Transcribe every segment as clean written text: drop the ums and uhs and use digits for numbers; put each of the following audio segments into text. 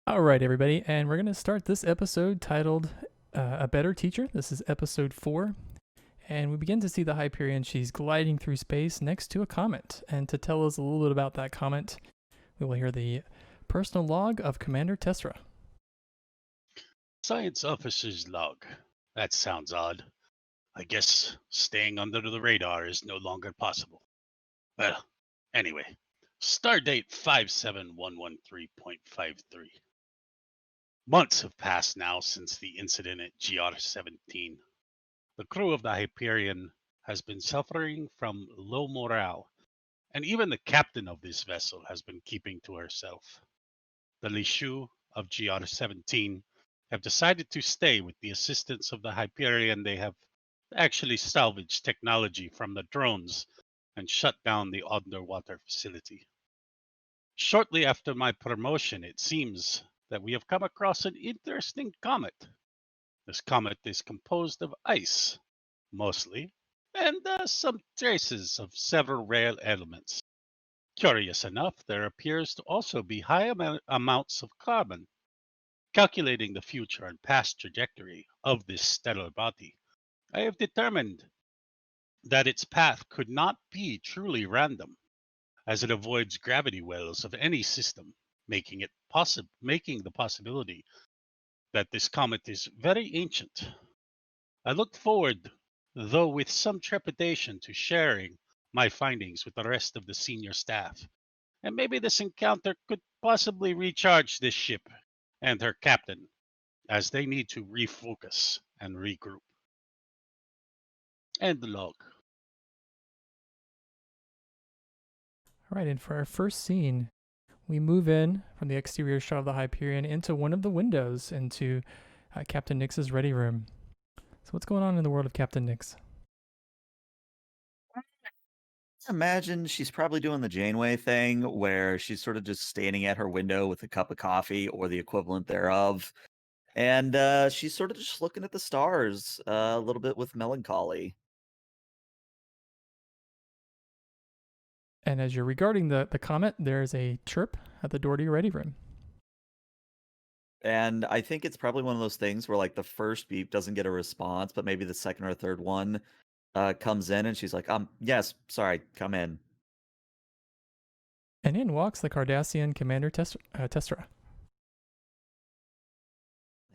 All right, everybody, and we're going to start this episode titled A Better Teacher. This is episode 4, and we begin to see the Hyperion. She's gliding through space next to a comet. And to tell us a little bit about that comet, we will hear the personal log of Commander Tessera. Science officer's log. That sounds odd. I guess staying under the radar is no longer possible. Well, anyway, stardate 57113.53. Months have passed now since the incident at GR-17. The crew of the Hyperion has been suffering from low morale, and even the captain of this vessel has been keeping to herself. The Lishu of GR-17 have decided to stay with the assistance of the Hyperion. They have actually salvaged technology from the drones and shut down the underwater facility. Shortly after my promotion, it seems that we have come across an interesting comet. This comet is composed of ice, mostly, and some traces of several rare elements. Curious enough, there appears to also be high amounts of carbon. Calculating the future and past trajectory of this stellar body, I have determined that its path could not be truly random, as it avoids gravity wells of any system, making the possibility that this comet is very ancient. I look forward, though with some trepidation, to sharing my findings with the rest of the senior staff, and maybe this encounter could possibly recharge this ship and her captain as they need to refocus and regroup. End the log. All right, and for our first scene, we move in from the exterior shot of the Hyperion into one of the windows into Captain Nix's ready room. So, what's going on in the world of Captain Nix? Imagine she's probably doing the Janeway thing where she's sort of just standing at her window with a cup of coffee or the equivalent thereof. And she's sort of just looking at the stars a little bit with melancholy. And as you're regarding the comet, there's a chirp at the door to your ready room. And I think it's probably one of those things where like the first beep doesn't get a response, but maybe the second or third one comes in and she's like, yes, sorry, come in. And in walks the Cardassian Commander Tessera.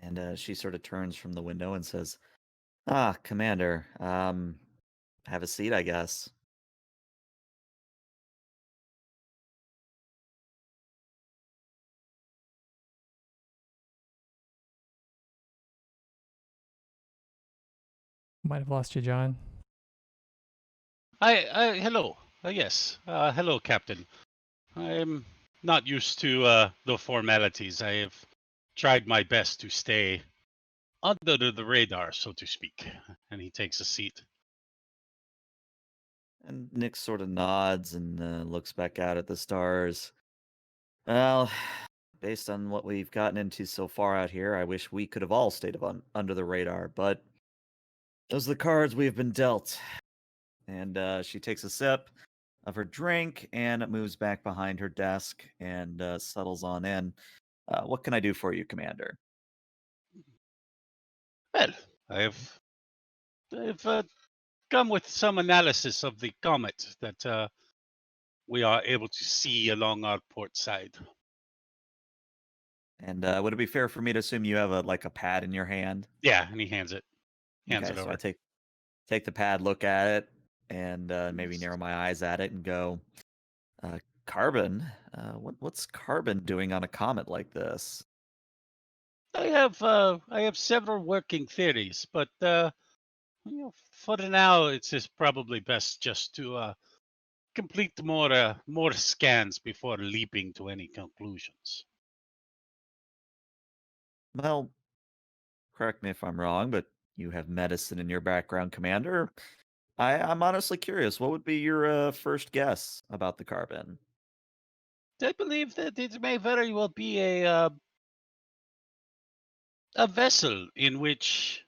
And she sort of turns from the window and says, Commander, have a seat, I guess. Might have lost you, John. Hello. Yes. Hello, Captain. I'm not used to the formalities. I have tried my best to stay under the radar, so to speak. And he takes a seat. And Nick sort of nods and looks back out at the stars. Well, based on what we've gotten into so far out here, I wish we could have all stayed under the radar, but those are the cards we have been dealt. And she takes a sip of her drink and moves back behind her desk and settles on in. What can I do for you, Commander? Well, I've come with some analysis of the comet that we are able to see along our port side. And would it be fair for me to assume you have a pad in your hand? Yeah, and he hands Okay, it so I over. take the pad, look at it, and maybe narrow my eyes at it and go, carbon? What's carbon doing on a comet like this? I have several working theories, but for now, it's just probably best just to complete more scans before leaping to any conclusions. Well, correct me if I'm wrong, but you have medicine in your background, Commander. I'm honestly curious. What would be your first guess about the carbon? I believe that it may very well be a vessel in which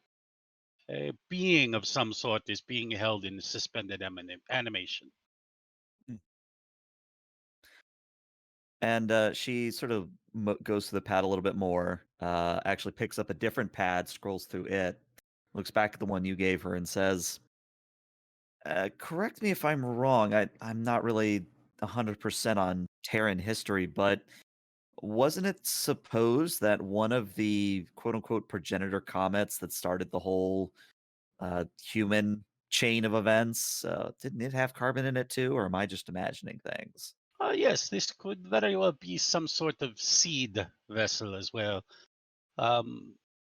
a being of some sort is being held in suspended animation. And she sort of goes to the pad a little bit more, actually picks up a different pad, scrolls through it, looks back at the one you gave her, and says, correct me if I'm wrong. I'm not really 100% on Terran history, but wasn't it supposed that one of the quote unquote progenitor comets that started the whole human chain of events, didn't it have carbon in it too? Or am I just imagining things? Yes, this could very well be some sort of seed vessel as well.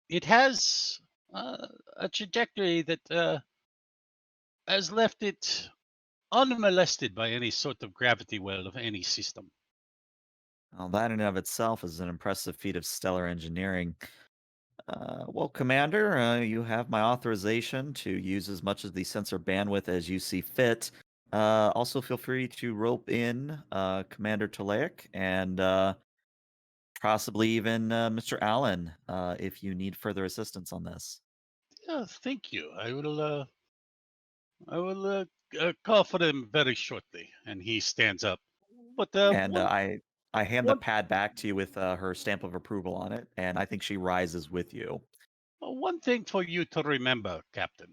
It has a trajectory that has left it unmolested by any sort of gravity well of any system. Well, that in and of itself is an impressive feat of stellar engineering. Well, Commander, you have my authorization to use as much of the sensor bandwidth as you see fit. Also, feel free to rope in Commander Talaic and possibly even Mr. Allen if you need further assistance on this. Yeah, thank you. I will call for them very shortly. And he stands up. But And I hand the one pad back to you with her stamp of approval on it, and I think she rises with you. one thing for you to remember, Captain.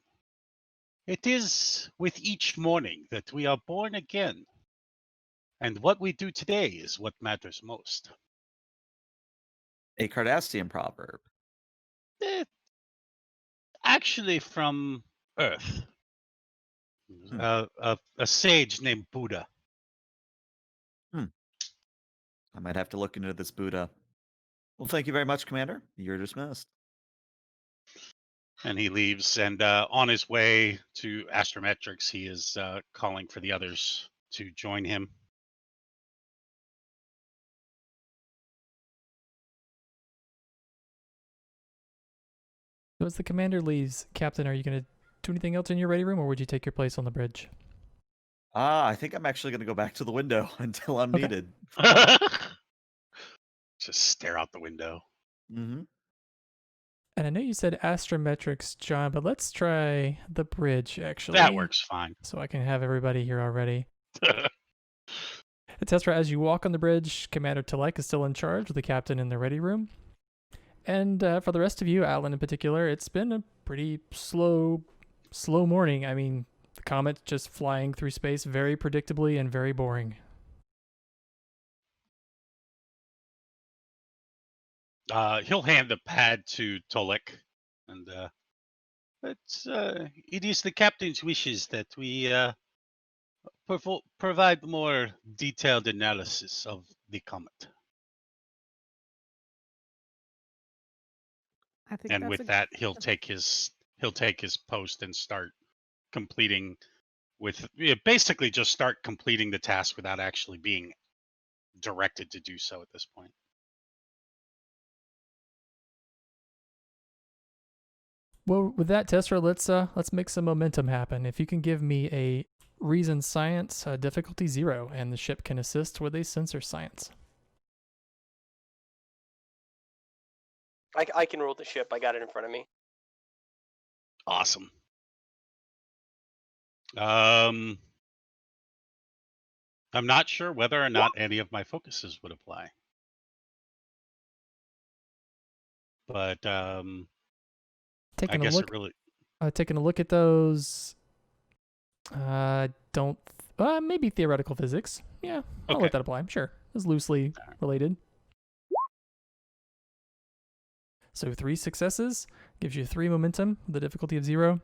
It is with each morning that we are born again. And what we do today is what matters most. A Cardassian proverb. Eh, actually, from Earth, Hmm. a sage named Buddha. I might have to look into this Buddha. Well, thank you very much, Commander. You're dismissed. And he leaves. And on his way to Astrometrics, he is calling for the others to join him. So as the commander leaves, Captain, are you going to do anything else in your ready room, or would you take your place on the bridge? I think I'm actually going to go back to the window until I'm Okay. needed. Just stare out the window. Mm-hmm. And I know you said astrometrics, John, but let's try the bridge, actually. That works fine. So I can have everybody here already. Tessera, as you walk on the bridge, Commander Talek is still in charge with the captain in the ready room. And for the rest of you, Alan in particular, it's been a pretty slow morning. I mean, the comet just flying through space very predictably and very boring. He'll hand the pad to Tolek, and it is the captain's wishes that we provide more detailed analysis of the comet. I think And that's with that, he'll take his post and start completing basically just start completing the task without actually being directed to do so at this point. Well, with that, Tessera, let's make some momentum happen. If you can give me a reason science difficulty 0, and the ship can assist with a sensor science. I can rule the ship. I got it in front of me. Awesome. I'm not sure whether or not any of my focuses would apply. But Taking I guess a look, it really. taking a look at those. Don't. Maybe theoretical physics. Yeah, I'll Okay. let that apply. Sure, it's loosely related. So 3 successes gives you 3 momentum, the difficulty of 0.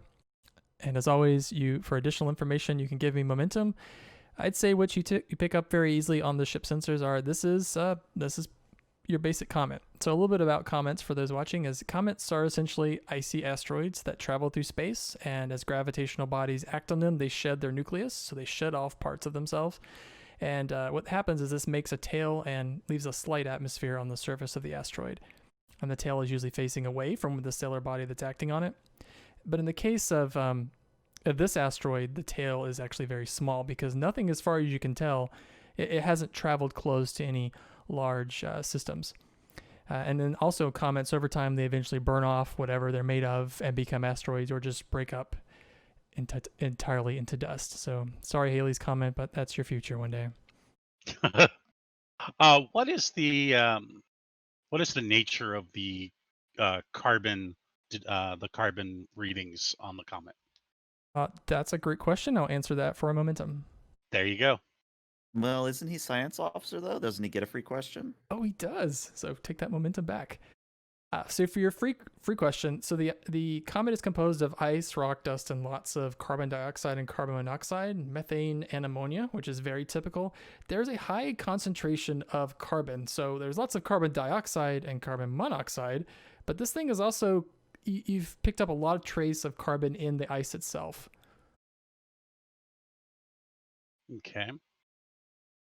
And as always, for additional information, you can give me momentum. I'd say what you pick up very easily on the ship sensors are this is your basic comet. So a little bit about comets for those watching is comets are essentially icy asteroids that travel through space, and as gravitational bodies act on them, they shed their nucleus, so they shed off parts of themselves. And what happens is this makes a tail and leaves a slight atmosphere on the surface of the asteroid. And the tail is usually facing away from the stellar body that's acting on it. But in the case of this asteroid, the tail is actually very small because nothing, as far as you can tell, it hasn't traveled close to any large systems. And then also comets, over time, they eventually burn off whatever they're made of and become asteroids or just break up entirely into dust. So sorry, Haley's comment, but that's your future one day. What is the what is the nature of the carbon readings on the comet? That's a great question. I'll answer that for a momentum. There you go. Well, isn't he science officer though? Doesn't he get a free question? Oh, he does. So take that momentum back. So for your free question, so the comet is composed of ice, rock, dust, and lots of carbon dioxide and carbon monoxide, methane, and ammonia, which is very typical. There's a high concentration of carbon, so there's lots of carbon dioxide and carbon monoxide, but this thing is also, you've picked up a lot of trace of carbon in the ice itself. Okay.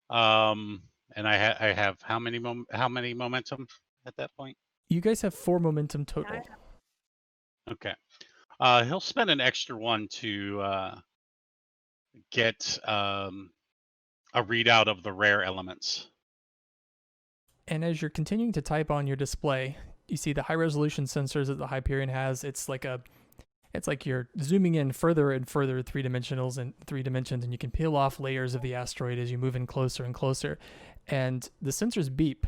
And I have how many momentum at that point? You guys have 4 momentum total. Okay. He'll spend an extra one to get a readout of the rare elements. And as you're continuing to type on your display, you see the high resolution sensors that the Hyperion has. It's like you're zooming in further and further 3 dimensions, and you can peel off layers of the asteroid as you move in closer and closer. And the sensors beep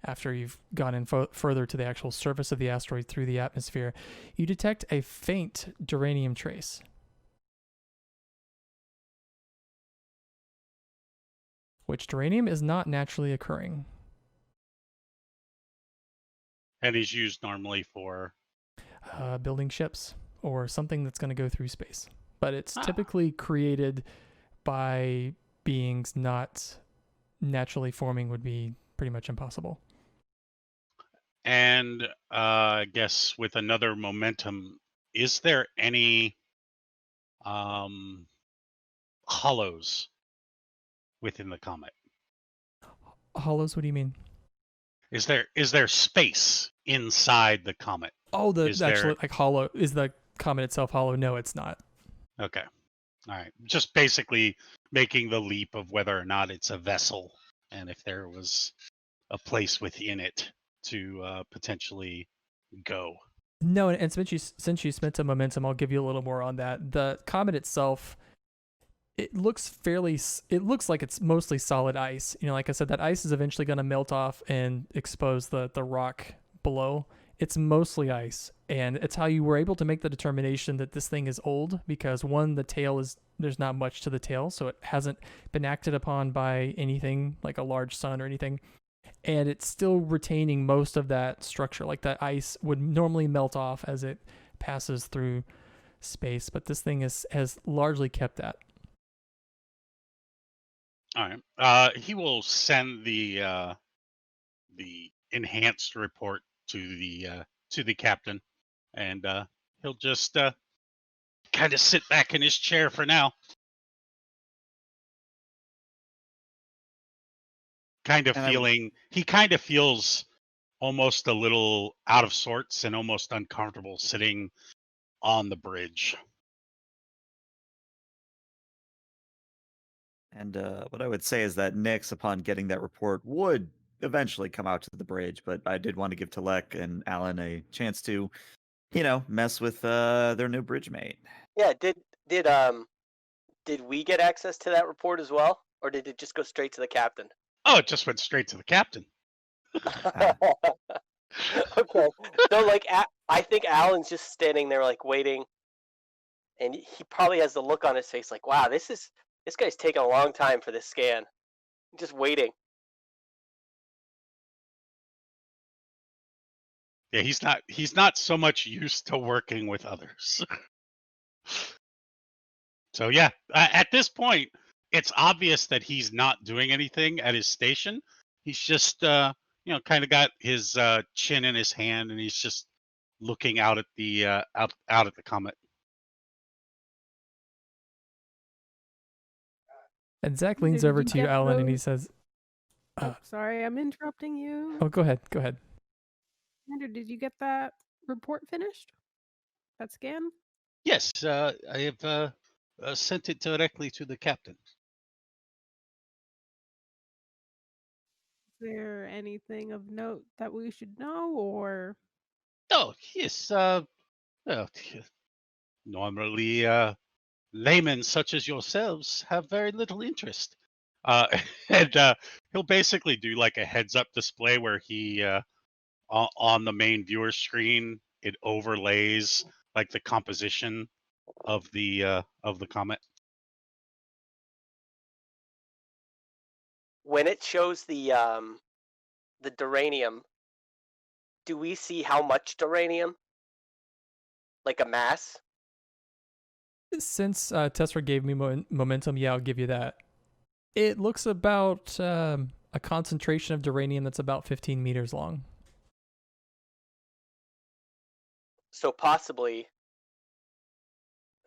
after you've gone in further to the actual surface of the asteroid through the atmosphere. You detect a faint duranium trace. Which duranium is not naturally occurring. And is used normally for building ships or something that's going to go through space. But it's typically created by beings not naturally forming, would be pretty much impossible. And I guess with another momentum, is there any hollows within the comet? Hollows? What do you mean? Is there space inside the comet? Oh, like hollow. Is the comet itself hollow? No, it's not. Okay. All right. Just basically making the leap of whether or not it's a vessel, and if there was a place within it to potentially go. No, and since you spent some momentum, I'll give you a little more on that. The comet itself, it looks like it's mostly solid ice. You know, like I said, that ice is eventually going to melt off and expose the rock below. It's mostly ice, and it's how you were able to make the determination that this thing is old, because one, there's not much to the tail, so it hasn't been acted upon by anything like a large sun or anything, and it's still retaining most of that structure. Like that ice would normally melt off as it passes through space, but this thing has largely kept that. All right. He will send the enhanced report to the captain, and he'll just kind of sit back in his chair for now. He kind of feels almost a little out of sorts and almost uncomfortable sitting on the bridge. And what I would say is that Nyx, upon getting that report, would eventually come out to the bridge, but I did want to give Talek and Alan a chance to, mess with their new bridge mate. Yeah, did we get access to that report as well, or did it just go straight to the captain? Oh, it just went straight to the captain. Okay, so like I think Alan's just standing there like waiting, and he probably has the look on his face like, wow, this guy's taking a long time for this scan. Just waiting. Yeah, he's not so much used to working with others. So yeah, at this point, it's obvious that he's not doing anything at his station. He's just kind of got his chin in his hand, and he's just looking out at the out at the comet. And Zach leans over to you, Alan, and he says, sorry, I'm interrupting you. Oh, go ahead. Andrew, did you get that report finished? That scan? Yes, I have sent it directly to the captain. Is there anything of note that we should know, or? Oh, yes. Well, normally, laymen such as yourselves have very little interest. And he'll basically do like a heads-up display where he on the main viewer screen, it overlays like the composition of the comet. When it shows the duranium, do we see how much duranium? Like a mass? Since Tessera gave me momentum, yeah, I'll give you that. It looks about a concentration of duranium that's about 15 meters long. So possibly.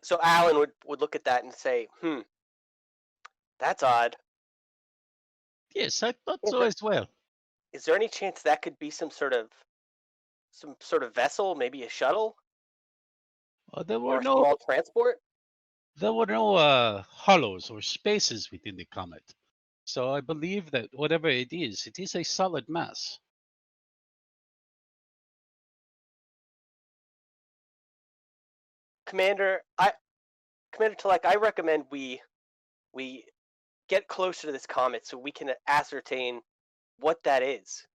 So Alan would look at that and say, that's odd. Yes, I thought so as well. Is there any chance that could be some sort of vessel, maybe a shuttle? There Or were a small transport? There were no hollows or spaces within the comet. So I believe that whatever it is a solid mass. Commander Telek, I recommend we get closer to this comet so we can ascertain what that is.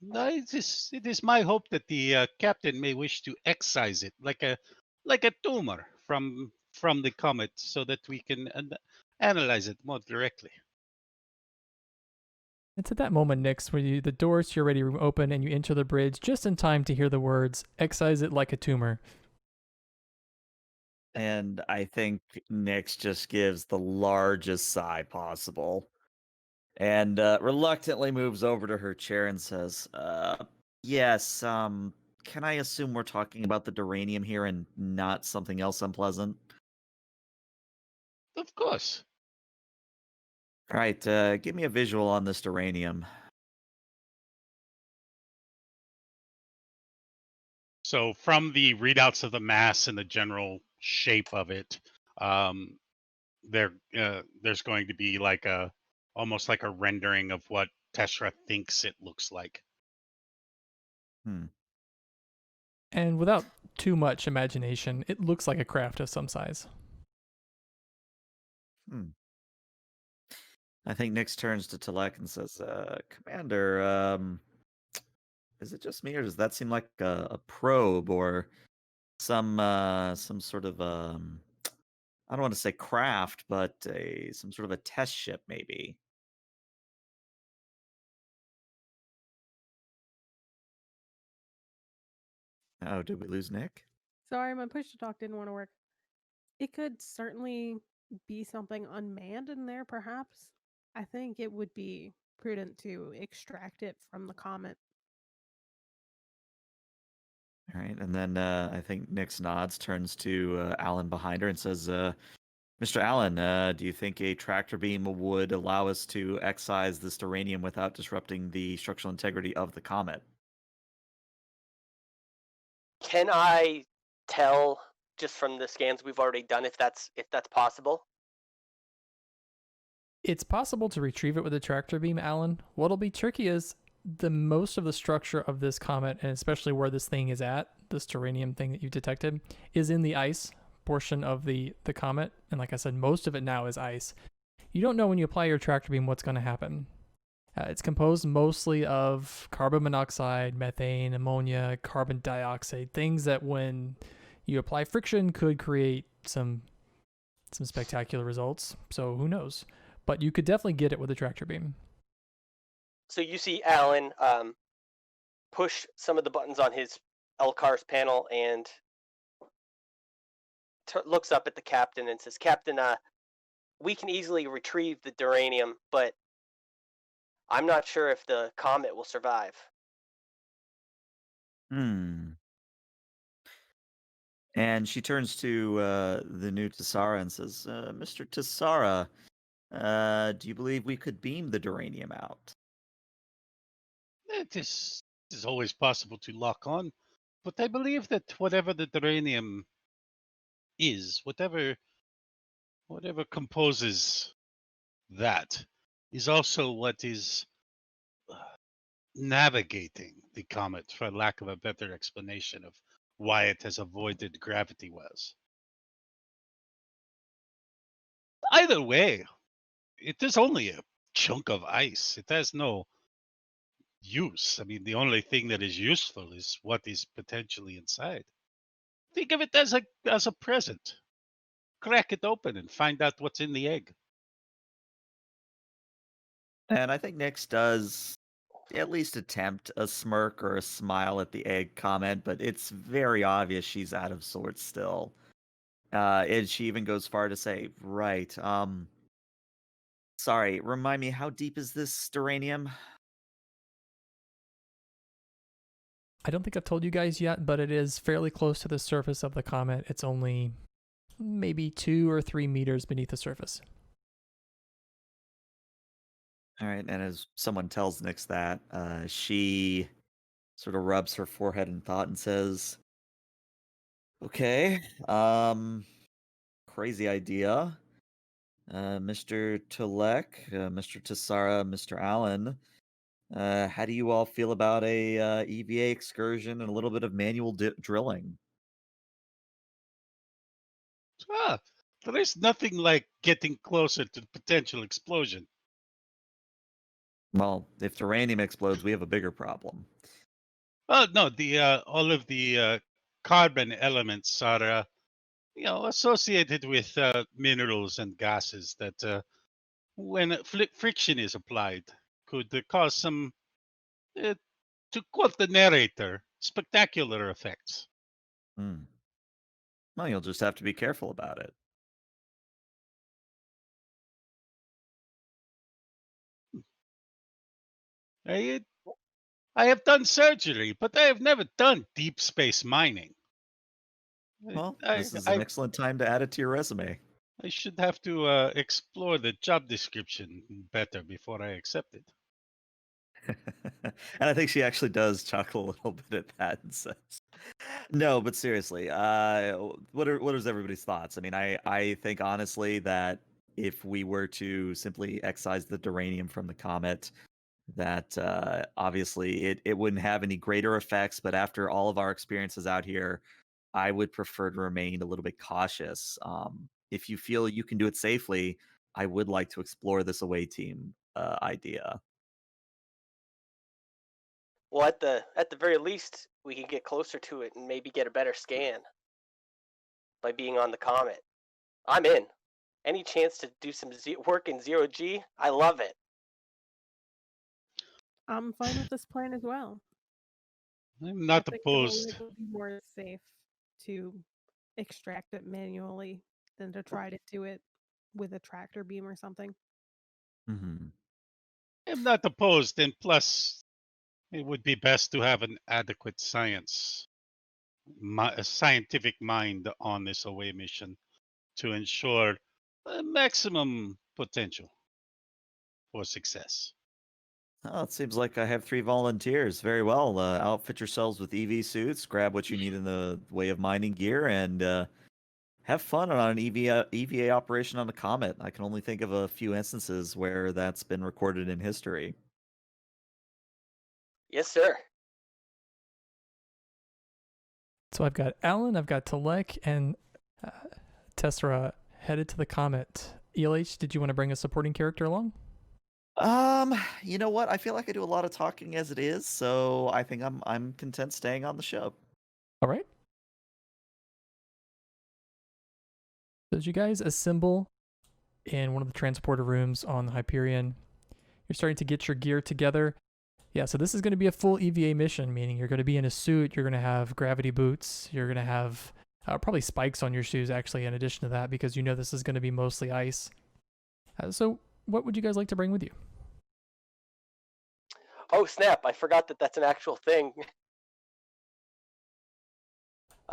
It is my hope that the captain may wish to excise it like a tumor from the comet, so that we can analyze it more directly. It's at that moment, Nix, where the doors to your ready room open and you enter the bridge just in time to hear the words, "Excise it like a tumor." And I think Nyx just gives the largest sigh possible and reluctantly moves over to her chair and says, yes, can I assume we're talking about the duranium here and not something else unpleasant? Of course. All right, give me a visual on this duranium. So from the readouts of the mass and the general shape of it, there's going to be like almost like a rendering of what Tessera thinks it looks like. And without too much imagination, it looks like a craft of some size. I think Nyx turns to Telek and says, Commander, is it just me, or does that seem like a probe or some sort of I don't want to say craft, but some sort of a test ship, maybe? Oh, did we lose Nick? Sorry, my push to talk didn't want to work. It could certainly be something unmanned in there, perhaps. I think it would be prudent to extract it from the comet. All right, and then I think Nyx nods, turns to Alan behind her, and says, Mr. Allen, do you think a tractor beam would allow us to excise this duranium without disrupting the structural integrity of the comet? Can I tell just from the scans we've already done if that's possible? It's possible to retrieve it with a tractor beam, Alan. What'll be tricky is the most of the structure of this comet, and especially where this thing is at, this duranium thing that you detected, is in the ice portion of the comet. And like I said, most of it now is ice. You don't know when you apply your tractor beam what's going to happen. It's composed mostly of carbon monoxide, methane, ammonia, carbon dioxide, things that when you apply friction could create some spectacular results. So who knows? But you could definitely get it with a tractor beam. So you see Alan push some of the buttons on his LCARS panel and looks up at the captain and says, Captain, we can easily retrieve the duranium, but I'm not sure if the comet will survive. And she turns to the new Tessera and says, Mr. Tessera, do you believe we could beam the duranium out? It is always possible to lock on, but I believe that whatever the duranium is, whatever composes that, is also what is navigating the comet, for lack of a better explanation of why it has avoided gravity wells. Either way, it is only a chunk of ice. It has no use. I mean, the only thing that is useful is what is potentially inside. Think of it as a present. Crack it open and find out what's in the egg. And I think Nyx does at least attempt a smirk or a smile at the egg comment, but it's very obvious she's out of sorts still. And she even goes far to say, right, sorry, remind me, how deep is this uranium? I don't think I've told you guys yet, but it is fairly close to the surface of the comet. It's only maybe 2 or 3 meters beneath the surface. All right, and as someone tells Nyx that, she sort of rubs her forehead in thought and says, okay, crazy idea. Mr. Tulek, Mr. Tassara, Mr. Allen, how do you all feel about a EVA excursion and a little bit of manual drilling? Ah, there is nothing like getting closer to the potential explosion. Well, if uranium explodes, we have a bigger problem. Oh no, the all of the carbon elements are associated with minerals and gases that when friction is applied could cause some, to quote the narrator, spectacular effects. Hmm. Well, you'll just have to be careful about it. I, I have done surgery, but I have never done deep space mining. Well, I, this is an I, excellent time to add it to your resume. I should have to explore the job description better before I accept it. And I think she actually does chuckle a little bit at that and says, "No, but seriously, what is everybody's thoughts? I mean, I think honestly that if we were to simply excise the duranium from the comet, that obviously it wouldn't have any greater effects. But after all of our experiences out here, I would prefer to remain a little bit cautious. If you feel you can do it safely, I would like to explore this away team idea." Well, at the very least, we can get closer to it and maybe get a better scan by being on the comet. I'm in. Any chance to do some work in 0G? I love it. I'm fine with this plan as well. I'm I not think opposed. it would be more safe to extract it manually than to try to do it with a tractor beam or something. Mm-hmm. I'm not opposed, and plus, it would be best to have an adequate a scientific mind on this away mission to ensure maximum potential for success. Oh, it seems like I have 3 volunteers. Very well. Outfit yourselves with EV suits, grab what you need in the way of mining gear, and have fun on an EVA operation on a comet. I can only think of a few instances where that's been recorded in history. Yes, sir. So I've got Alan, I've got Telek, and Tessera headed to the comet. ELH, did you want to bring a supporting character along? You know what? I feel like I do a lot of talking as it is, so I think I'm content staying on the show. All right. So as you guys assemble in one of the transporter rooms on the Hyperion, you're starting to get your gear together. Yeah, so this is going to be a full EVA mission, meaning you're going to be in a suit, you're going to have gravity boots, you're going to have probably spikes on your shoes, actually, in addition to that, because you know this is going to be mostly ice. So what would you guys like to bring with you? Oh, snap. I forgot that that's an actual thing.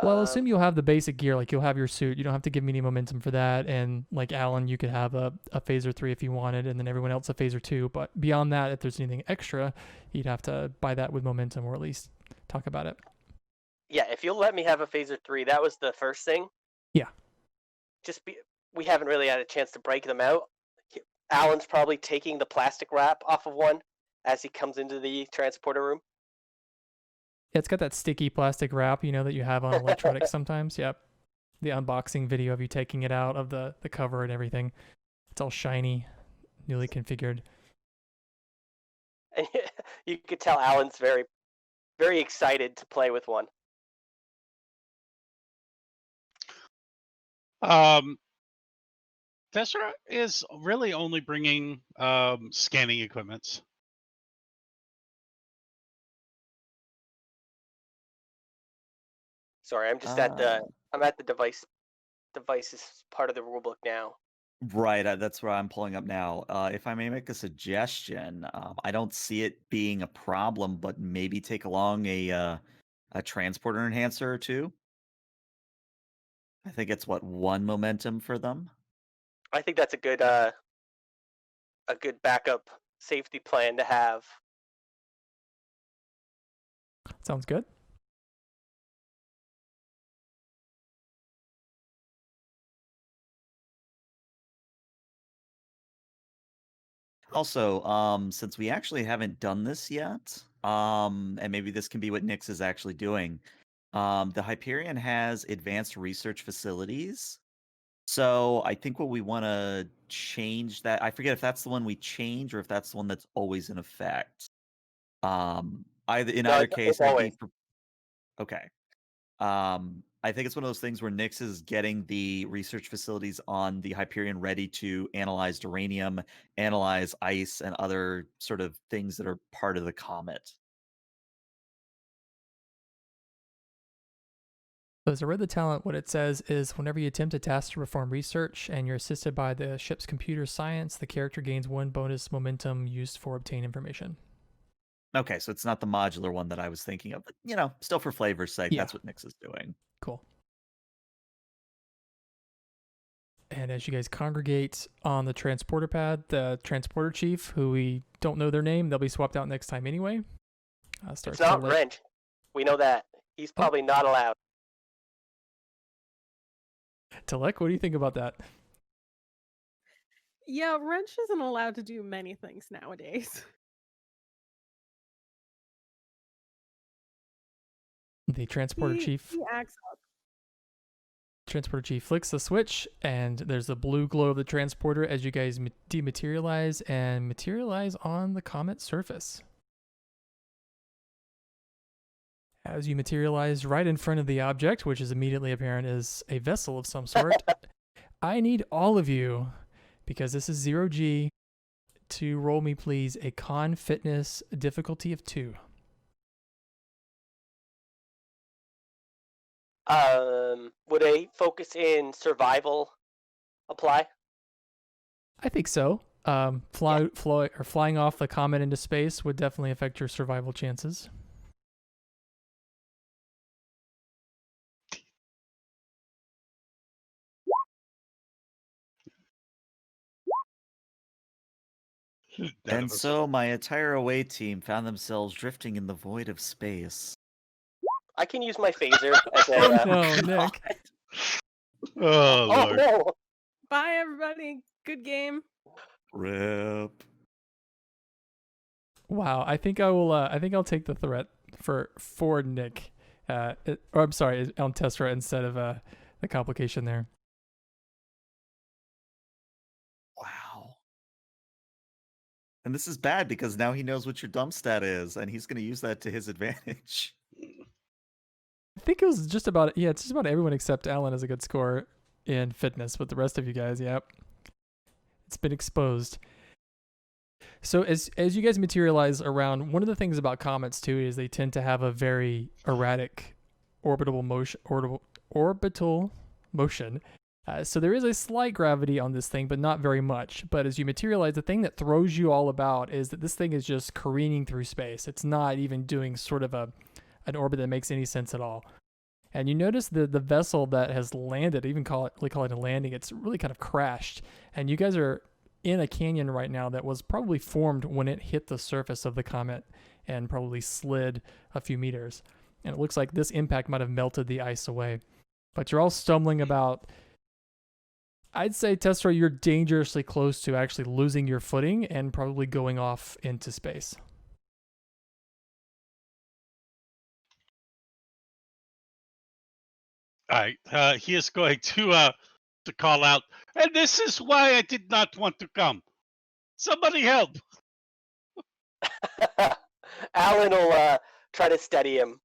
Well, assume you'll have the basic gear, like you'll have your suit. You don't have to give me any momentum for that. And like Alan, you could have a phaser 3 if you wanted, and then everyone else a phaser 2. But beyond that, if there's anything extra, you'd have to buy that with momentum, or at least talk about it. Yeah, if you'll let me have a phaser 3, that was the first thing. Yeah. We haven't really had a chance to break them out. Alan's probably taking the plastic wrap off of one as he comes into the transporter room. Yeah, it's got that sticky plastic wrap, that you have on electronics sometimes. Yep. The unboxing video of you taking it out of the cover and everything. It's all shiny. newly configured. And you could tell Alan's very, very excited to play with one. Tessera is really only bringing scanning equipments. Sorry, I'm just at the devices part of the rulebook now. Right, that's where I'm pulling up now. If I may make a suggestion, I don't see it being a problem, but maybe take along a transporter enhancer or two. I think it's what, 1 momentum for them. I think that's a good backup safety plan to have. Sounds good. Also, since we actually haven't done this yet, and maybe this can be what Nyx is actually doing, the Hyperion has advanced research facilities. So I think what we want to change that, I forget if that's the one we change or if that's the one that's always in effect. In No, either it's case, I'd be always. okay. I think it's one of those things where Nyx is getting the research facilities on the Hyperion ready to analyze uranium, analyze ice, and other sort of things that are part of the comet. So as I read the talent, what it says is whenever you attempt a task to perform research and you're assisted by the ship's computer science, the character gains 1 bonus momentum used for obtain information. Okay, so it's not the modular one that I was thinking of, but still for flavor's sake, Yeah. that's what Nyx is doing. Cool. And as you guys congregate on the transporter pad, the transporter chief, who we don't know their name, they'll be swapped out next time anyway. It's not Wrench. We know that. He's probably not allowed. Talek, what do you think about that? Yeah, Wrench isn't allowed to do many things nowadays. The transporter chief. He acts up. Transporter chief flicks the switch, and there's a blue glow of the transporter as you guys dematerialize and materialize on the comet surface. As you materialize right in front of the object, which is immediately apparent is a vessel of some sort, I need all of you, because this is 0G, to roll me please a con fitness difficulty of 2. Would a focus in survival apply? I think so. Flying off the comet into space would definitely affect your survival chances. And so my entire away team found themselves drifting in the void of space. I can use my phaser as a. Oh no, Nick. Oh, Lord. No! Bye, everybody. Good game. Rip. Wow, I think I will. I think I'll take the threat for Nick. Or I'm sorry, on Tessera instead of the complication there. Wow. And this is bad because now he knows what your dump stat is, and he's going to use that to his advantage. I think it was just about it's just about everyone except Alan has a good score in fitness, but the rest of you guys, yep, it's been exposed. So as you guys materialize around, one of the things about comets too is they tend to have a very erratic orbital motion. So there is a slight gravity on this thing, but not very much. But as you materialize, the thing that throws you all about is that this thing is just careening through space. It's not even doing sort of an orbit that makes any sense at all. And you notice the vessel that has landed, we call it a landing, it's really kind of crashed. And you guys are in a canyon right now that was probably formed when it hit the surface of the comet and probably slid a few meters. And it looks like this impact might have melted the ice away. But you're all stumbling about. I'd say, Tessera, you're dangerously close to actually losing your footing and probably going off into space. All right. He is going to call out, and this is why I did not want to come. Somebody help! Alan will try to steady him.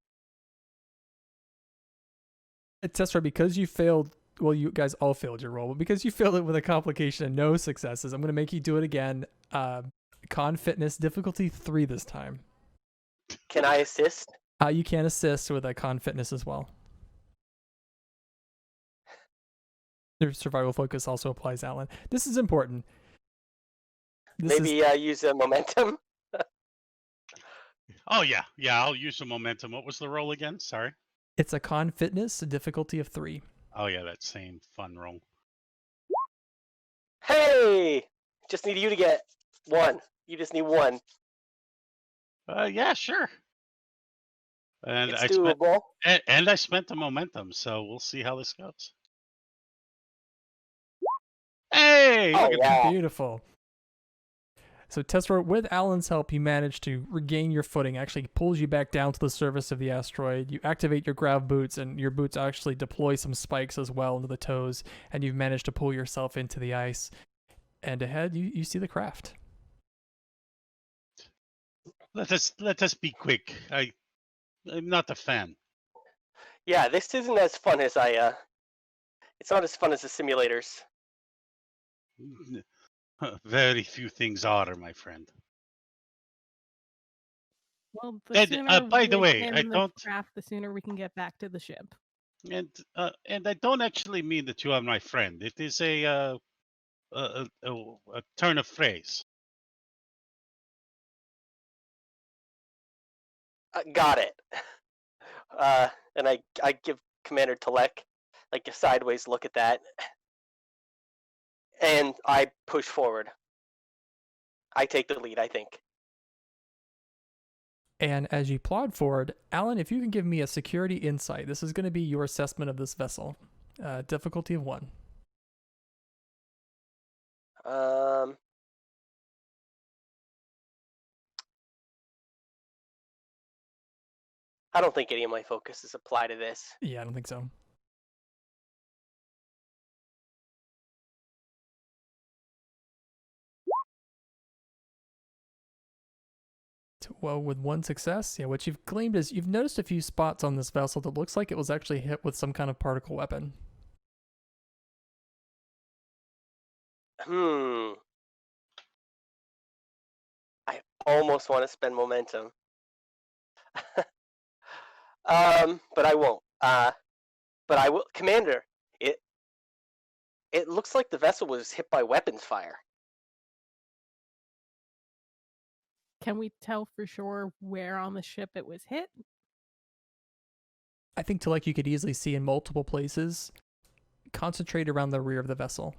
Tessera, because you failed, well, you guys all failed your roll, but because you failed it with a complication and no successes, I'm going to make you do it again. Con fitness, difficulty 3 this time. Can I assist? You can assist with a con fitness as well. Their survival focus also applies, Alan. This is important. Maybe use a momentum. Oh, yeah. Yeah, I'll use some momentum. What was the roll again? Sorry. It's a con fitness, a difficulty of 3. Oh, yeah, that same fun roll. Hey! Just need you to get 1. You just need 1. Yeah, sure. And It's doable. And I spent the momentum, so we'll see how this goes. Hey! Oh, Look at wow. Beautiful. So Tessera, with Alan's help, you manage to regain your footing, actually pulls you back down to the surface of the asteroid. You activate your grav boots, and your boots actually deploy some spikes as well into the toes, and you've managed to pull yourself into the ice. And ahead, you see the craft. Let us be quick. I'm not a fan. Yeah, this isn't as fun as it's not as fun as the simulators. Very few things are, my friend. Well, the sooner And, by the we way, abandon I this don't, craft, the sooner we can get back to the ship. and I don't actually mean that you are my friend. It is a turn of phrase. Got it. And I give Commander Telek like a sideways look at that, and I push forward. I take the lead, I think. And as you plod forward, Alan, if you can give me a security insight, this is going to be your assessment of this vessel. Difficulty of 1. I don't think any of my focuses apply to this. Yeah, I don't think so. Well, with 1 success, yeah, what you've gleaned is you've noticed a few spots on this vessel that looks like it was actually hit with some kind of particle weapon. I almost want to spend momentum. But I won't. But I will. Commander, it looks like the vessel was hit by weapons fire. Can we tell for sure where on the ship it was hit? I think you could easily see in multiple places, concentrate around the rear of the vessel.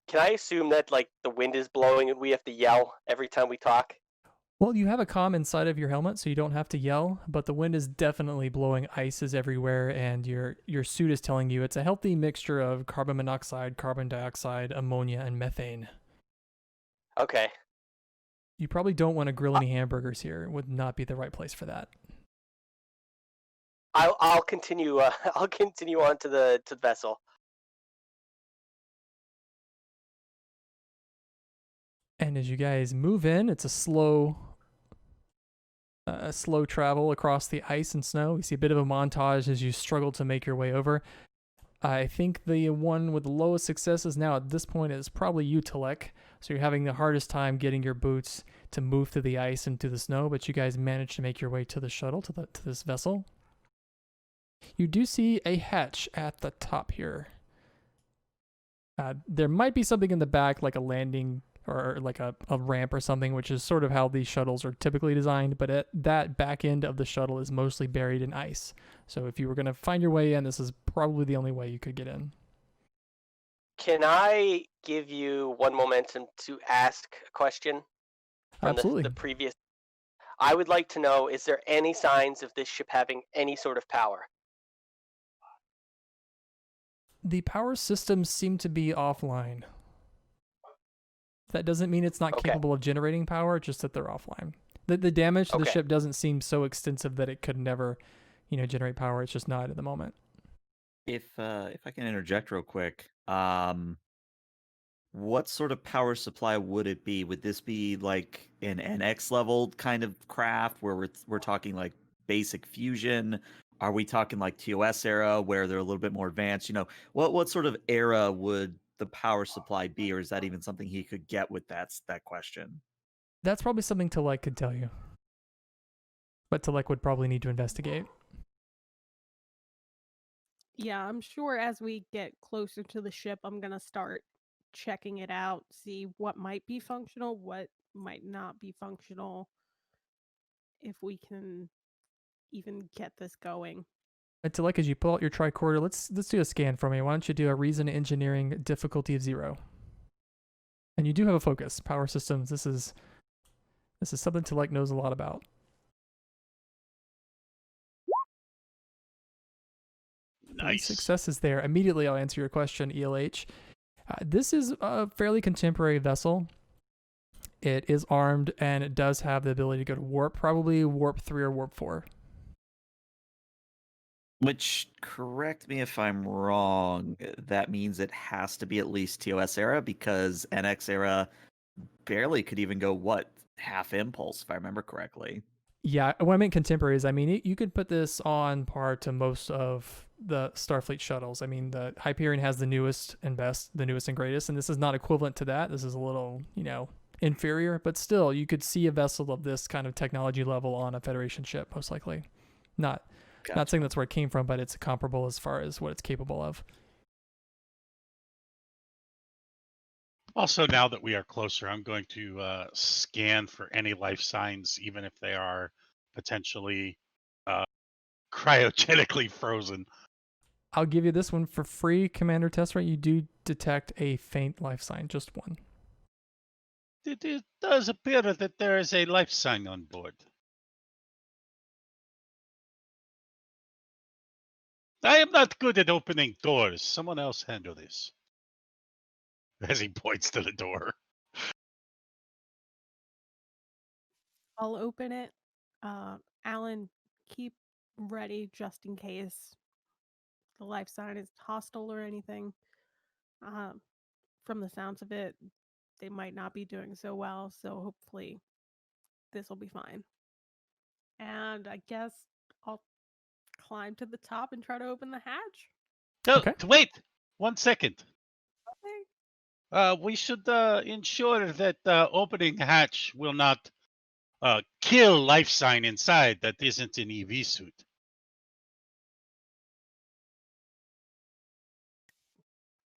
Can I assume that like the wind is blowing and we have to yell every time we talk? Well, you have a comm inside of your helmet, so you don't have to yell, but the wind is definitely blowing ices everywhere, and your suit is telling you it's a healthy mixture of carbon monoxide, carbon dioxide, ammonia, and methane. Okay. You probably don't want to grill any hamburgers here. It would not be the right place for that. I'll continue. I'll continue on to the vessel. And as you guys move in, it's a slow travel across the ice and snow. You see a bit of a montage as you struggle to make your way over. I think the one with the lowest successes now at this point is probably you, Telek. So you're having the hardest time getting your boots to move through the ice and to the snow, but you guys managed to make your way to the shuttle, to this vessel. You do see a hatch at the top here. There might be something in the back, like a landing or like a ramp or something, which is sort of how these shuttles are typically designed, but that back end of the shuttle is mostly buried in ice. So if you were going to find your way in, this is probably the only way you could get in. Can I give you 1 momentum to ask a question from Absolutely. the previous? I would like to know, is there any signs of this ship having any sort of power? The power systems seem to be offline. That doesn't mean it's not capable of generating power, just that they're offline. The damage to the ship doesn't seem so extensive that it could never, generate power. It's just not at the moment. If I can interject real quick, what sort of power supply would it be? Would this be like an NX level kind of craft where we're talking like basic fusion? Are we talking like TOS era where they're a little bit more advanced? What sort of era would the power supply be, or is that even something he could get with that question? That's probably something Telek could tell you, but Telek would probably need to investigate. Yeah, I'm sure as we get closer to the ship, I'm going to start checking it out, see what might be functional, what might not be functional, if we can even get this going. And Telek, as you pull out your tricorder, let's do a scan for me. Why don't you do a reason engineering difficulty of 0? And you do have a focus. Power systems. This is something Telek knows a lot about. Nice. Successes there. Immediately, I'll answer your question, ELH. This is a fairly contemporary vessel. It is armed and it does have the ability to go to warp, probably warp 3 or warp 4. Which, correct me if I'm wrong, that means it has to be at least TOS era because NX era barely could even go, half impulse, if I remember correctly. Yeah, when I mean contemporaries, I mean, you could put this on par to most of the Starfleet shuttles. I mean, the Hyperion has the newest and best, the newest and greatest, and this is not equivalent to that. This is a little, inferior, but still, you could see a vessel of this kind of technology level on a Federation ship, most likely. Not saying that's where it came from, but it's comparable as far as what it's capable of. Also, now that we are closer, I'm going to scan for any life signs, even if they are potentially cryogenically frozen. I'll give you this one for free, Commander Tesseract. You do detect a faint life sign, just one. It does appear that there is a life sign on board. I am not good at opening doors. Someone else handle this. As he points to the door. I'll open it. Alan, keep ready just in case the life sign is hostile or anything. From the sounds of it, they might not be doing so well, so hopefully this will be fine. And I guess I'll climb to the top and try to open the hatch. Okay. Wait 1 second. Okay. We should ensure that opening hatch will not kill life sign inside that isn't an EV suit.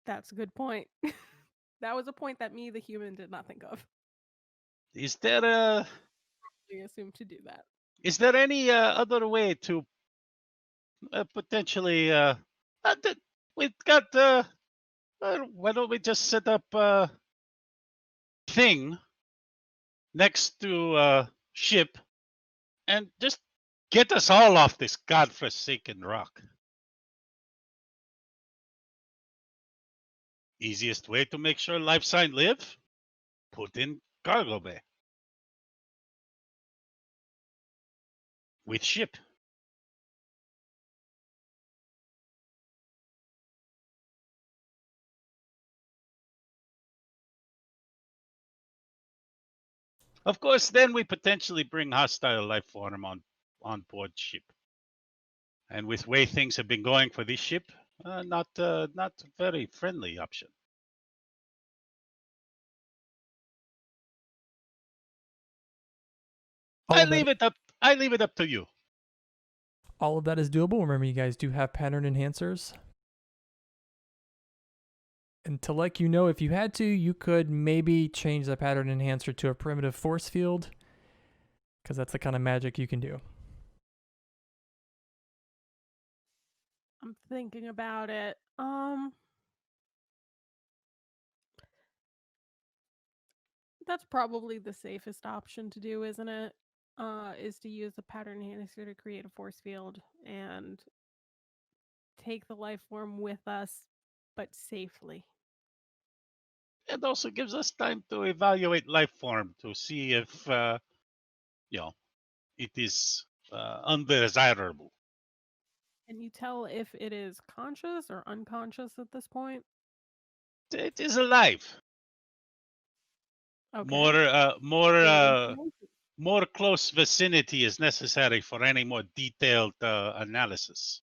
That's a good point. That was a point that me, the human, did not think of. Is there We assumed to do that. Is there any other way to potentially we've got why don't we just set up a thing next to ship and just get us all off this godforsaken rock? Easiest way to make sure life sign live? Put in cargo bay. With ship. Of course, then we potentially bring hostile life form on board ship. And with way things have been going for this ship, not a very friendly option. I leave it up to you. All of that is doable. Remember, you guys do have pattern enhancers. And to let you know, if you had to, you could maybe change the pattern enhancer to a primitive force field, because that's the kind of magic you can do. I'm thinking about it. That's probably the safest option to do, isn't it? Is to use the pattern enhancer to create a force field and take the life form with us, but safely. It also gives us time to evaluate life form to see if it is undesirable. Can you tell if it is conscious or unconscious at this point? It is alive. Okay. More Information. more close vicinity is necessary for any more detailed analysis.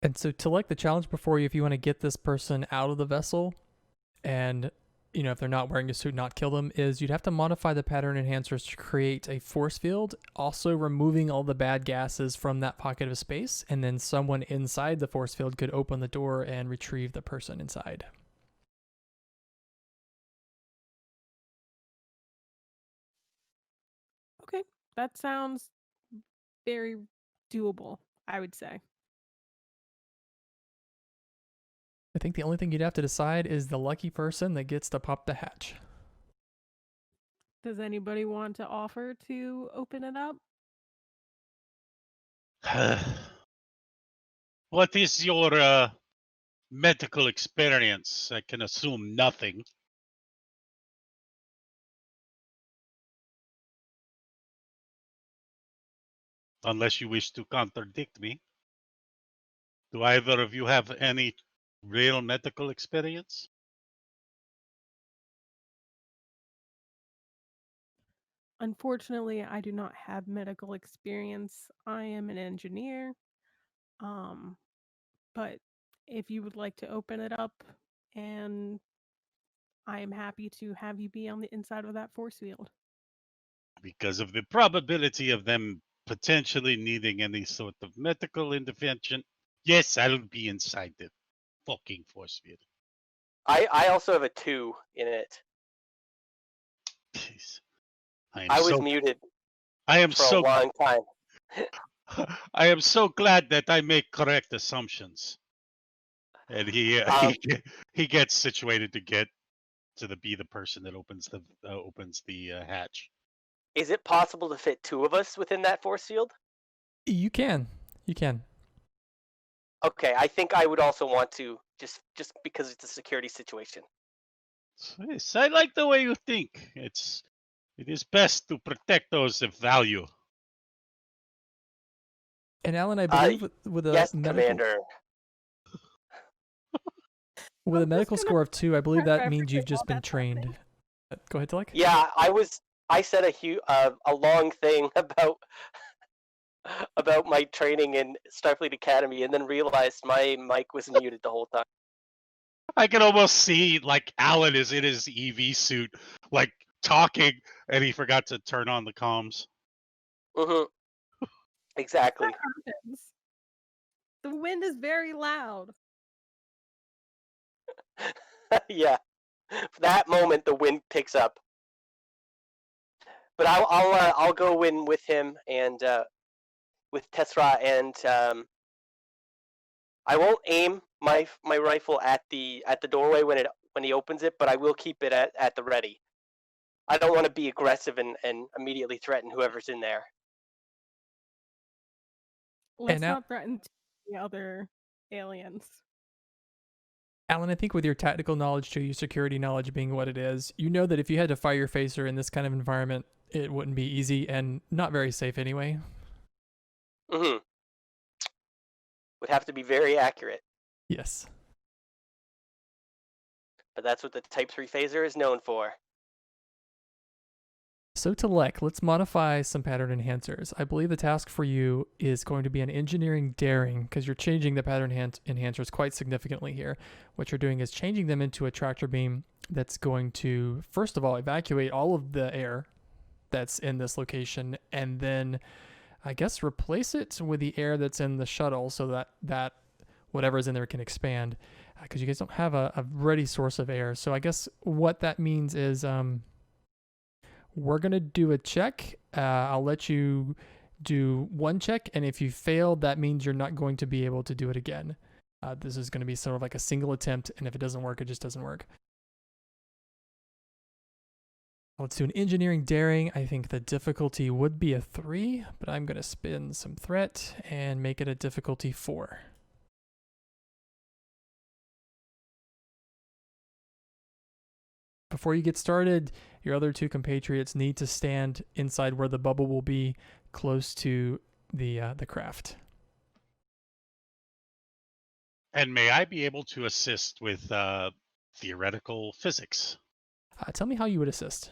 And so to like the challenge before you, if you want to get this person out of the vessel and, you know, if they're not wearing a suit, not kill them, is you'd have to modify the pattern enhancers to create a force field, also removing all the bad gases from that pocket of space. And then someone inside the force field could open the door and retrieve the person inside. Okay. That sounds very doable, I would say. I think the only thing you'd have to decide is the lucky person that gets to pop the hatch. Does anybody want to offer to open it up? What is your medical experience? I can assume nothing. Unless you wish to contradict me. Do either of you have any real medical experience? Unfortunately, I do not have medical experience. I am an engineer. But if you would like to open it up, and I am happy to have you be on the inside of that force field. Because of the probability of them potentially needing any sort of medical intervention, yes, I'll be inside the fucking force field. I also have a 2 in it. Jeez. I was muted I am for a so long time. I am so glad that I make correct assumptions. And he gets situated to get to be the person that opens the hatch. Is it possible to fit 2 of us within that force field? You can. Okay, I think I would also want to, just because it's a security situation. Yes, I like the way you think. It is best to protect those of value. And Alan, I believe with a yes, medical Commander. with a I'm just medical gonna score of 2, I believe that replicate means you've while just been that's trained. happening. Go ahead, Tilek. Yeah, I said a long thing about my training in Starfleet Academy, and then realized my mic was muted the whole time. I can almost see like Alan is in his EV suit, like talking, and he forgot to turn on the comms. Mm-hmm. Exactly. That happens. The wind is very loud. Yeah. For that moment, the wind picks up. But I'll go in with him and with Tessera, and I won't aim my rifle at the doorway when he opens it, but I will keep it at the ready. I don't want to be aggressive and immediately threaten whoever's in there. Let's now- not threaten the other aliens. Alan, I think with your tactical knowledge too, your security knowledge being what it is, you know that if you had to fire your phaser in this kind of environment, it wouldn't be easy and not very safe anyway. Mm-hmm. Would have to be very accurate. Yes. But that's what the Type 3 phaser is known for. So Telek, let's modify some pattern enhancers. I believe the task for you is going to be an engineering daring, because you're changing the pattern enhancers quite significantly here. What you're doing is changing them into a tractor beam that's going to, first of all, evacuate all of the air that's in this location, and then I guess replace it with the air that's in the shuttle so that whatever's in there can expand, because you guys don't have a ready source of air. So I guess what that means is we're going to do a check. I'll let you do one check, and if you fail, that means you're not going to be able to do it again. This is going to be sort of like a single attempt, and if it doesn't work, it just doesn't work. Let's do an engineering daring. I think the difficulty would be a 3, but I'm going to spin some threat and make it a difficulty 4. before you get started, your other two compatriots need to stand inside where the bubble will be, close to the craft. And may I be able to assist with theoretical physics? Tell me how you would assist.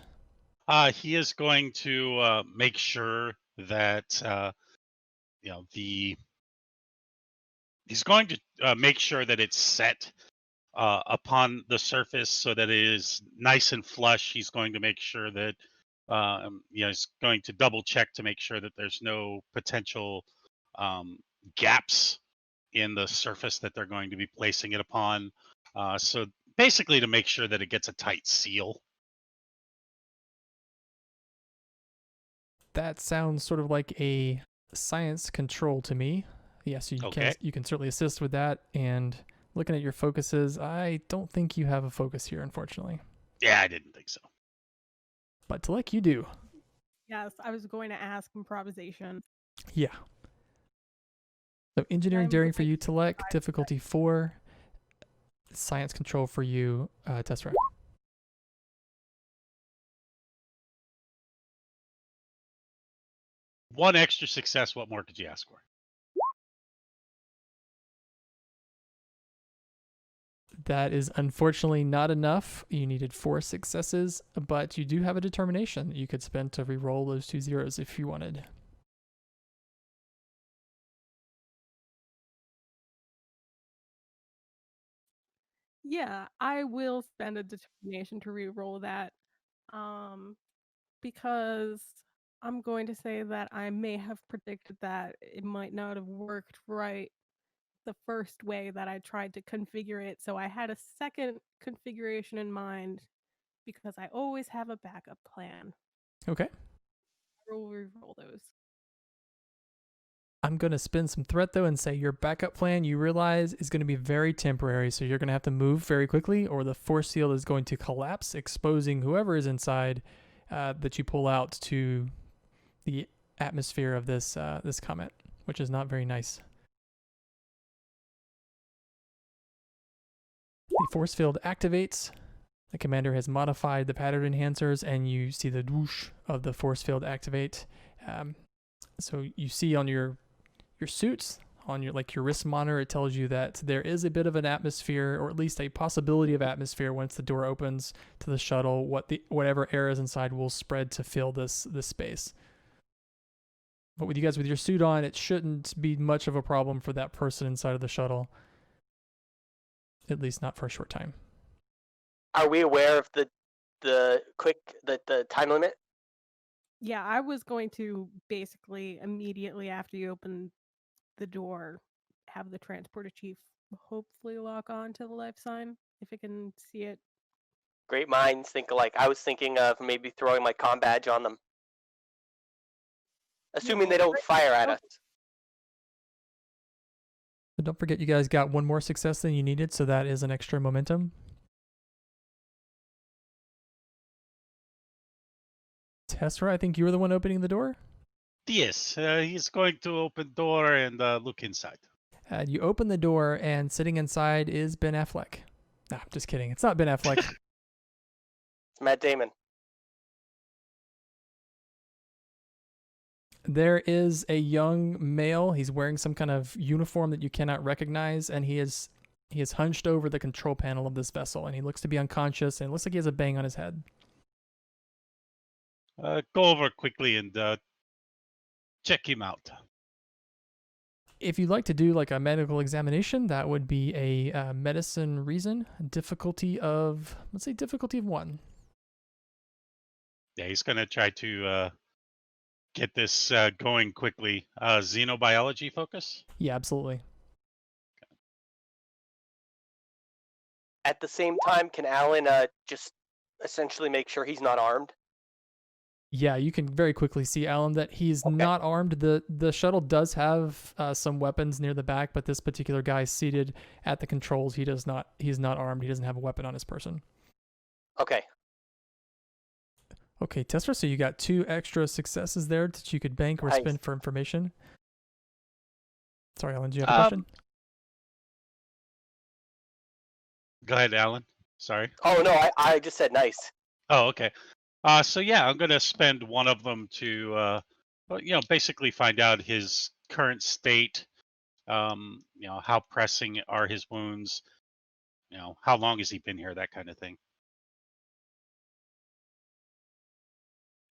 He is going to make sure that he's going to make sure that it's set upon the surface so that it is nice and flush. He's going to make sure that he's going to double check to make sure that there's no potential gaps in the surface that they're going to be placing it upon. So basically to make sure that it gets a tight seal. That sounds sort of like a science control to me. Yes, you can certainly assist with that. And looking at your focuses, I don't think you have a focus here, unfortunately. Yeah, I didn't think so. But Telek, you do. Yes, I was going to ask improvisation. Yeah. So engineering daring for you, Telek, difficulty 4. Science control for you, Tessera. One extra success. What more could you ask for? That is unfortunately not enough. You needed 4 successes, but you do have a determination that you could spend to re-roll those 2 zeros if you wanted. Yeah, I will spend a determination to re-roll that. Because I'm going to say that I may have predicted that it might not have worked right the first way that I tried to configure it. So I had a second configuration in mind because I always have a backup plan. Okay. I will re-roll those. I'm going to spin some threat, though, and say your backup plan, you realize, is going to be very temporary. So you're going to have to move very quickly, or the force field is going to collapse, exposing whoever is inside that you pull out to the atmosphere of this comet, which is not very nice. The force field activates. The commander has modified the pattern enhancers, and you see the whoosh of the force field activate. So you see on your suits, on your wrist monitor, it tells you that there is a bit of an atmosphere, or at least a possibility of atmosphere once the door opens to the shuttle. Whatever air is inside will spread to fill this space. But with you guys with your suit on, it shouldn't be much of a problem for that person inside of the shuttle. At least not for a short time. Are we aware of the time limit? Yeah, I was going to basically immediately after you open the door, have the transporter chief hopefully lock on to the life sign if it can see it. Great minds think alike. I was thinking of maybe throwing my comm badge on them. Assuming they don't fire at us. But don't forget, you guys got 1 more success than you needed, so that is an extra momentum. Tessera, I think you were the one opening the door? Yes, he's going to open door and look inside. You open the door, and sitting inside is Ben Affleck. Nah, I'm just kidding. It's not Ben Affleck. It's Matt Damon. There is a young male. He's wearing some kind of uniform that you cannot recognize, and he is hunched over the control panel of this vessel, and he looks to be unconscious, and it looks like he has a bang on his head. Go over quickly and check him out. If you'd like to do like a medical examination, that would be a medicine reason. Difficulty of 1. Yeah, he's going to try to get this going quickly. Xenobiology focus? Yeah, absolutely. At the same time, can Alan just essentially make sure he's not armed? Yeah, you can very quickly see, Alan, that he's not armed. The shuttle does have some weapons near the back, but this particular guy seated at the controls, he's not armed. He doesn't have a weapon on his person. Okay. Okay, Tessera, so you got 2 extra successes there that you could bank or spend for information. Sorry, Alan, do you have a question? Go ahead, Alan. Sorry. Oh no, I just said nice. Oh, okay. So yeah, I'm gonna spend one of them to, basically find out his current state. How pressing are his wounds? How long has he been here? That kind of thing.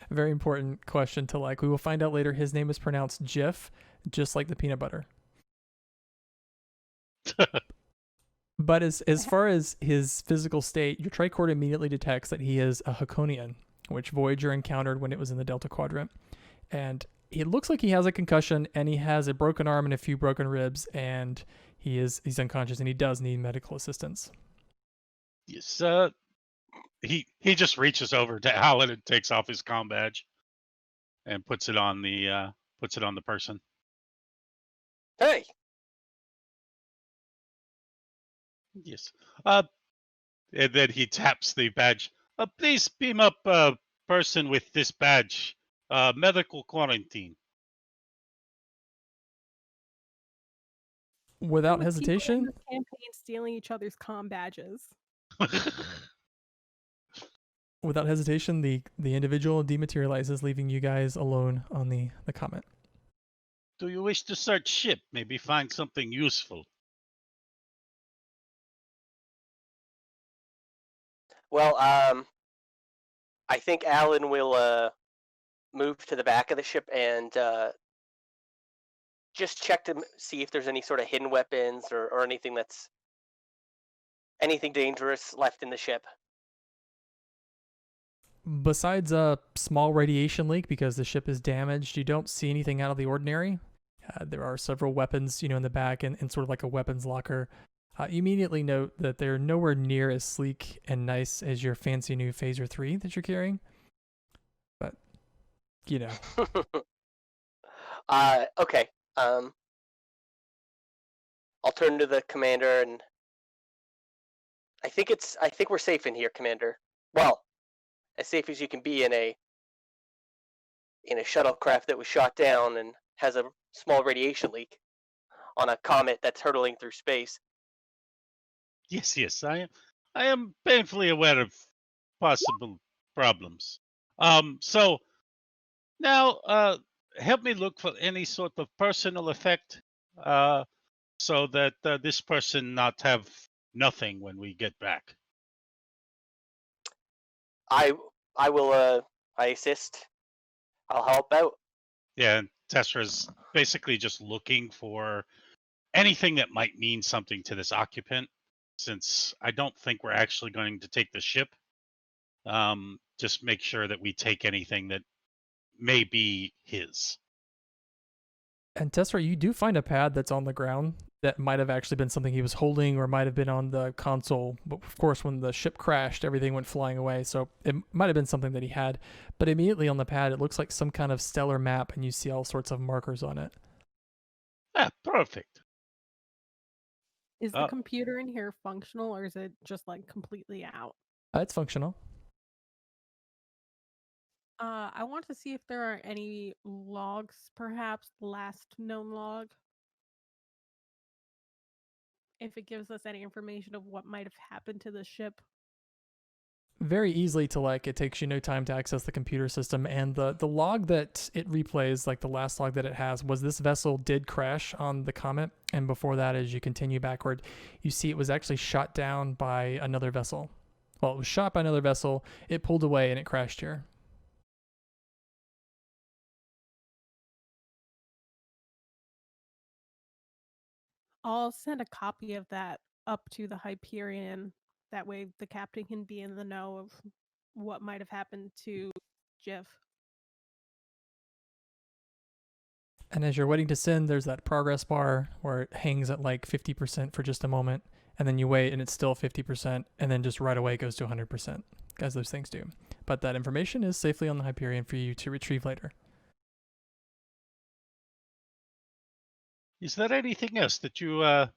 Very important question to like. We will find out later his name is pronounced Jif, just like the peanut butter. But as far as his physical state, your tricord immediately detects that he is a Hakonian, which Voyager encountered when it was in the Delta Quadrant. And it looks like he has a concussion and he has a broken arm and a few broken ribs, and he's unconscious and he does need medical assistance. Yes. He just reaches over to Alan and takes off his comm badge and puts it on the person. Hey, Yes. And then he taps the badge. Please beam up a person with this badge. Medical quarantine. Without With people in hesitation, this campaign stealing each other's comm badges. the individual dematerializes, leaving you guys alone on the comet. Do you wish to search ship? Maybe find something useful. well, I think Alan will move to the back of the ship and just check to see if there's any sort of hidden weapons or anything dangerous left in the ship. Besides a small radiation leak because the ship is damaged, you don't see anything out of the ordinary. There are several weapons, in the back and sort of like a weapons locker. You immediately note that they're nowhere near as sleek and nice as your fancy new Phaser 3 that you're carrying. But, Okay. I'll turn to the commander and I think we're safe in here, Commander. Well, as safe as you can be in a shuttlecraft that was shot down and has a small radiation leak on a comet that's hurtling through space. Yes, I am painfully aware of possible problems. So now, help me look for any sort of personal effect, so that this person not have nothing when we get back. I I will I assist. I'll help out. Yeah, and Testra's basically just looking for anything that might mean something to this occupant, since I don't think we're actually going to take the ship. Just make sure that we take anything that may be his. And Tessera, you do find a pad that's on the ground that might have actually been something he was holding or might have been on the console. But of course, when the ship crashed, everything went flying away. So it might have been something that he had. But immediately on the pad, it looks like some kind of stellar map, and you see all sorts of markers on it. Ah, perfect. Is the computer in here functional or is it just like completely out? It's functional. I want to see if there are any logs, perhaps last known log. If it gives us any information of what might have happened to the ship. Very easily to it takes you no time to access the computer system, and the log that it replays, like the last log that it has, was this vessel did crash on the comet, and before that, as you continue backward, you see it was actually shot down by another vessel. Well, it was shot by another vessel, it pulled away, and it crashed here. I'll send a copy of that up to the Hyperion. That way the captain can be in the know of what might have happened to Jeff. And as you're waiting to send, there's that progress bar where it hangs at 50% for just a moment, and then you wait and it's still 50%, and then just right away it goes to 100%, as those things do. But that information is safely on the Hyperion for you to retrieve later. Is there anything else that you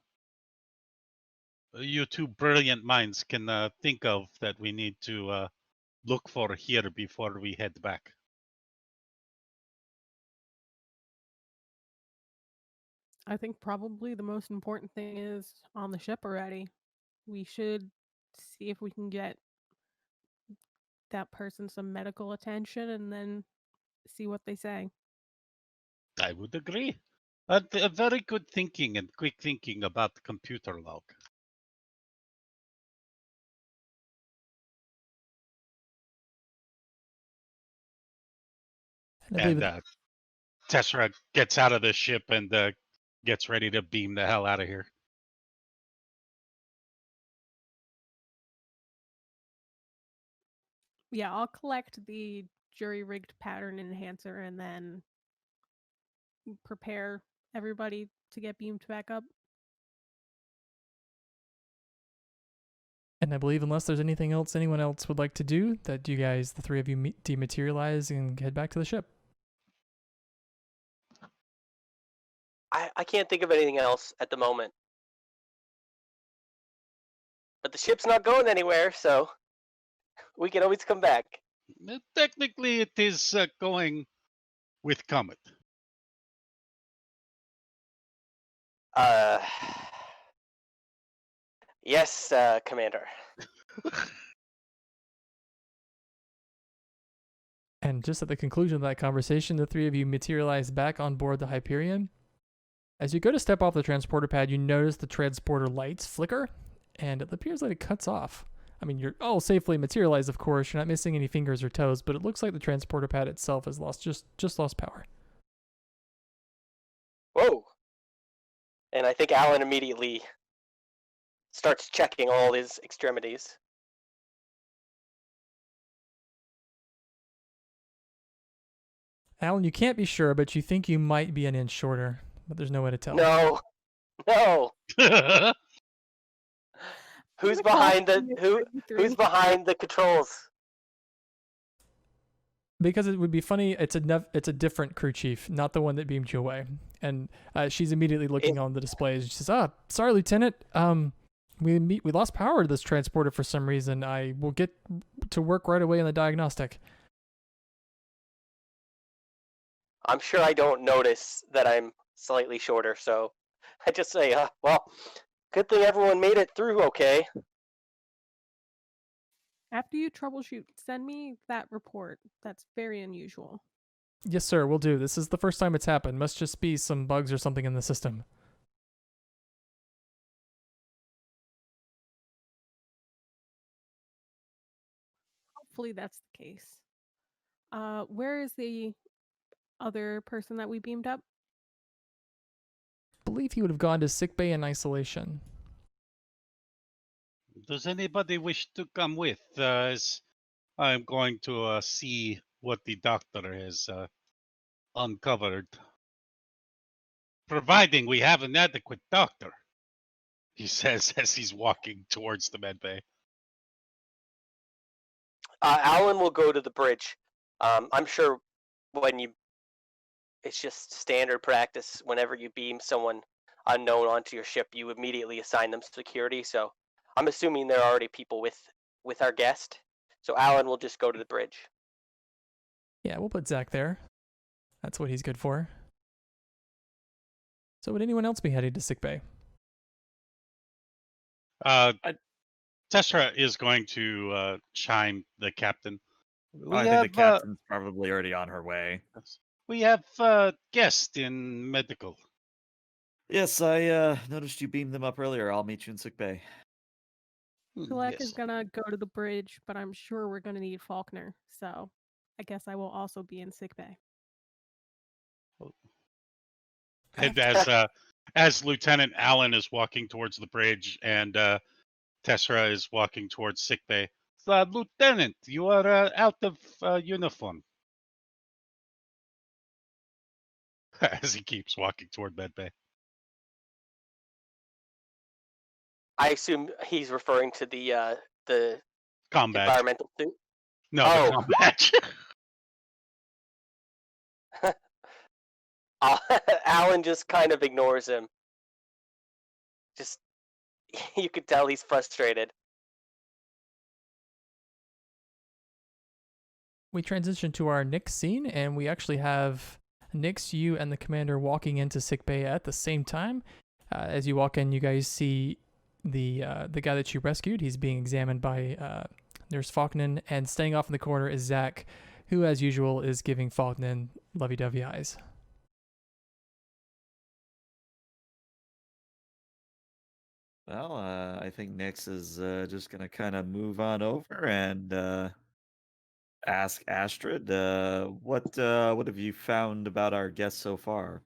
two brilliant minds can think of that we need to look for here before we head back? I think probably the most important thing is on the ship already. We should see if we can get that person some medical attention and then see what they say. I would agree. A very good thinking and quick thinking about the computer log. And I believe And Tessera gets out of the ship and gets ready to beam the hell out of here. Yeah, I'll collect the jury-rigged pattern enhancer and then prepare everybody to get beamed back up. And I believe unless there's anything else anyone else would like to do, that you guys, the three of you, dematerialize and head back to the ship. I can't think of anything else at the moment. But the ship's not going anywhere, so we can always come back. Technically, it is going with Comet. Yes, Commander. And just at the conclusion of that conversation, the three of you materialize back on board the Hyperion. As you go to step off the transporter pad, you notice the transporter lights flicker, and it appears like it cuts off. I mean, you're all safely materialized, of course. You're not missing any fingers or toes, but it looks like the transporter pad itself has just lost power. Whoa. And I think Alan immediately starts checking all his extremities. Alan, you can't be sure, but you think you might be an inch shorter, but there's no way to tell. No. Who's behind the controls? Because it would be funny, it's a different crew chief, not the one that beamed you away. And she's immediately looking on the displays. She says, sorry, Lieutenant. We lost power to this transporter for some reason. I will get to work right away on the diagnostic. I'm sure I don't notice that I'm slightly shorter, so I just say, well, good thing everyone made it through okay. After you troubleshoot, send me that report. That's very unusual. Yes, sir, we'll do. This is the first time it's happened. Must just be some bugs or something in the system. Hopefully that's the case. Where is the other person that we beamed up? I believe he would have gone to sickbay in isolation. Does anybody wish to come with? As I'm going to see what the doctor has uncovered. Providing we have an adequate doctor, he says as he's walking towards the medbay. Alan will go to the bridge. I'm sure it's just standard practice. Whenever you beam someone unknown onto your ship, you immediately assign them security. So I'm assuming there are already people with our guest. So Alan will just go to the bridge. Yeah, we'll put Zach there. That's what he's good for. So would anyone else be headed to sickbay? Tessera is going to chime the captain. I think the captain's probably already on her way. We have a guest in medical. Yes, I noticed you beamed them up earlier. I'll meet you in sickbay. Kulek is gonna go to the bridge, but I'm sure we're gonna need Faulkner, so I guess I will also be in sickbay. And as Lieutenant Allen is walking towards the bridge and Tessera is walking towards sickbay, Lieutenant, you are out of uniform. As he keeps walking toward medbay. I assume he's referring to the Combat. environmental suit. No, the combat. Alan just kind of ignores him. Just, you could tell he's frustrated. We transition to our Nick scene, and we actually have Nix, you, and the commander walking into sickbay at the same time. As you walk in, you guys see the guy that you rescued. He's being examined by Nurse Falkman, and staying off in the corner is Zach, who, as usual, is giving Falkman lovey-dovey eyes. Well, I think Nyx is just gonna kind of move on over and ask Astrid, what have you found about our guest so far?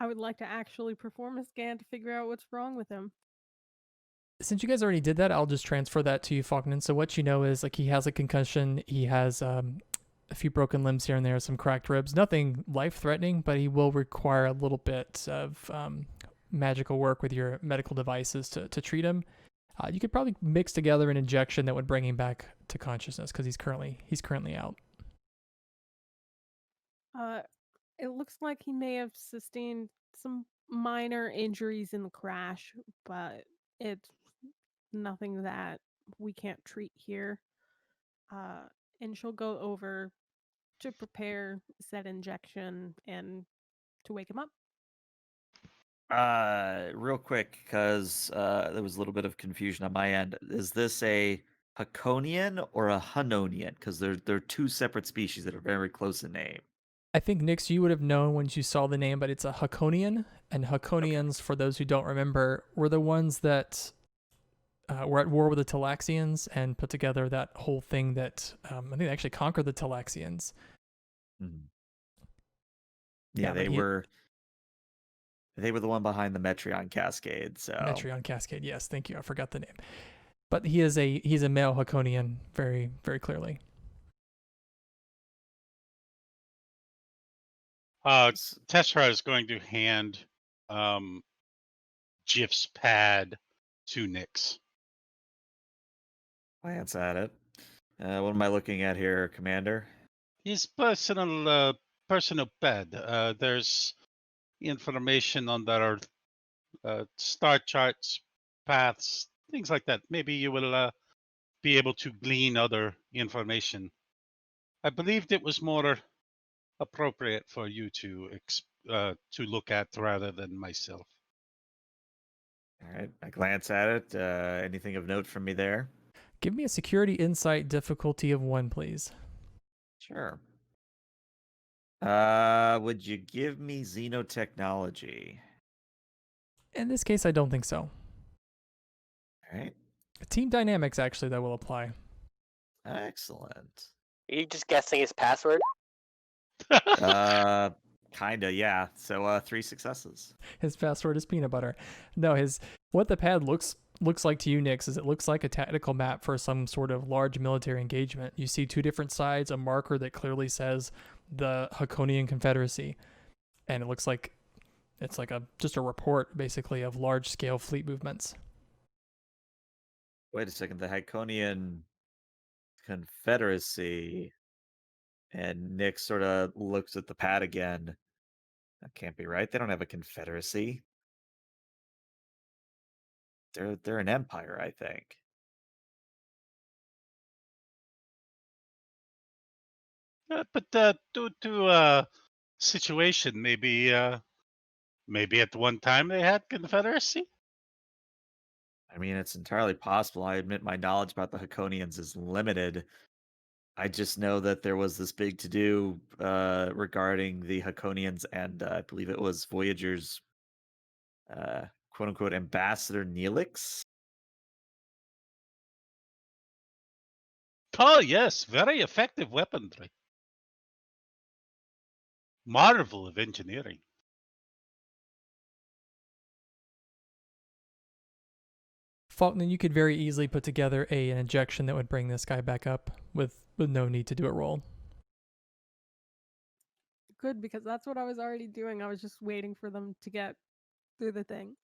I would like to actually perform a scan to figure out what's wrong with him. Since you guys already did that, I'll just transfer that to you, Falkman. So what you know is like he has a concussion, he has a few broken limbs here and there, some cracked ribs, nothing life-threatening, but he will require a little bit of magical work with your medical devices to treat him. You could probably mix together an injection that would bring him back to consciousness because he's currently out. It looks like he may have sustained some minor injuries in the crash, but it's nothing that we can't treat here. And she'll go over to prepare said injection and to wake him up. Real quick, because there was a little bit of confusion on my end. Is this a Haconian or a Hanonian? Because they're two separate species that are very close in name. I think, Nix, you would have known when you saw the name, but it's a Haconian. And Haconians, for those who don't remember, were the ones that were at war with the Talaxians and put together that whole thing that I think they actually conquered the Talaxians. Mm-hmm. Yeah, they were the one behind the Metreon Cascade. So Metreon Cascade, yes, thank you. I forgot the name. But he's a male Haconian, very, very clearly. Tessera is going to hand Jif's pad to Nyx. Glance at it. What am I looking at here, Commander? His personal pad. There's information on their star charts, paths, things like that. Maybe you will be able to glean other information. I believed it was more appropriate for you to look at rather than myself. All right, I glance at it. Anything of note from me there? Give me a security insight difficulty of 1, please. Sure. Would you give me xenotechnology? In this case, I don't think so. All right. Team dynamics, actually, that will apply. Excellent. Are you just guessing his password? Kinda, yeah. So 3 successes. His password is peanut butter. No, what the pad looks like to you, Nyx, is it looks like a tactical map for some sort of large military engagement. You see 2 different sides, a marker that clearly says the Haconian Confederacy, and it looks like it's like just a report, basically, of large-scale fleet movements. Wait a second. The Haconian Confederacy. And Nick sort of looks at the pad again. That can't be right. They don't have a confederacy. They're an empire, I think. But due to situation, maybe at one time they had confederacy. I mean, it's entirely possible. I admit my knowledge about the Haconians is limited. I just know that there was this big to-do regarding the Haconians, and I believe it was Voyager's quote-unquote ambassador Neelix. Oh yes, very effective weaponry. Marvel of engineering. Faulkner, you could very easily put together an injection that would bring this guy back up with no need to do a roll. Good, because that's what I was already doing. I was just waiting for them to get through the thing.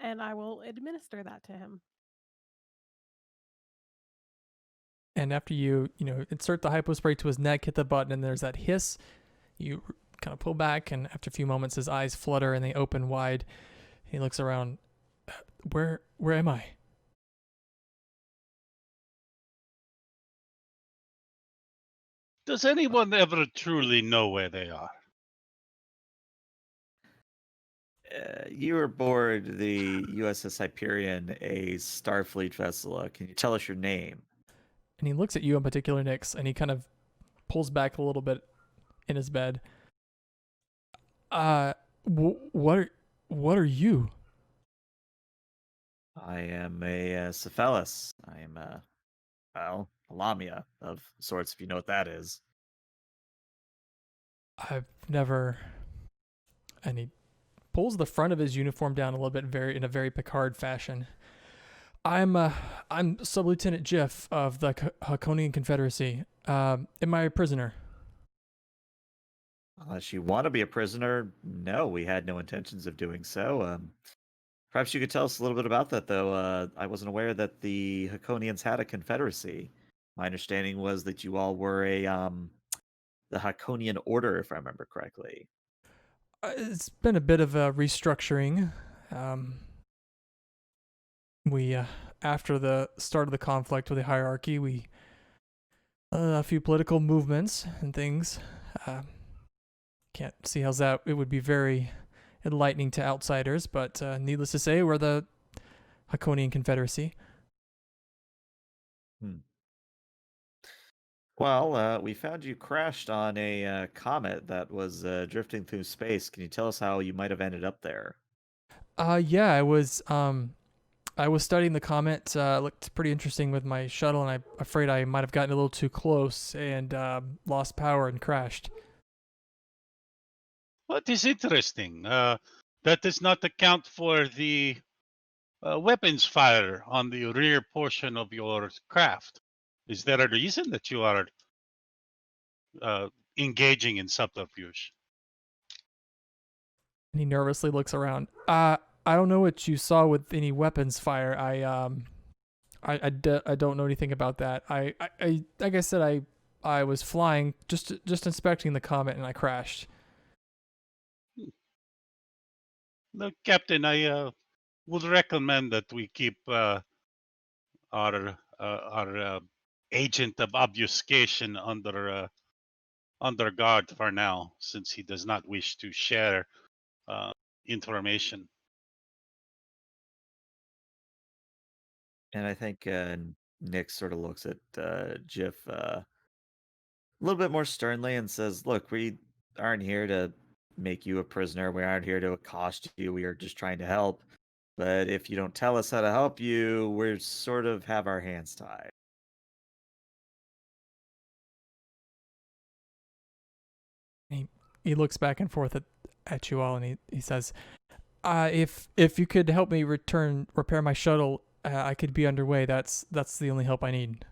And I will administer that to him. And after you insert the hypospray to his neck, hit the button, and there's that hiss. You kind of pull back, and after a few moments, his eyes flutter and they open wide. He looks around. Where am I? Does anyone ever truly know where they are? You were aboard the USS Hyperion, a Starfleet vessel. Can you tell us your name? And he looks at you in particular, Nix, and he kind of pulls back a little bit in his bed. Uh, what are you? I am a Cephalus. I am a Lamia of sorts, if you know what that is. I've never. And he pulls the front of his uniform down a little bit, in a very Picard fashion. I'm Sub Lieutenant Jiff of the Hakonian Confederacy. Am I a prisoner? Unless you want to be a prisoner, no, we had no intentions of doing so. Perhaps you could tell us a little bit about that, though. I wasn't aware that the Hakonians had a confederacy. My understanding was that you all were the Hakonian Order, if I remember correctly. It's been a bit of a restructuring. We after the start of the conflict with the hierarchy, we a few political movements and things. Can't see how that it would be very enlightening to outsiders, but needless to say, we're the Hakonian Confederacy. Well, we found you crashed on a comet that was drifting through space. Can you tell us how you might have ended up there? Yeah, I was studying the comet. Looked pretty interesting with my shuttle, and I'm afraid I might have gotten a little too close and lost power and crashed. What is interesting? That does not account for the weapons fire on the rear portion of your craft. Is there a reason that you are engaging in subterfuge? And he nervously looks around. I don't know what you saw with any weapons fire. I don't know anything about that. I like I said, I was flying, just inspecting the comet, and I crashed. No, Captain, I would recommend that we keep our agent of obfuscation under guard for now, since he does not wish to share information. And I think Nick sort of looks at Jiff a little bit more sternly and says, "Look, we aren't here to make you a prisoner. We aren't here to accost you. We are just trying to help. But if you don't tell us how to help you, we're sort of have our hands tied." He looks back and forth at you all, and he says, if you could help me repair my shuttle, I could be underway. That's the only help I need."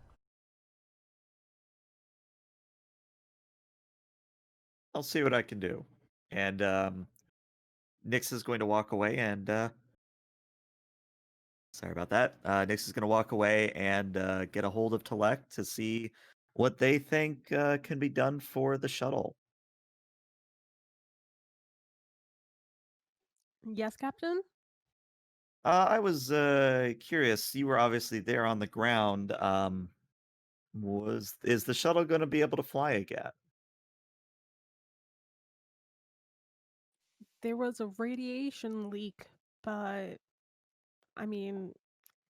I'll see what I can do. And Nix is going to walk away and sorry about that. Nix is going to walk away and get a hold of Telect to see what they think can be done for the shuttle. Yes, Captain? I was curious. You were obviously there on the ground. Is the shuttle going to be able to fly again? There was a radiation leak, but I mean,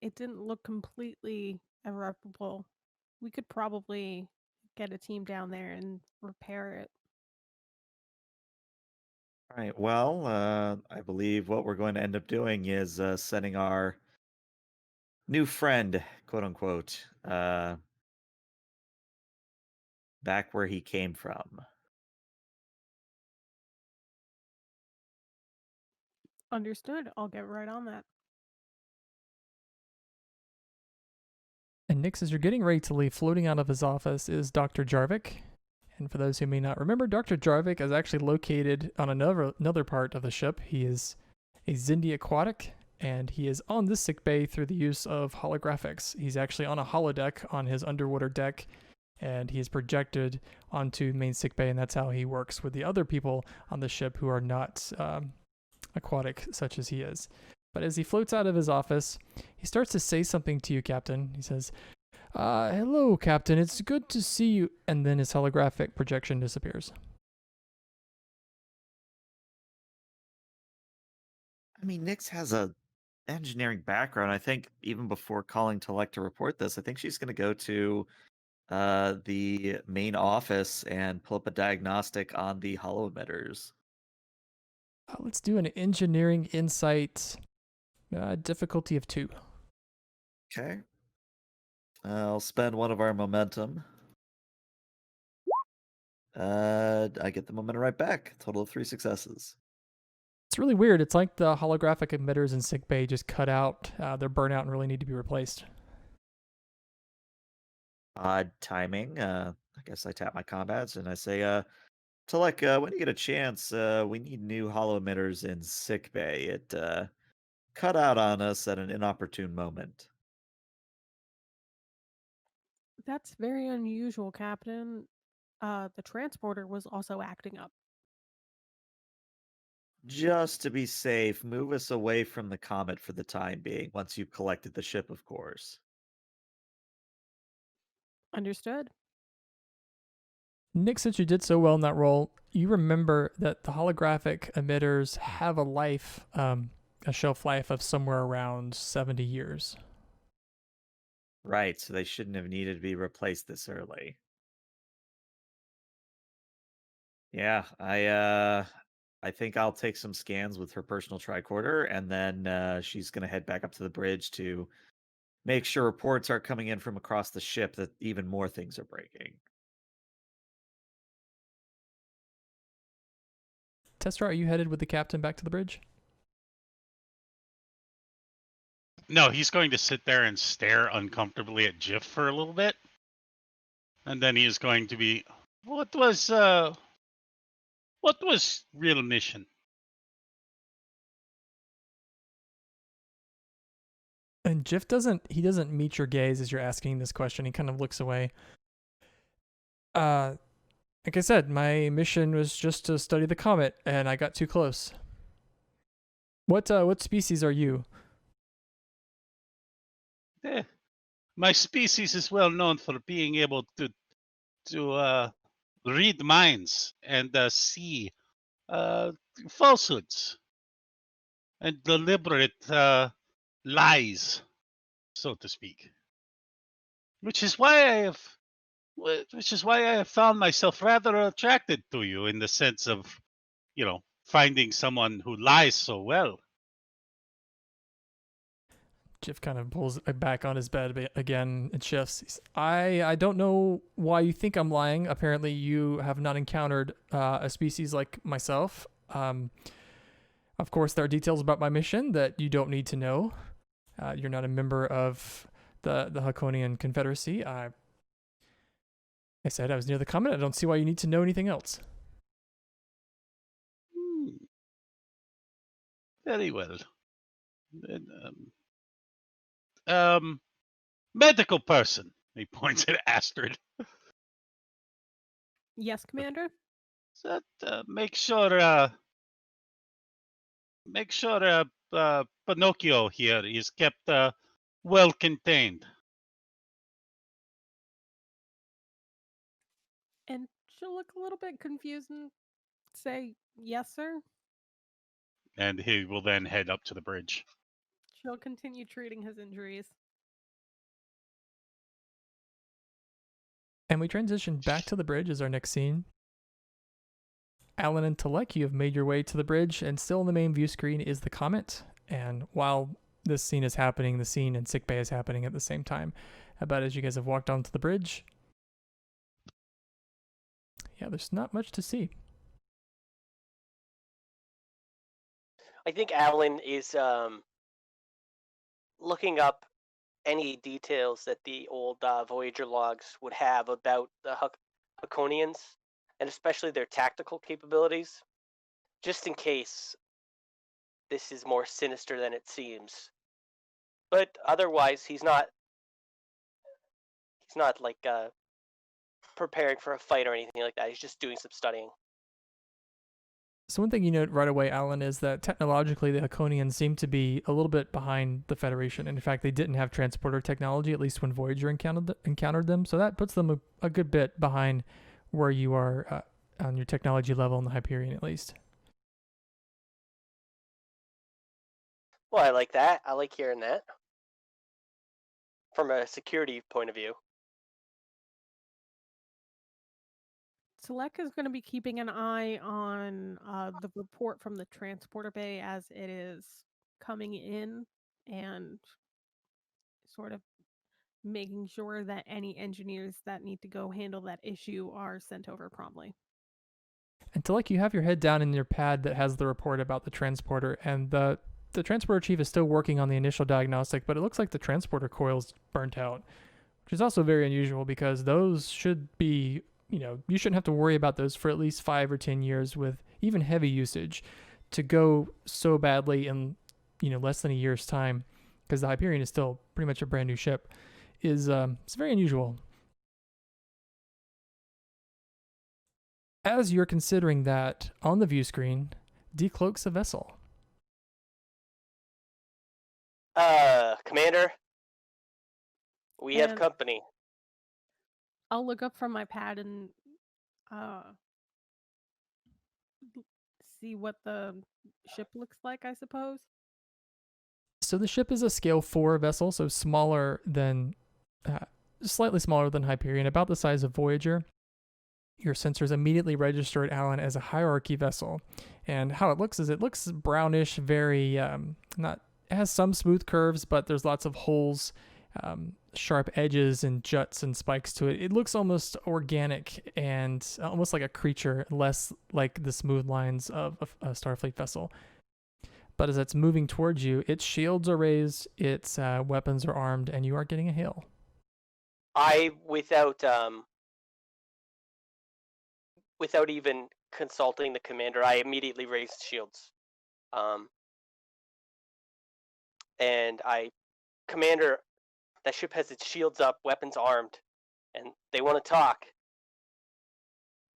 it didn't look completely irreparable. We could probably get a team down there and repair it. All right. Well, I believe what we're going to end up doing is sending our new friend, quote unquote, back where he came from. Understood. I'll get right on that. And Nix, as you're getting ready to leave, floating out of his office is Dr. Jarvik. And for those who may not remember, Dr. Jarvik is actually located on another part of the ship. He is a Xindi aquatic, and he is on this sick bay through the use of holographics. He's actually on a holodeck on his underwater deck, and he is projected onto main sick bay, and that's how he works with the other people on the ship who are not aquatic such as he is. But as he floats out of his office, he starts to say something to you, Captain. He says, "Hello, Captain. It's good to see you." And then his holographic projection disappears. I mean, Nyx has a engineering background. I think even before calling Telek to report this, I think she's going to go to the main office and pull up a diagnostic on the hollow emitters. Let's do an engineering insight difficulty of 2. Okay. I'll spend one of our momentum. I get the momentum right back. Total of 3 successes. It's really weird. It's like the holographic emitters in sickbay just cut out. They're burnt out and really need to be replaced. Odd timing. I guess I tap my combats and I say, Telek, when you get a chance, we need new hollow emitters in sickbay. It cut out on us at an inopportune moment. That's very unusual, Captain. The transporter was also acting up. Just to be safe, move us away from the comet for the time being, once you've collected the ship, of course. Understood. Nick, since you did so well in that role, you remember that the holographic emitters have a life, a shelf life of somewhere around 70 years. Right, so they shouldn't have needed to be replaced this early. Yeah, I think I'll take some scans with her personal tricorder, and then she's gonna head back up to the bridge to make sure reports are coming in from across the ship that even more things are breaking. Tester, are you headed with the captain back to the bridge? No, he's going to sit there and stare uncomfortably at Jiff for a little bit. And then he is going to be, what was real mission? And Jiff doesn't meet your gaze as you're asking this question. He kind of looks away. Like I said, my mission was just to study the comet, and I got too close. What species are you? My species is well known for being able to read minds and see falsehoods and deliberate lies, so to speak. Which is why I have found myself rather attracted to you, in the sense of, finding someone who lies so well. Jiff kind of pulls back on his bed again and shifts. I don't know why you think I'm lying. Apparently, you have not encountered a species like myself. Of course, there are details about my mission that you don't need to know. You're not a member of the Hakonian Confederacy. I said I was near the comet. I don't see why you need to know anything else. Very well. Then, medical person. He points at Astrid. Yes, Commander? So, make sure Pinocchio here is kept well contained. And she'll look a little bit confused and say, yes, sir. And he will then head up to the bridge. She'll continue treating his injuries. And we transition back to the bridge as our next scene. Alan and Telek, you have made your way to the bridge, and still in the main view screen is the comet. And while this scene is happening, the scene in sickbay is happening at the same time. About as you guys have walked onto the bridge, yeah, there's not much to see. I think Alan is looking up any details that the old Voyager logs would have about the Hakonians, and especially their tactical capabilities, just in case this is more sinister than it seems. But otherwise, he's not like preparing for a fight or anything like that. He's just doing some studying. So one thing you note right away, Alan, is that technologically the Hakonians seem to be a little bit behind the Federation. In fact, they didn't have transporter technology, at least when Voyager encountered them. So that puts them a good bit behind where you are on your technology level in the Hyperion, at least. Well, I like that. I like hearing that. From a security point of view. Select is going to be keeping an eye on the report from the transporter bay as it is coming in and sort of making sure that any engineers that need to go handle that issue are sent over promptly. And to you have your head down in your pad that has the report about the transporter, and the transporter chief is still working on the initial diagnostic, but it looks like the transporter coil's burnt out, which is also very unusual because those should be, you shouldn't have to worry about those for at least 5 or 10 years with even heavy usage. To go so badly in, less than a year's time, because the Hyperion is still pretty much a brand new ship, is it's very unusual. As you're considering that, on the view screen decloaks a vessel. Commander, we have And company. I'll look up from my pad and see what the ship looks like, I suppose. So the ship is a scale 4 vessel, so smaller than, slightly smaller than Hyperion, about the size of Voyager. Your sensors immediately register it, Alan, as a hierarchy vessel. And how it looks is it looks brownish, very, it has some smooth curves, but there's lots of holes, sharp edges and juts and spikes to it. It looks almost organic and almost like a creature, less like the smooth lines of a Starfleet vessel. But as it's moving towards you, its shields are raised, its weapons are armed, and you are getting a hail. Without even consulting the commander, I immediately raised shields. And Commander, that ship has its shields up, weapons armed, and they want to talk.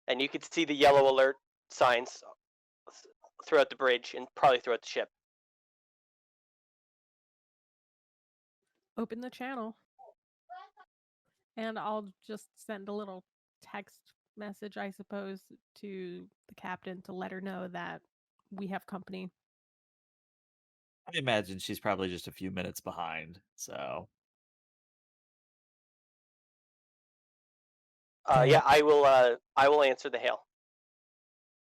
And you could see the yellow alert signs throughout the bridge and probably throughout the ship. Open the channel. And I'll just send a little text message, I suppose, to the captain to let her know that we have company. I imagine she's probably just a few minutes behind, so. Yeah, I will answer the hail.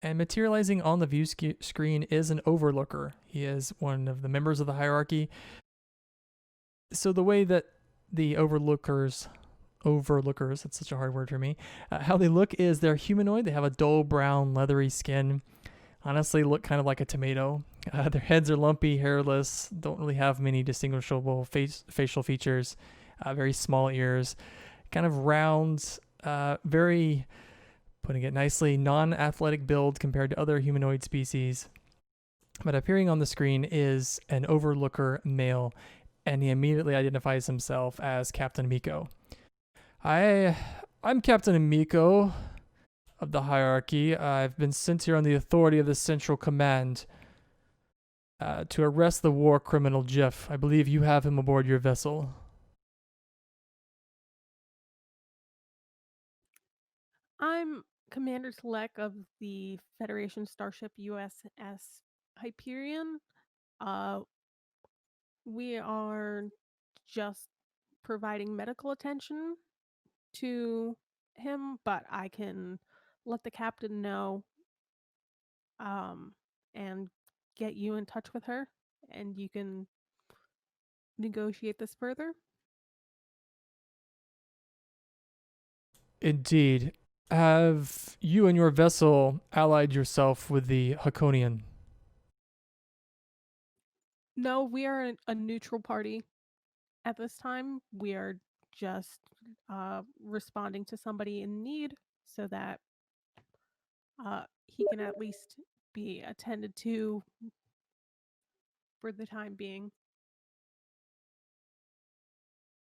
And materializing on the view screen is an overlooker. He is one of the members of the hierarchy. So the way that the overlookers, that's such a hard word for me, how they look is they're humanoid. They have a dull brown leathery skin, honestly look kind of like a tomato. Their heads are lumpy, hairless, don't really have many distinguishable facial features, very small ears, kind of round, very, putting it nicely, non-athletic build compared to other humanoid species. But appearing on the screen is an overlooker male, and he immediately identifies himself as Captain Miko. I'm Captain Miko of the hierarchy. I've been sent here on the authority of the Central Command to arrest the war criminal Jeff. I believe you have him aboard your vessel. I'm Commander Select of the Federation Starship USS Hyperion. We are just providing medical attention to him, but I can let the captain know and get you in touch with her, and you can negotiate this further. Indeed. Have you and your vessel allied yourself with the Hakonian? No, we are a neutral party at this time. We are just responding to somebody in need so that he can at least be attended to for the time being.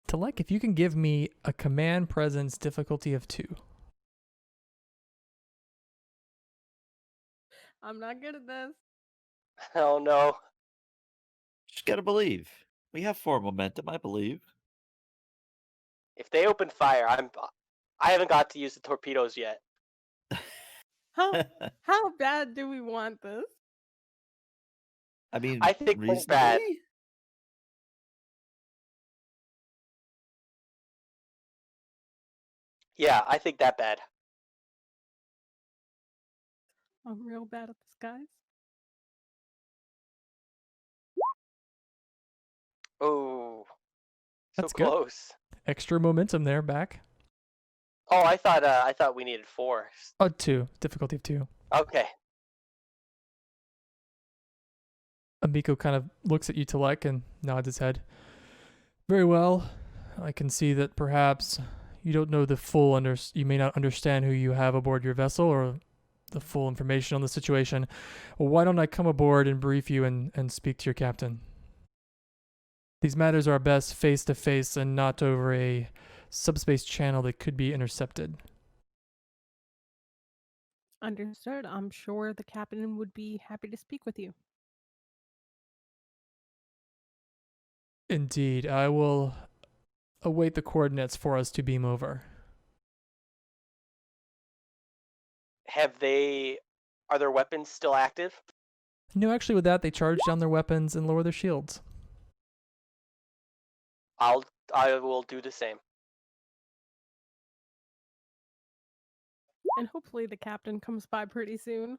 Telek, if you can give me a command presence difficulty of 2. I'm not good at this. Oh no. Just gotta believe. We have 4 momentum, I believe. If they open fire, I haven't got to use the torpedoes yet. How bad do we want this? I mean, I think that's bad. reasonably. Yeah, I think that bad. I'm real bad at this, guys. Oh, so That's good. close. Extra momentum there back. Oh, I thought we needed 4. Oh, 2. Difficulty of 2. Okay. Amiko kind of looks at you, Telek, and nods his head. Very well. I can see that perhaps you don't know the full you may not understand who you have aboard your vessel or the full information on the situation. Well, why don't I come aboard and brief you and speak to your captain? These matters are best face to face and not over a subspace channel that could be intercepted. Understood. I'm sure the captain would be happy to speak with you. Indeed, I will await the coordinates for us to beam over. Are their weapons still active? No, actually, with that, they charge down their weapons and lower their shields. I will do the same. And hopefully the captain comes by pretty soon.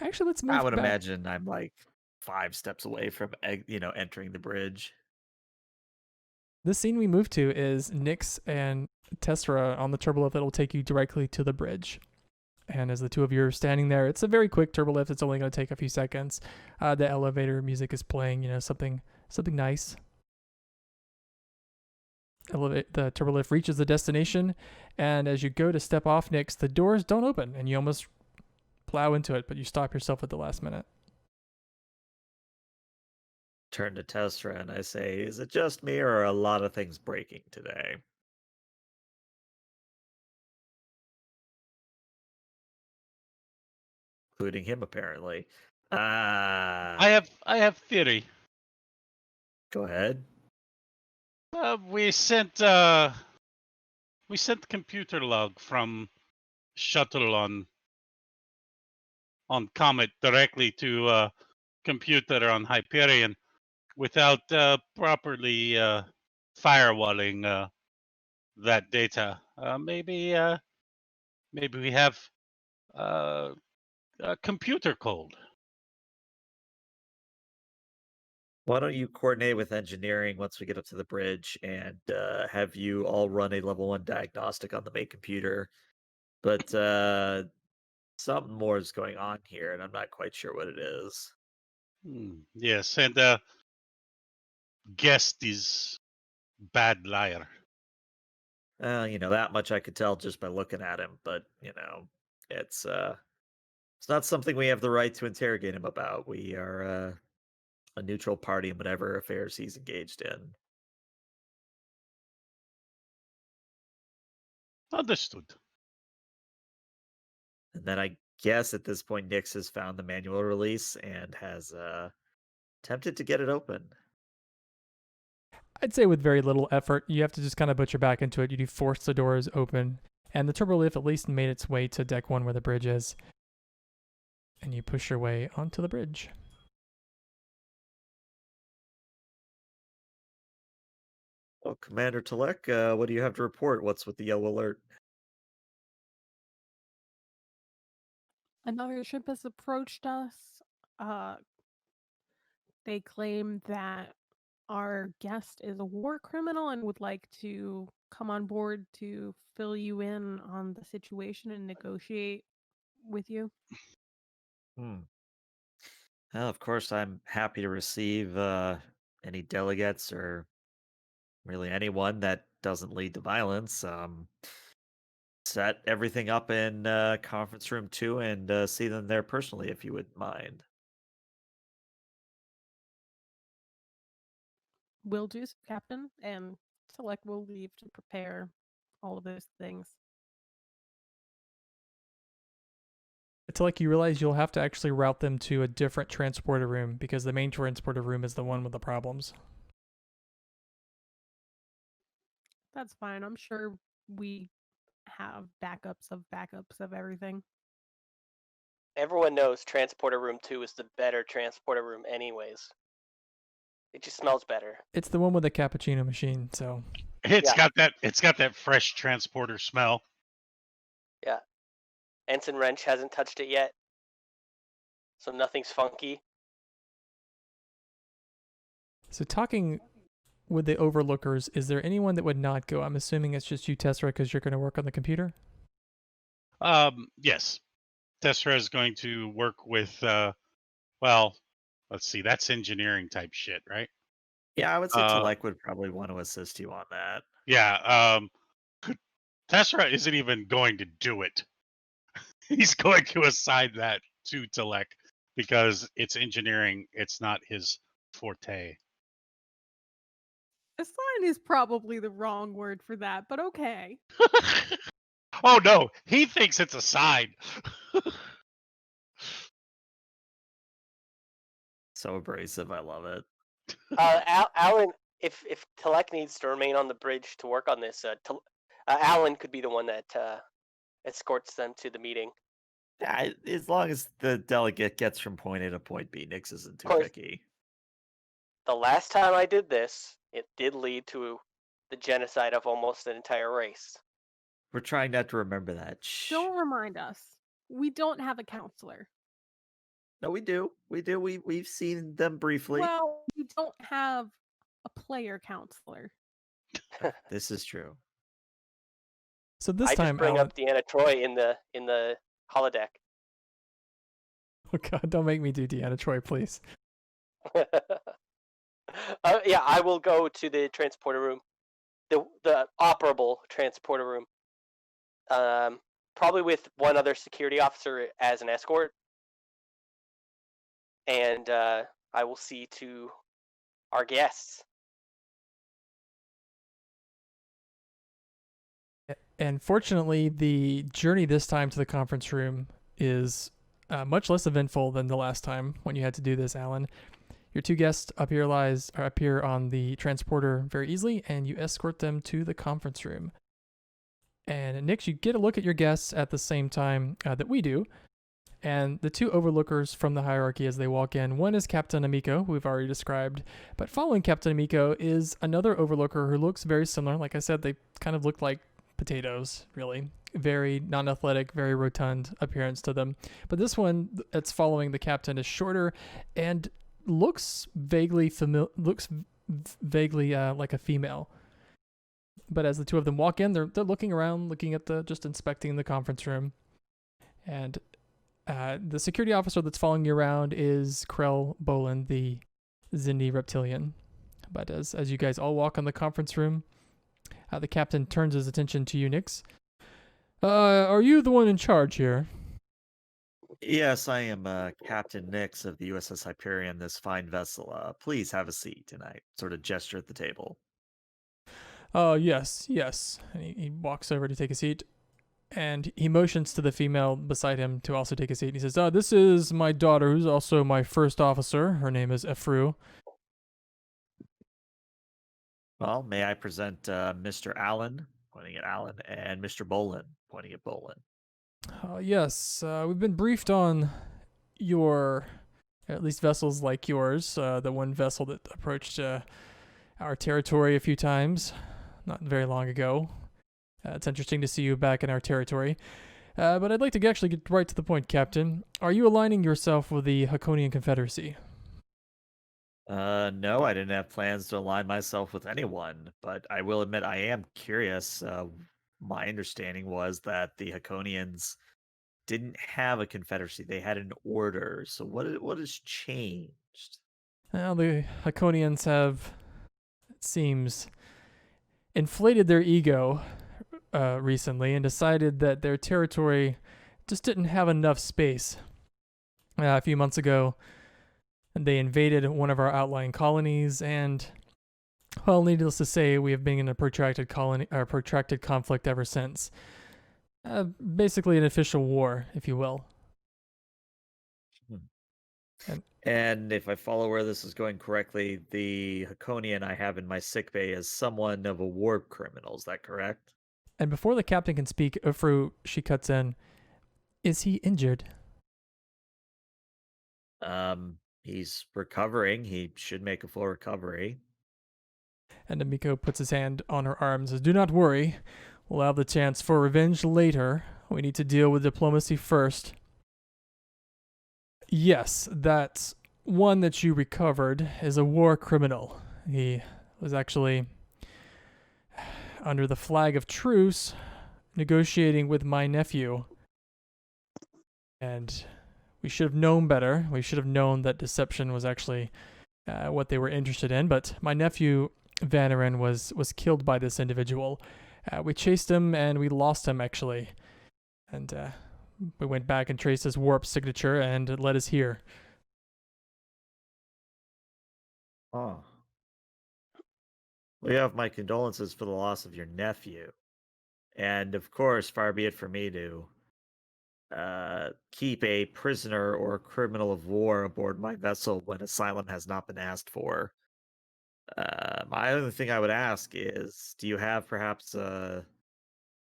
Actually, let's move I would back. imagine I'm like 5 steps away from entering the bridge. The scene we move to is Nyx and Tessera on the turbolift that will take you directly to the bridge. And as the two of you are standing there, it's a very quick turbolift. It's only going to take a few seconds. The elevator music is playing, something nice. The turbolift reaches the destination, and as you go to step off, Nyx, the doors don't open, and you almost plow into it, but you stop yourself at the last minute. Turn to Tessera and I say, is it just me or are a lot of things breaking today? Including him, apparently. I have theory. Go ahead. We sent computer log from shuttle on Comet directly to computer on Hyperion without properly firewalling that data. Maybe we have a computer cold. Why don't you coordinate with engineering once we get up to the bridge and have you all run a level 1 diagnostic on the main computer? But something more is going on here, and I'm not quite sure what it is. Yes, and guest is bad liar. That much I could tell just by looking at him, but it's not something we have the right to interrogate him about. We are a neutral party in whatever affairs he's engaged in. Understood. And then I guess at this point, Nyx has found the manual release and has attempted to get it open. I'd say with very little effort, you have to just kind of put your back into it. You do force the doors open, and the turbolift at least made its way to deck 1 where the bridge is. And you push your way onto the bridge. Well, Commander Telek, what do you have to report? What's with the yellow alert? Another ship has approached us. They claim that our guest is a war criminal and would like to come on board to fill you in on the situation and negotiate with you. Well, of course, I'm happy to receive any delegates or really anyone that doesn't lead to violence. Set everything up in conference room 2 and see them there personally, if you wouldn't mind. Will do, Captain, and Select will leave to prepare all of those things. It's like you realize you'll have to actually route them to a different transporter room because the main transporter room is the one with the problems. That's fine. I'm sure we have backups of everything. Everyone knows Transporter Room 2 is the better Transporter Room anyways. It just smells better. It's the one with the cappuccino machine, so It's Yeah. got that fresh transporter smell. Yeah. Ensign Wrench hasn't touched it yet. So nothing's funky. So talking with the overlookers, is there anyone that would not go? I'm assuming it's just you, Tessera, because you're going to work on the computer? Yes. Tessera is going to work with well, let's see, that's engineering type shit, right? Yeah, I would say Uh Telek would probably want to assist you on that. yeah, Tessera isn't even going to do it. He's going to assign that to Telek because it's engineering, it's not his forte. Assign is probably the wrong word for that, but okay. Oh no, he thinks it's a sign. So abrasive, I love it. Alan, if Telek needs to remain on the bridge to work on this, Alan could be the one that escorts them to the meeting. Yeah, as long as the delegate gets from point A to point B, Nix isn't too Of course. picky. The last time I did this, it did lead to the genocide of almost an entire race. We're trying not to remember that. Shh. Don't remind us. We don't have a counselor. No, we do. We do. We've seen them briefly. Well, we don't have a player counselor. This is true. So this I time, just bring Alan, up Deanna Troy in the holodeck. oh god, don't make me do Deanna Troy, please. Yeah, I will go to the transporter room, the operable transporter room. Probably with one other security officer as an escort, and I will see to our guests. And fortunately, the journey this time to the conference room is much less eventful than the last time when you had to do this, Alan. Your two guests appear on the transporter very easily, and you escort them to the conference room. And Nix, you get a look at your guests at the same time that we do. And the two overlookers from the hierarchy as they walk in, one is Captain Amico, who we've already described. But following Captain Amico is another overlooker who looks very similar. Like I said, they kind of look like potatoes, really. Very non-athletic, very rotund appearance to them. But this one that's following the captain is shorter and looks vaguely like a female. But as the two of them walk in, they're looking around, looking at just inspecting the conference room. And the security officer that's following you around is Krell Boland, the Zindi reptilian. But as you guys all walk on the conference room, the captain turns his attention to you, Nix. Are you the one in charge here? Yes, I am Captain Nix of the USS Hyperion, this fine vessel. Please have a seat. And I sort of gesture at the table. Yes. And he walks over to take a seat. And he motions to the female beside him to also take a seat. He says, this is my daughter, who's also my first officer. Her name is Efru. Well, may I present Mr. Allen, pointing at Allen, and Mr. Boland, pointing at Boland. Yes, we've been briefed on at least vessels like yours, the one vessel that approached our territory a few times, not very long ago. It's interesting to see you back in our territory. But I'd like to actually get right to the point, Captain. Are you aligning yourself with the Haconian Confederacy? No, I didn't have plans to align myself with anyone, but I will admit I am curious. My understanding was that the Haconians didn't have a confederacy; they had an order. So what has changed? Well, the Haconians have, it seems, inflated their ego recently and decided that their territory just didn't have enough space. A few months ago, they invaded one of our outlying colonies, and, well, needless to say, we have been in a protracted conflict ever since. Basically an official war, if you will. And if I follow where this is going correctly, the Haconian I have in my sickbay is someone of a war criminal. Is that correct? And before the captain can speak, Ufru, she cuts in. Is he injured? He's recovering. He should make a full recovery. And Amiko puts his hand on her arm and says, "Do not worry. We'll have the chance for revenge later. We need to deal with diplomacy first." Yes, that one that you recovered is a war criminal. He was actually under the flag of truce negotiating with my nephew. And we should have known better. We should have known that deception was actually what they were interested in. But my nephew, Vanarin, was killed by this individual. We chased him and we lost him, actually. And we went back and traced his warp signature and it led us here. Oh. Well, you have my condolences for the loss of your nephew. And of course, far be it for me to keep a prisoner or criminal of war aboard my vessel when asylum has not been asked for. My only thing I would ask is, do you have perhaps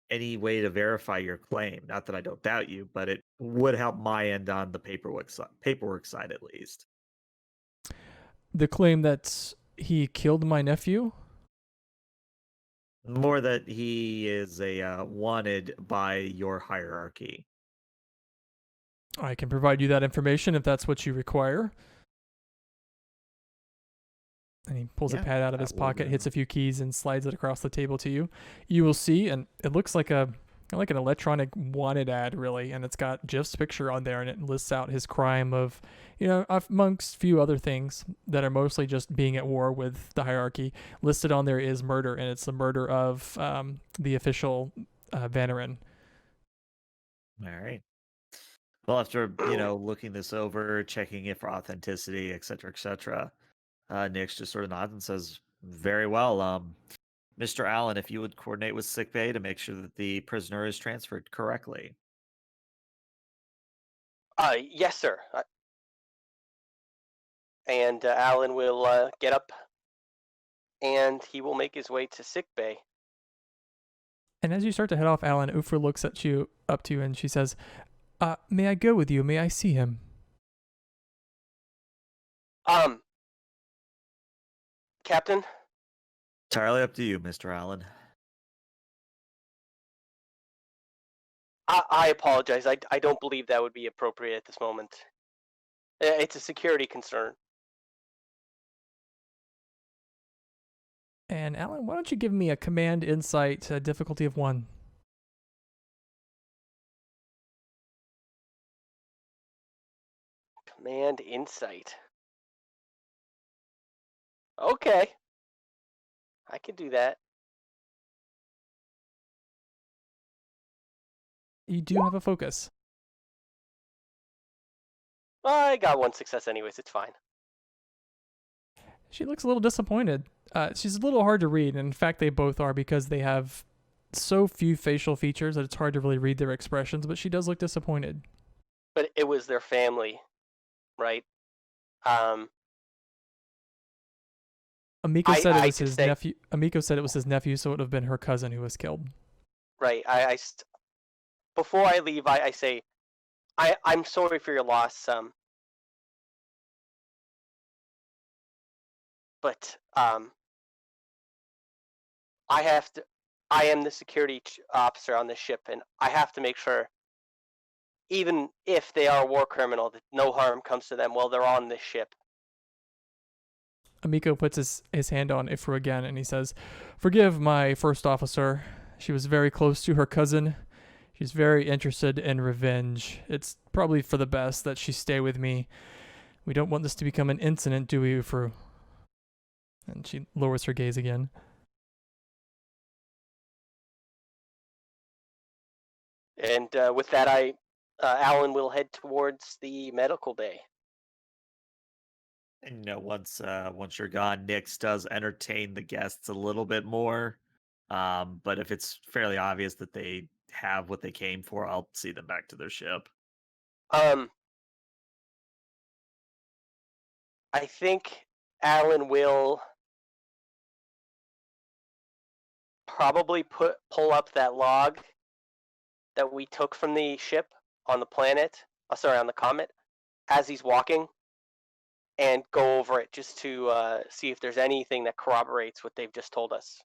any way to verify your claim? Not that I don't doubt you, but it would help my end on the paperwork side at least. The claim that he killed my nephew? More that he is a wanted by your hierarchy. I can provide you that information if that's what you require. And he pulls a pad out of his pocket, hits a few keys, and slides it across the table to you. You will see, and it looks like an electronic wanted ad, really, and it's got Jeff's picture on there, and it lists out his crime of, amongst few other things that are mostly just being at war with the hierarchy. Listed on there is murder, and it's the murder of the official Vanarin. All right. Well, after looking this over, checking it for authenticity, etc., Nix just sort of nods and says, "Very well. Mr. Allen, if you would coordinate with sickbay to make sure that the prisoner is transferred correctly." Yes, sir. And Alan will get up, and he will make his way to sickbay. And as you start to head off, Alan, Ufra looks up to you, and she says, "May I go with you? May I see him?" Captain? Entirely up to you, Mr. Allen. I apologize. I don't believe that would be appropriate at this moment. It's a security concern. And Alan, why don't you give me a command insight difficulty of 1? Command insight. Okay. I can do that. You do have a focus. I got 1 success anyways. It's fine. She looks a little disappointed. She's a little hard to read, and in fact they both are because they have so few facial features that it's hard to really read their expressions, but she does look disappointed. But it was their family, right? Amiko said it was his nephew. Amiko said it was his nephew, so it would have been her cousin who was killed. Right. Before I leave, I say, I'm sorry for your loss. But I am the security officer on this ship, and I have to make sure, even if they are a war criminal, that no harm comes to them while they're on this ship. Amiko puts his hand on Ifru again, and he says, "Forgive my first officer. She was very close to her cousin. She's very interested in revenge. It's probably for the best that she stay with me. We don't want this to become an incident, do we, Ifru?" And she lowers her gaze again. And with that, Alan will head towards the medical bay. And once you're gone, Nix does entertain the guests a little bit more. But if it's fairly obvious that they have what they came for, I'll see them back to their ship. I think Alan will probably pull up that log that we took from the ship on the planet. On the comet, as he's walking, and go over it just to see if there's anything that corroborates what they've just told us.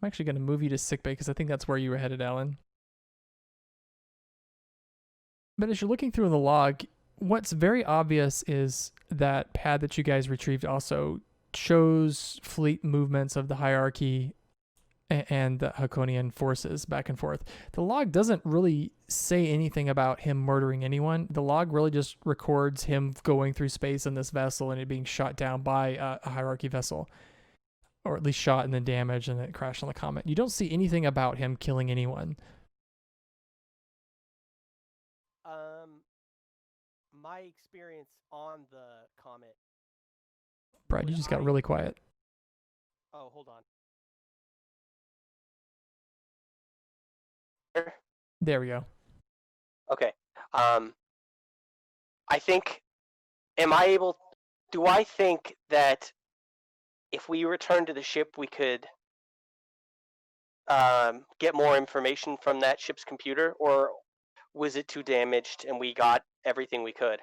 I'm actually going to move you to sickbay because I think that's where you were headed, Alan. But as you're looking through the log, what's very obvious is that pad that you guys retrieved also shows fleet movements of the hierarchy and the Hakonian forces back and forth. The log doesn't really say anything about him murdering anyone. The log really just records him going through space in this vessel and it being shot down by a hierarchy vessel. Or at least shot and then damaged and then it crashed on the comet. You don't see anything about him killing anyone. My experience on the comet. Brad, you just got really quiet. Oh, hold on. There we go. Okay. I think, do I think that if we return to the ship, we could get more information from that ship's computer, or was it too damaged and we got everything we could?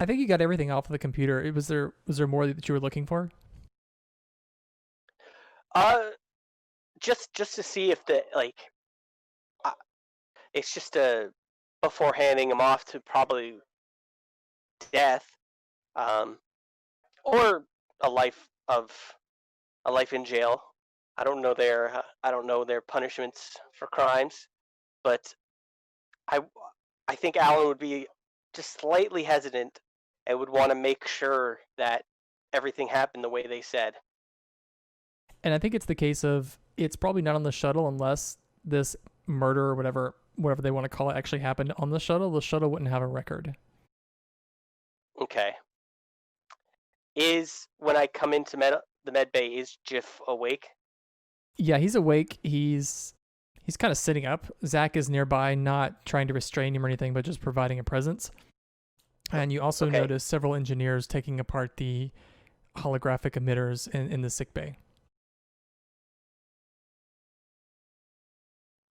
I think you got everything off of the computer. Was there more that you were looking for? Just to see if it's just before handing him off to probably death, or a life in jail. I don't know their punishments for crimes, but I think Alan would be just slightly hesitant and would want to make sure that everything happened the way they said. And I think it's the case of it's probably not on the shuttle unless this murder or whatever they want to call it actually happened on the shuttle. The shuttle wouldn't have a record. Okay. When I come into the med bay, is Jiff awake? Yeah, he's awake. He's kind of sitting up. Zach is nearby, not trying to restrain him or anything, but just providing a presence. And you also notice several engineers taking apart the holographic emitters in the sick bay.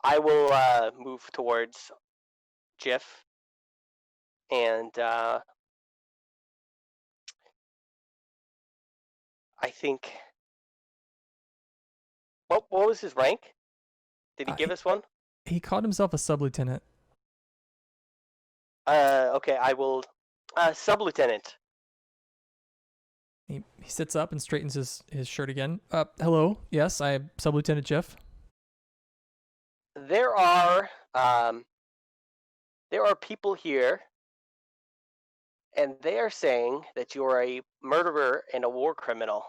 I will move towards Jiff, and I think. What was his rank? Did he give us one? He called himself a sub-lieutenant. Okay, I will. Sub-lieutenant. He sits up and straightens his shirt again. Hello. Yes, I am Sub-Lieutenant Jeff. There are people here, and they are saying that you are a murderer and a war criminal.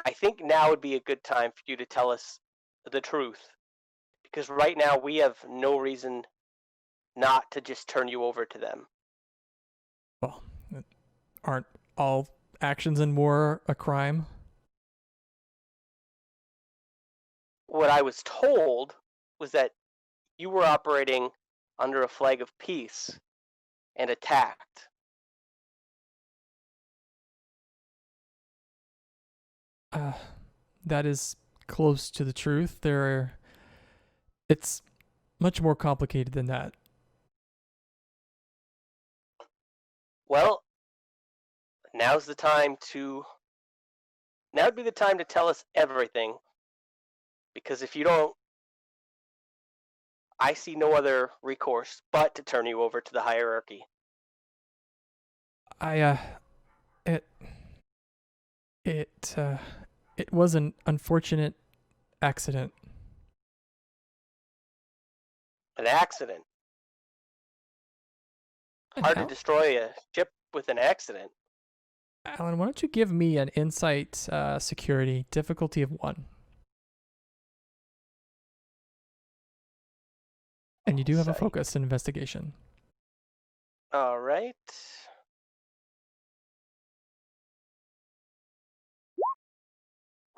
I think now would be a good time for you to tell us the truth, because right now we have no reason not to just turn you over to them. Well, aren't all actions in war a crime? What I was told was that you were operating under a flag of peace and attacked. That is close to the truth. It's much more complicated than that. Well, now'd be the time to tell us everything. Because if you don't, I see no other recourse but to turn you over to the hierarchy. It was an unfortunate accident. An accident? Hard to destroy a ship with an accident. Alan, why don't you give me an insight security difficulty of 1? And you do have a focus in investigation. All right.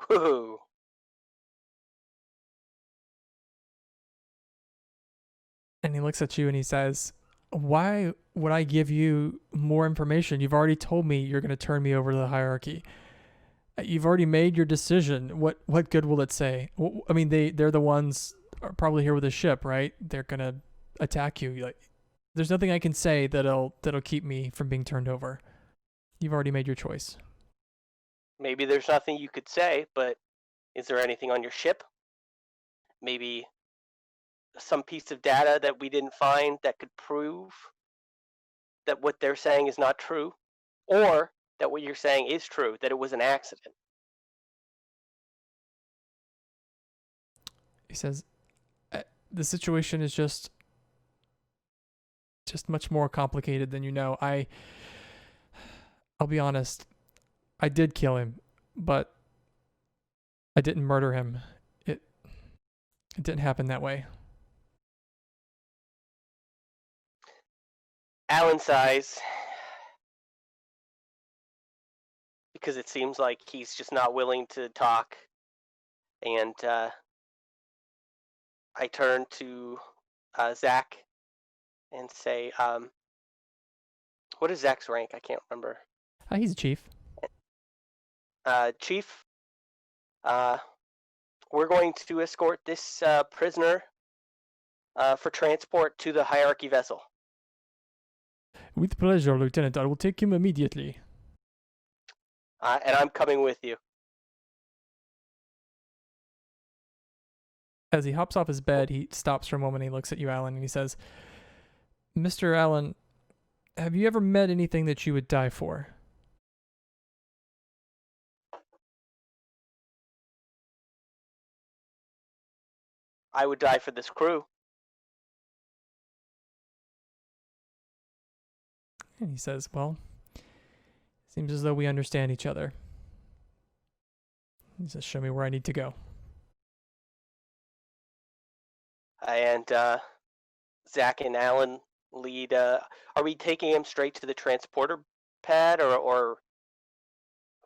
Woohoo. And he looks at you and he says, "Why would I give you more information? You've already told me you're going to turn me over to the hierarchy." You've already made your decision. What good will it say? I mean, they're the ones are probably here with a ship, right? They're gonna attack you. Like, there's nothing I can say that'll keep me from being turned over. You've already made your choice. Maybe there's nothing you could say, but is there anything on your ship? Maybe some piece of data that we didn't find that could prove that what they're saying is not true, or that what you're saying is true, that it was an accident. He says, the situation is just much more complicated than you know. I'll be honest, I did kill him, but I didn't murder him. It didn't happen that way. Alan sighs, because it seems like he's just not willing to talk. And I turn to Zach and say, what is Zach's rank? I can't remember. He's a chief. Chief, we're going to escort this prisoner for transport to the hierarchy vessel. With pleasure, Lieutenant. I will take him immediately. And I'm coming with you. As he hops off his bed, he stops for a moment. He looks at you, Alan, and he says, Mr. Allen, have you ever met anything that you would die for? I would die for this crew. And he says, well, seems as though we understand each other. He says, show me where I need to go. And Zach and Alan lead. Are we taking him straight to the transporter pad, or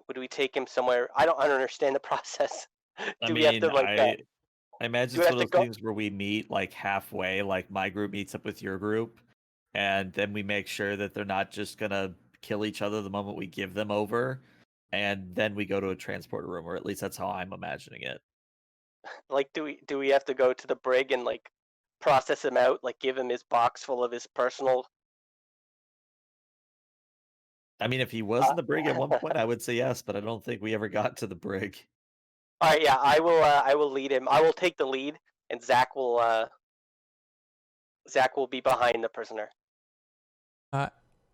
would we take him somewhere? I don't understand the process. We have to I imagine it's one of those go? things where we meet like halfway, like my group meets up with your group, and then we make sure that they're not just gonna kill each other the moment we give them over, and then we go to a transporter room, or at least that's how I'm imagining it. Like, do we have to go to the brig and like process him out, like give him his box full of his personal? I mean, if he was in the brig at one point, I would say yes, but I don't think we ever got to the brig. All right, yeah, I will lead him. I will take the lead, and Zach will be behind the prisoner.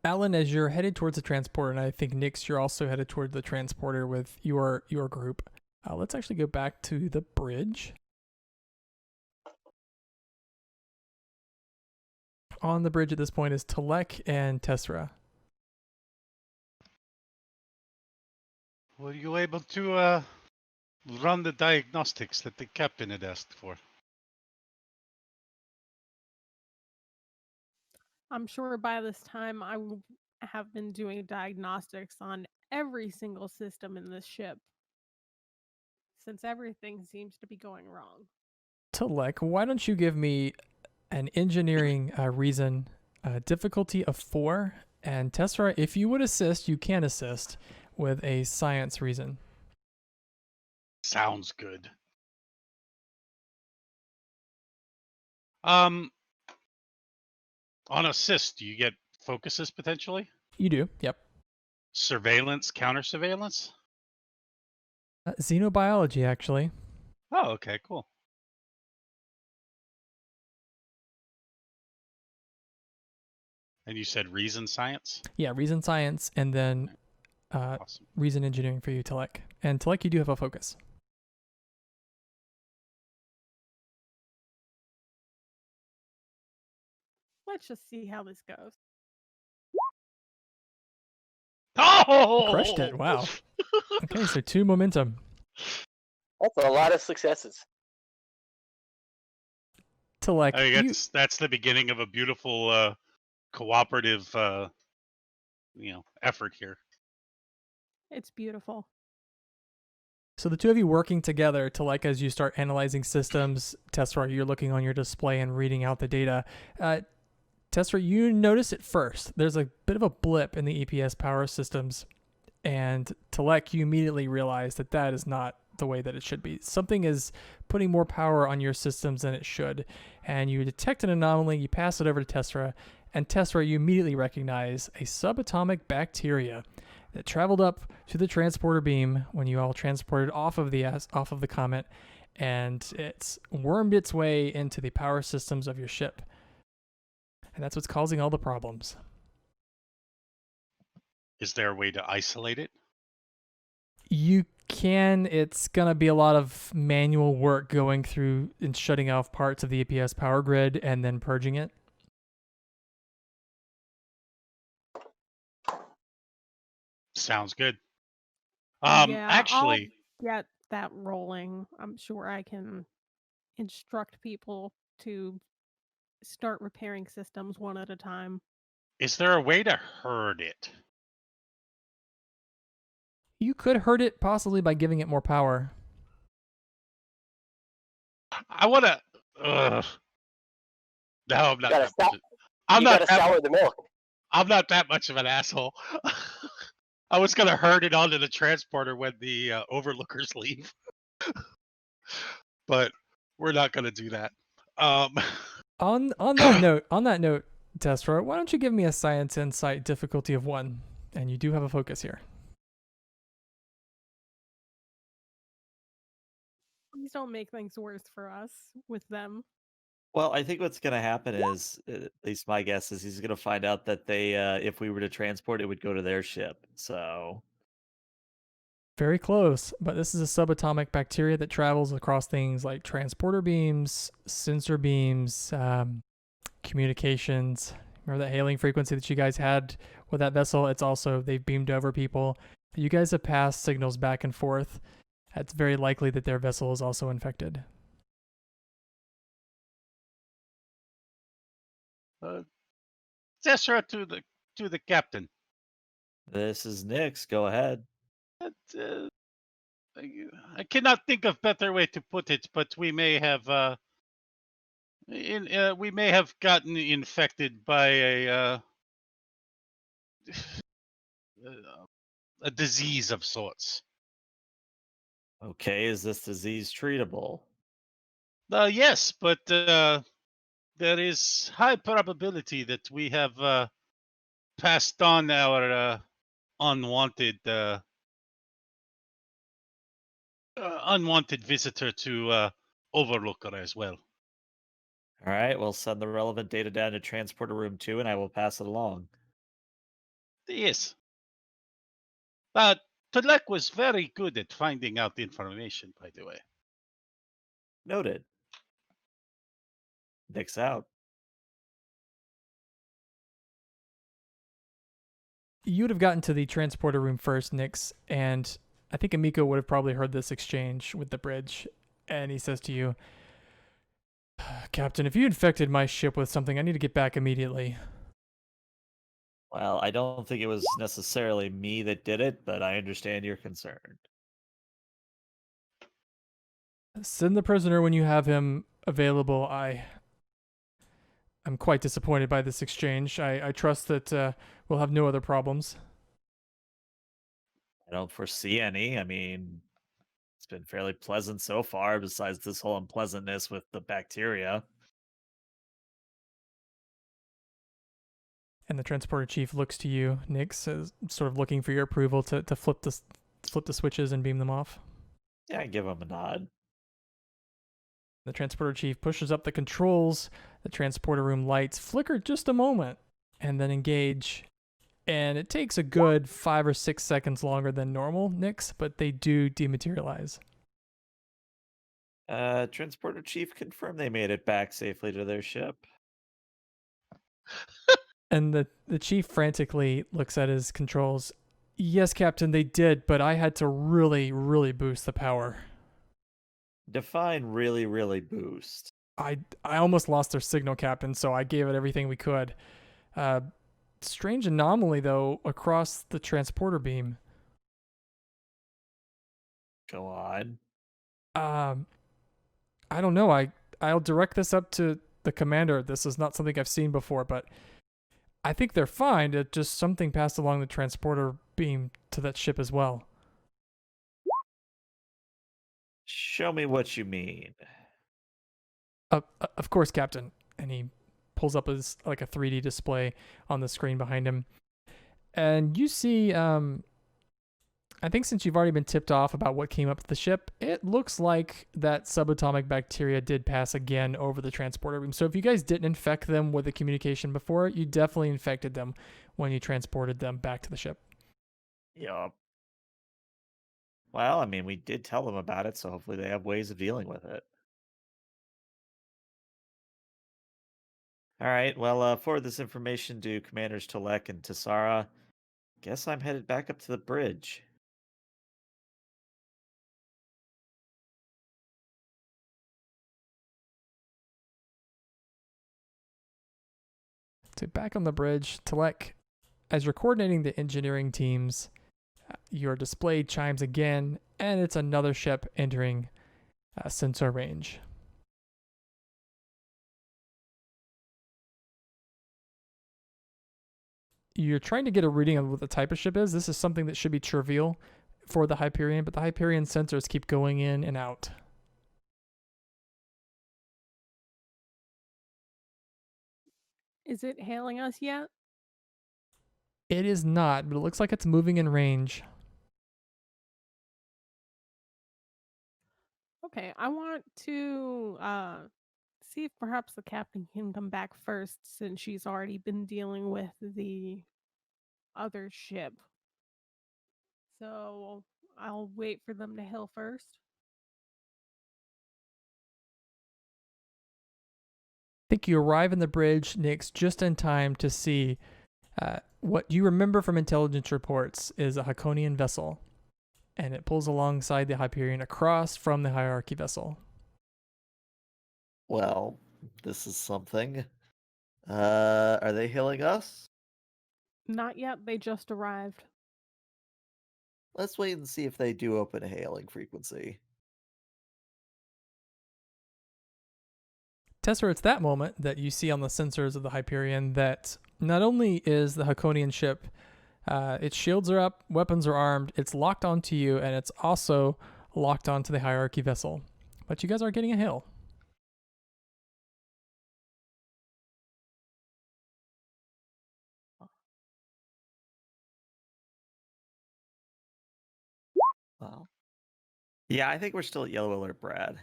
Alan, as you're headed towards the transporter, and I think Nix, you're also headed toward the transporter with your group. Let's actually go back to the bridge. On the bridge at this point is Talek and Tessera. Were you able to run the diagnostics that the captain had asked for? I'm sure by this time I will have been doing diagnostics on every single system in this ship, since everything seems to be going wrong. Talek, why don't you give me an engineering reason, difficulty of 4, and Tessera, if you would assist, you can assist with a science reason. Sounds good. On assist, do you get focuses potentially? You do, yep. Surveillance, counter surveillance? Xenobiology, actually. Oh, okay, cool. And you said reason science? Yeah, reason science, and then Awesome. reason engineering for you, Talek. And Talek, you do have a focus. Let's just see how this goes. Oh! Crushed it, wow. Okay, so 2 momentum. That's a lot of successes. Talek, I mean, that's the beginning of a beautiful cooperative effort here. It's beautiful. so the two of you working together, Talek, as you start analyzing systems, Tessera, you're looking on your display and reading out the data. Tessera, you notice it first. There's a bit of a blip in the EPS power systems. And Telek, you immediately realize that that is not the way that it should be. Something is putting more power on your systems than it should. And you detect an anomaly, you pass it over to Tessera, and Tessera, you immediately recognize a subatomic bacteria that traveled up to the transporter beam when you all transported off of the comet, and it's wormed its way into the power systems of your ship. And that's what's causing all the problems. Is there a way to isolate it? You can. It's going to be a lot of manual work going through and shutting off parts of the APS power grid and then purging it. Sounds good. Yeah, Actually, I'll get that rolling. I'm sure I can instruct people to start repairing systems one at a time. is there a way to herd it? You could hurt it possibly by giving it more power. I want to. No, I'm not. Gotta That much stop. of- I'm You not gotta that. sour the milk. I'm not that much of an asshole. I was gonna herd it onto the transporter when the overlookers leave, but we're not gonna do that. On that note, Tessera, why don't you give me a science insight difficulty of 1? And you do have a focus here. Please don't make things worse for us with them. Well, I think what's going to happen is, at least my guess is, he's going to find out that they, if we were to transport, it would go to their ship. So Very close, but this is a subatomic bacteria that travels across things like transporter beams, sensor beams, communications. Remember that hailing frequency that you guys had with that vessel? It's also, they've beamed over people. You guys have passed signals back and forth. It's very likely that their vessel is also infected. Tessera to the captain. this is Nyx. Go ahead. Uh, I cannot think of better way to put it, but we may have we may have gotten infected by a disease of sorts. Okay, is this disease treatable? Yes, but there is high probability that we have passed on our unwanted unwanted visitor to Overlooker as well. All right, we'll send the relevant data down to transporter room 2, and I will pass it along. Yes. But Tulek was very good at finding out information, by the way. Noted. Nyx out. You would have gotten to the transporter room first, Nyx, and I think Amiko would have probably heard this exchange with the bridge. And he says to you, Captain, if you infected my ship with something, I need to get back immediately. Well, I don't think it was necessarily me that did it, but I understand your concern. Send the prisoner when you have him available. I'm quite disappointed by this exchange. I trust that we'll have no other problems. I don't foresee any. I mean, it's been fairly pleasant so far, besides this whole unpleasantness with the bacteria. And the transporter chief looks to you, Nyx, as sort of looking for your approval to flip the switches and beam them off. Yeah, I give him a nod. The transporter chief pushes up the controls. The transporter room lights flicker just a moment and then engage. And it takes a good 5 or 6 seconds longer than normal, Nyx, but they do dematerialize. Transporter chief confirmed they made it back safely to their ship. And the chief frantically looks at his controls. Yes, Captain, they did, but I had to really, really boost the power. Define really, really boost. I almost lost their signal, Captain, so I gave it everything we could. Strange anomaly, though, across the transporter beam. Go on. I don't know. I'll direct this up to the commander. This is not something I've seen before, but I think they're fine. It just something passed along the transporter beam to that ship as well. Show me what you mean. Of course, Captain. And he pulls up his like a 3D display on the screen behind him, and you see. I think since you've already been tipped off about what came up to the ship, it looks like that subatomic bacteria did pass again over the transporter beam. So if you guys didn't infect them with the communication before, you definitely infected them when you transported them back to the ship. Yup. Well, I mean, we did tell them about it, so hopefully they have ways of dealing with it. All right, well, forward this information to Commanders Telek and Tassara. Guess I'm headed back up to the bridge. So back on the bridge, Telek, as you're coordinating the engineering teams, your display chimes again, and it's another ship entering sensor range. You're trying to get a reading on what the type of ship is. This is something that should be trivial for the Hyperion, but the Hyperion sensors keep going in and out. Is it hailing us yet? It is not, but it looks like it's moving in range. Okay, I want to see if perhaps the captain can come back first since she's already been dealing with the other ship. So I'll wait for them to hail first. I think you arrive in the bridge, Nyx, just in time to see what you remember from intelligence reports is a Haconian vessel, and it pulls alongside the Hyperion across from the hierarchy vessel. Well, this is something. Are they hailing us? Not yet, they just arrived. Let's wait and see if they do open a hailing frequency. Tesser, it's that moment that you see on the sensors of the Hyperion that not only is the Haconian ship, its shields are up, weapons are armed, it's locked onto you, and it's also locked onto the hierarchy vessel. But you guys are getting a hail. Well, yeah, I think we're still at yellow alert, Brad.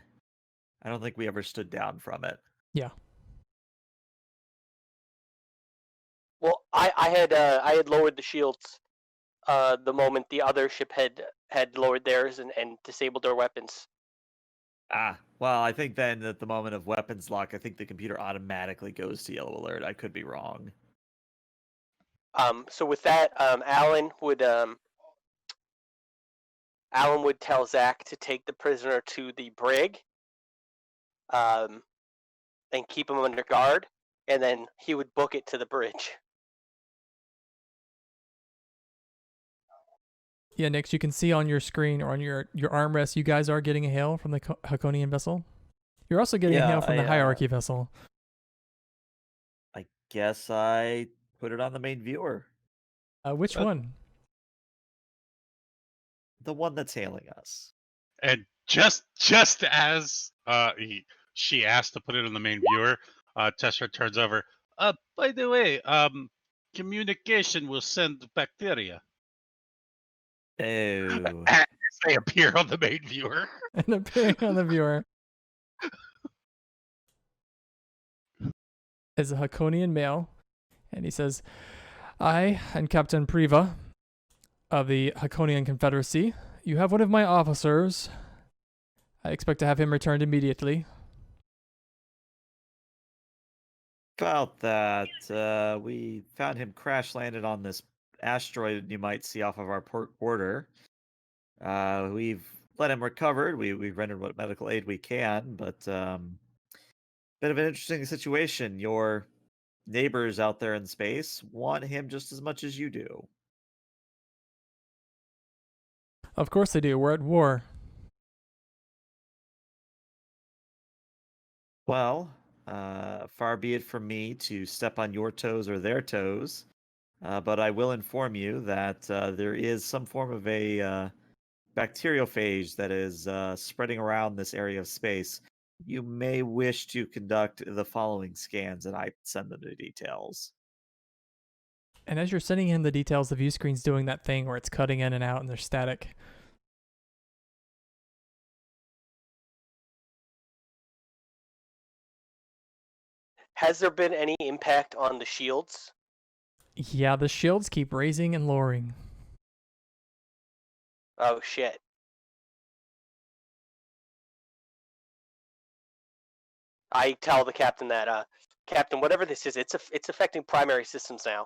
I don't think we ever stood down from it. Yeah. Well, I had lowered the shields the moment the other ship had lowered theirs and disabled their weapons. Well, I think then at the moment of weapons lock, I think the computer automatically goes to yellow alert. I could be wrong. So with that, Alan would tell Zach to take the prisoner to the brig, and keep him under guard, and then he would book it to the bridge. Yeah, Nyx, you can see on your screen or on your armrest, you guys are getting a hail from the Haconian vessel. You're also getting a hail from the hierarchy vessel. I guess I put it on the main viewer. Which one? The one that's hailing us. And just as she asked to put it on the main viewer, Tessera turns over. By the way, communication will send bacteria. Oh. As they appear on the main viewer. And appearing on the viewer is a Haconian male, and he says, I and Captain Priva of the Haconian Confederacy, you have one of my officers. I expect to have him returned immediately. About that, we found him crash landed on this asteroid you might see off of our port border. We've let him recover. We've rendered what medical aid we can, but bit of an interesting situation. Your neighbors out there in space want him just as much as you do. Of course they do. We're at war. Well, far be it from me to step on your toes or their toes, but I will inform you that there is some form of a bacteriophage that is spreading around this area of space. You may wish to conduct the following scans, and I send them the details. And as you're sending him the details, the view screen's doing that thing where it's cutting in and out and there's static. Has there been any impact on the shields? Yeah, the shields keep raising and lowering. Oh shit. I tell the captain that, Captain, whatever this is, it's affecting primary systems now.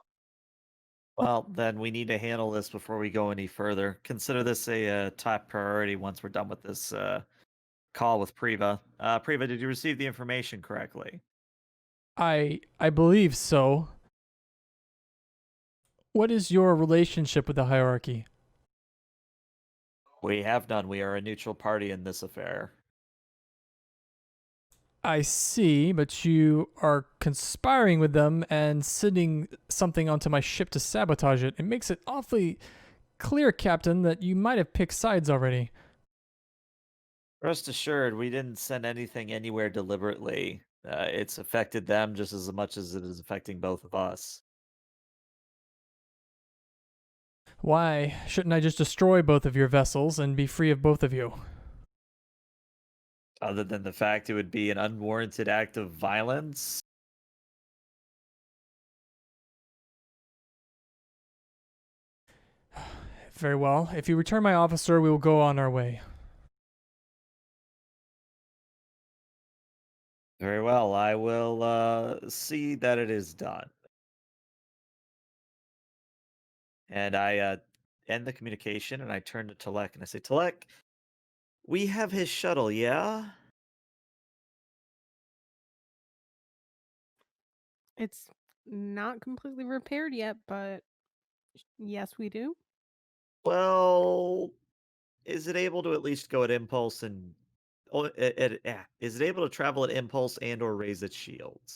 Well, then we need to handle this before we go any further. Consider this a top priority once we're done with this call with Priva. Priva, did you receive the information correctly? I believe so. What is your relationship with the hierarchy? We have none. We are a neutral party in this affair. I see, but you are conspiring with them and sending something onto my ship to sabotage it. It makes it awfully clear, Captain, that you might have picked sides already. Rest assured, we didn't send anything anywhere deliberately. It's affected them just as much as it is affecting both of us. Why shouldn't I just destroy both of your vessels and be free of both of you? Other than the fact it would be an unwarranted act of violence. Very well. If you return my officer, we will go on our way. Very well. I will see that it is done. And I end the communication and I turn to Telek and I say, Telek, we have his shuttle, yeah? It's not completely repaired yet, but yes, we do. Well, is it able to at least go at impulse and is it able to travel at impulse and or raise its shields?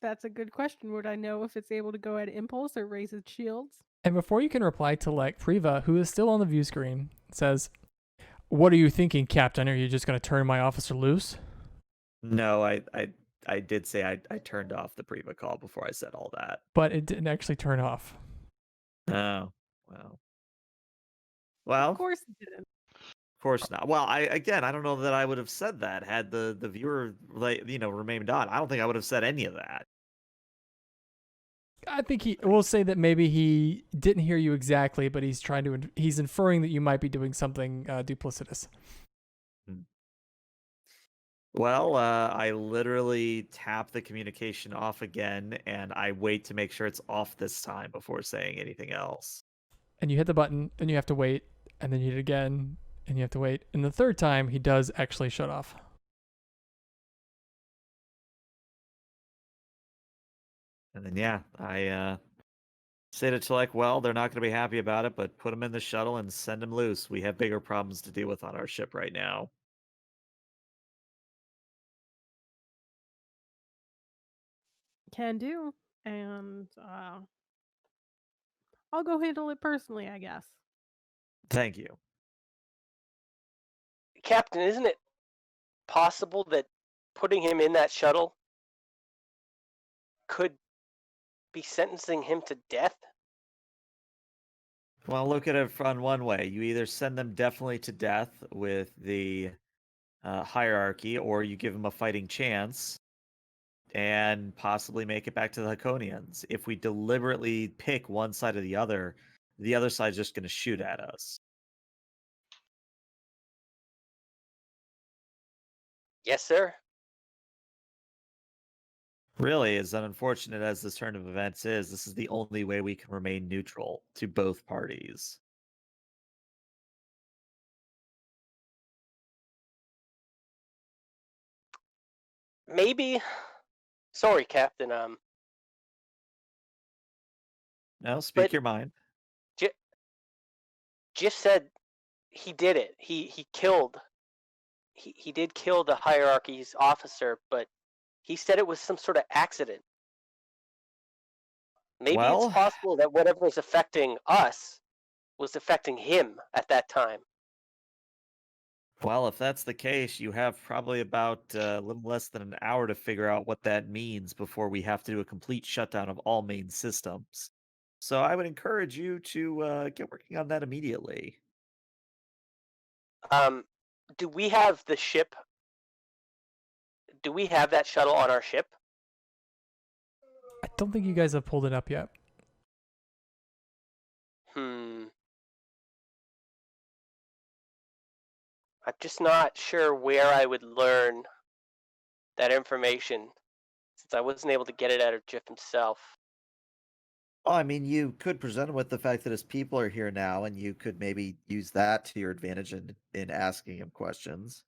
That's a good question. Would I know if it's able to go at impulse or raise its shields? And before you can reply to Priva, who is still on the view screen, says, "What are you thinking, Captain? Are you just going to turn my officer loose?" No, I did say I turned off the Priva call before I said all that. But it didn't actually turn off. Oh, well. Of course it didn't. Of course not. Well, I don't know that I would have said that had the viewer remained on. I don't think I would have said any of that. I think we'll say that maybe he didn't hear you exactly, but he's inferring that you might be doing something duplicitous. Well, I literally tap the communication off again, and I wait to make sure it's off this time before saying anything else. And you hit the button, and you have to wait, and then you hit it again, and you have to wait. And the third time, he does actually shut off. And then, I say to Telek, well, they're not going to be happy about it, but put them in the shuttle and send them loose. We have bigger problems to deal with on our ship right now. Can do. And I'll go handle it personally, I guess. Thank you. Captain, isn't it possible that putting him in that shuttle could be sentencing him to death? Well, look at it from one way. You either send them definitely to death with the hierarchy, or you give them a fighting chance and possibly make it back to the Haconians. If we deliberately pick one side or the other side's just going to shoot at us. Yes, sir. Really, as unfortunate as this turn of events is, this is the only way we can remain neutral to both parties. Maybe. Sorry, Captain. No, speak But- your mind. Just said he did it. He killed he did kill the hierarchy's officer, but he said it was some sort of accident. Maybe it's Well, possible that whatever was affecting us was affecting him at that time. well, if that's the case, you have probably about a little less than an hour to figure out what that means before we have to do a complete shutdown of all main systems. So I would encourage you to get working on that immediately. Do we have the ship? Do we have that shuttle on our ship? I don't think you guys have pulled it up yet. I'm just not sure where I would learn that information, since I wasn't able to get it out of Jiff himself. Oh, I mean, you could present him with the fact that his people are here now, and you could maybe use that to your advantage in asking him questions.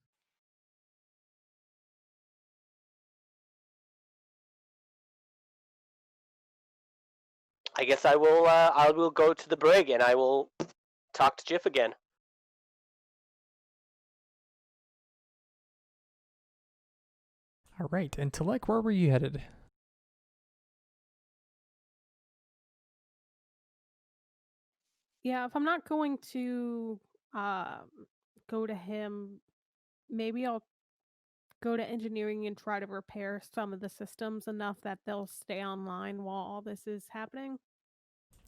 I guess I will go to the brig and I will talk to Jiff again. All right, and Telek, where were you headed? Yeah, if I'm not going to go to him, maybe I'll go to engineering and try to repair some of the systems enough that they'll stay online while all this is happening.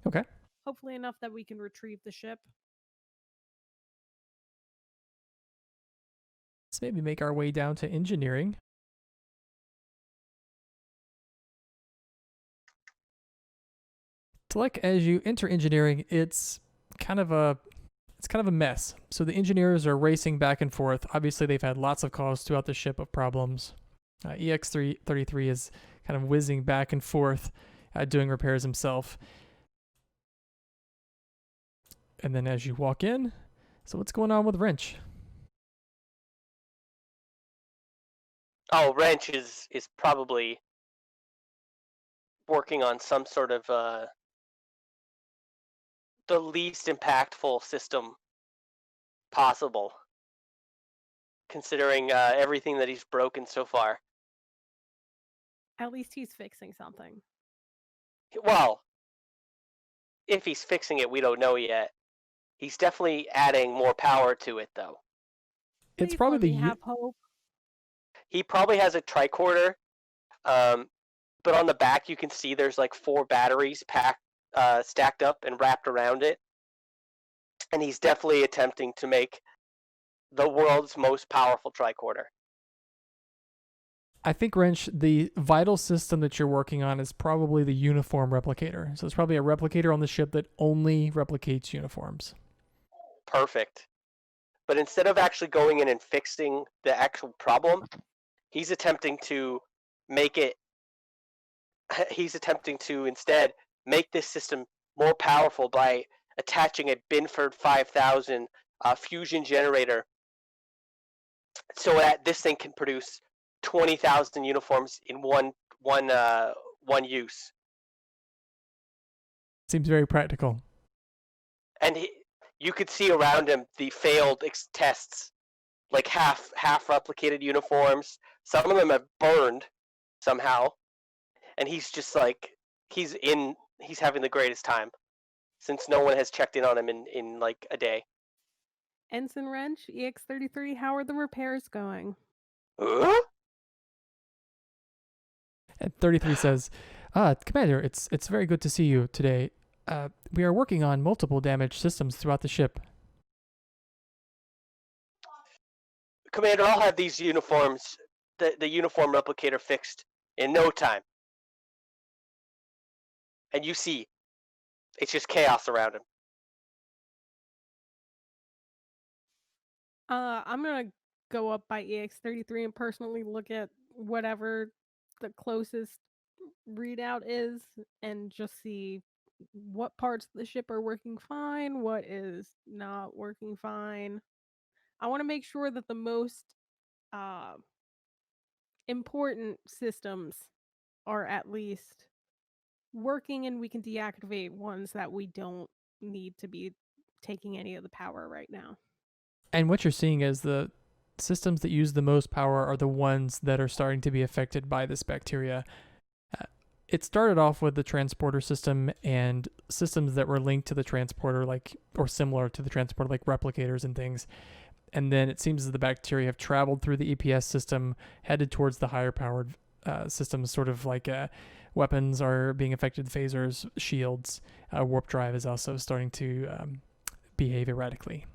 Okay. Hopefully enough that we can retrieve the ship. Let's maybe make our way down to engineering. Telek, as you enter engineering, it's kind of a mess. So the engineers are racing back and forth. Obviously, they've had lots of calls throughout the ship of problems. EX-33 is kind of whizzing back and forth, doing repairs himself. And then as you walk in, so what's going on with Wrench? Oh, Wrench is probably working on some sort of the least impactful system possible, considering everything that he's broken so far. At least he's fixing something. Well, if he's fixing it, we don't know yet. He's definitely adding more power to it, though. It's Please probably let the me have hope. He probably has a tricorder, but on the back you can see there's like 4 batteries stacked up and wrapped around it. And he's definitely attempting to make the world's most powerful tricorder. I think, Wrench, the vital system that you're working on is probably the uniform replicator. So it's probably a replicator on the ship that only replicates uniforms. Perfect. But instead of actually going in and fixing the actual problem, he's attempting to instead make this system more powerful by attaching a Binford 5000 fusion generator so that this thing can produce 20,000 uniforms in one use. Seems very practical. And you could see around him the failed tests, like half replicated uniforms. Some of them have burned somehow, and he's just like he's having the greatest time since no one has checked in on him in like a day. Ensign Wrench, EX-33, how are the repairs going? And 33 says, Commander, it's very good to see you today. We are working on multiple damaged systems throughout the ship. Commander, I'll have these uniforms, the uniform replicator fixed in no time. And you see, it's just chaos around him. I'm gonna go up by EX-33 and personally look at whatever the closest readout is and just see what parts of the ship are working fine, what is not working fine. I want to make sure that the most important systems are at least working, and we can deactivate ones that we don't need to be taking any of the power right now. And what you're seeing is the systems that use the most power are the ones that are starting to be affected by this bacteria. It started off with the transporter system and systems that were linked to the transporter, like, or similar to the transporter, like replicators and things. And then it seems that the bacteria have traveled through the EPS system, headed towards the higher powered systems, sort of like weapons are being affected, phasers, shields. Warp drive is also starting to behave erratically.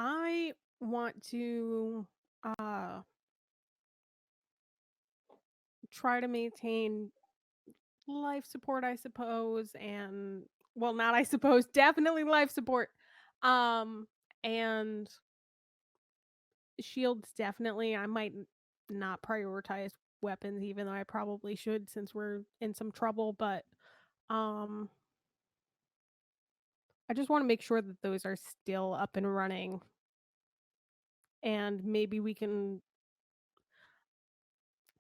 I want to try to maintain life support, I suppose, and well, not I suppose, definitely life support. And shields definitely. I might not prioritize weapons, even though I probably should since we're in some trouble, but I just want to make sure that those are still up and running. And maybe we can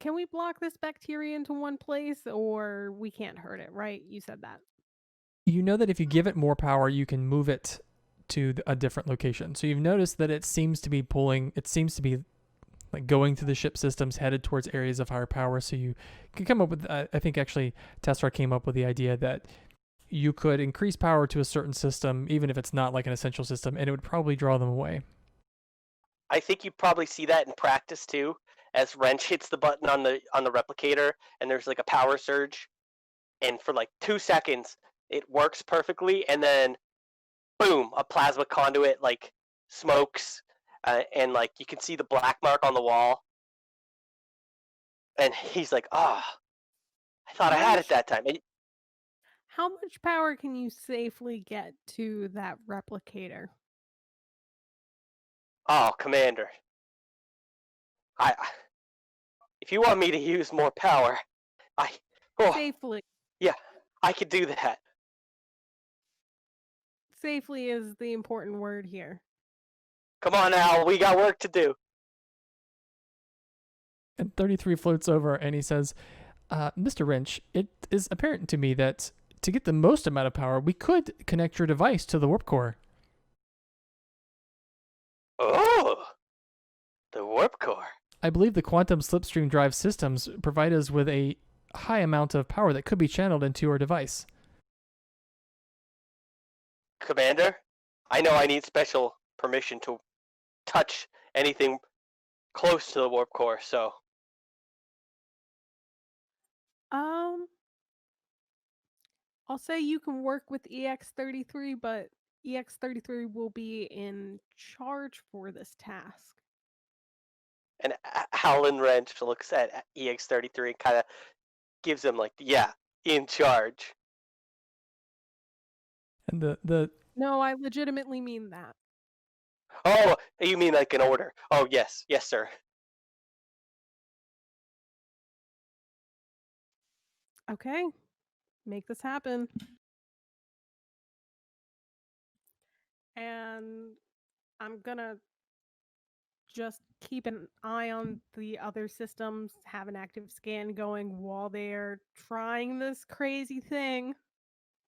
we block this bacteria into one place, or we can't hurt it, right? You said that. You know that if you give it more power, you can move it to a different location. So you've noticed that it seems to be like going through the ship systems headed towards areas of higher power. So you can come up with, I think actually Tessar came up with the idea that you could increase power to a certain system, even if it's not like an essential system, and it would probably draw them away. I think you probably see that in practice too, as Wrench hits the button on the replicator and there's like a power surge, and for like 2 seconds it works perfectly, and then boom, a plasma conduit like smokes, and like you can see the black mark on the wall, and he's like, "Ah, oh, I thought I had it that time." And, how much power can you safely get to that replicator? oh, Commander, if you want me to use more power, Safely. Yeah, I could do that. Safely is the important word here. Come on, Al, we got work to do. And 33 floats over and he says, Mr. Wrench, it is apparent to me that to get the most amount of power, we could connect your device to the warp core. Oh, the warp core. I believe the quantum slipstream drive systems provide us with a high amount of power that could be channeled into our device. Commander, I know I need special permission to touch anything close to the warp core, so... I'll say you can work with EX33, but EX33 will be in charge for this task. And Alan Wrench looks at EX33 and kind of gives him like, yeah, in charge. And the No, I legitimately mean that. Oh, you mean like an order? Oh, yes, sir. Okay, make this happen. And I'm gonna just keep an eye on the other systems, have an active scan going while they're trying this crazy thing,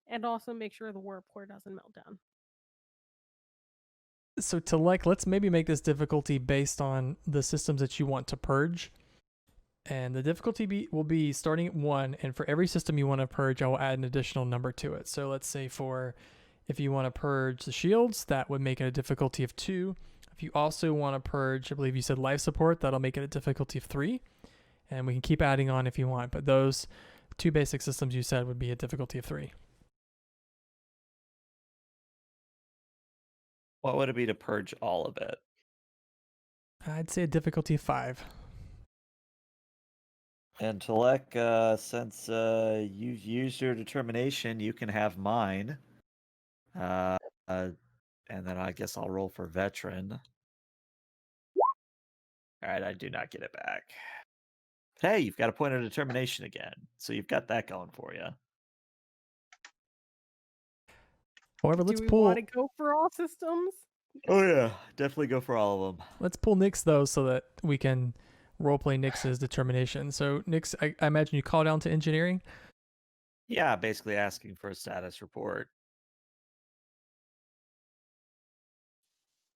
and also make sure the warp core doesn't melt down. So let's maybe make this difficulty based on the systems that you want to purge. And the difficulty will be starting at 1, and for every system you want to purge, I will add an additional number to it. So let's say if you want to purge the shields, that would make it a difficulty of 2. If you also want to purge, I believe you said life support, that'll make it a difficulty of 3. And we can keep adding on if you want, but those 2 basic systems you said would be a difficulty of 3. What would it be to purge all of it? I'd say a difficulty of 5. And Talek, since you've used your determination, you can have mine. And then I guess I'll roll for veteran. Alright, I do not get it back. Hey, you've got a point of determination again. So you've got that going for you. However, Do we want to go for all systems? Oh yeah, definitely go for all of them. Let's pull Nyx though, so that we can roleplay Nyx's determination. So Nyx, I imagine you call down to engineering. Yeah, basically asking for a status report.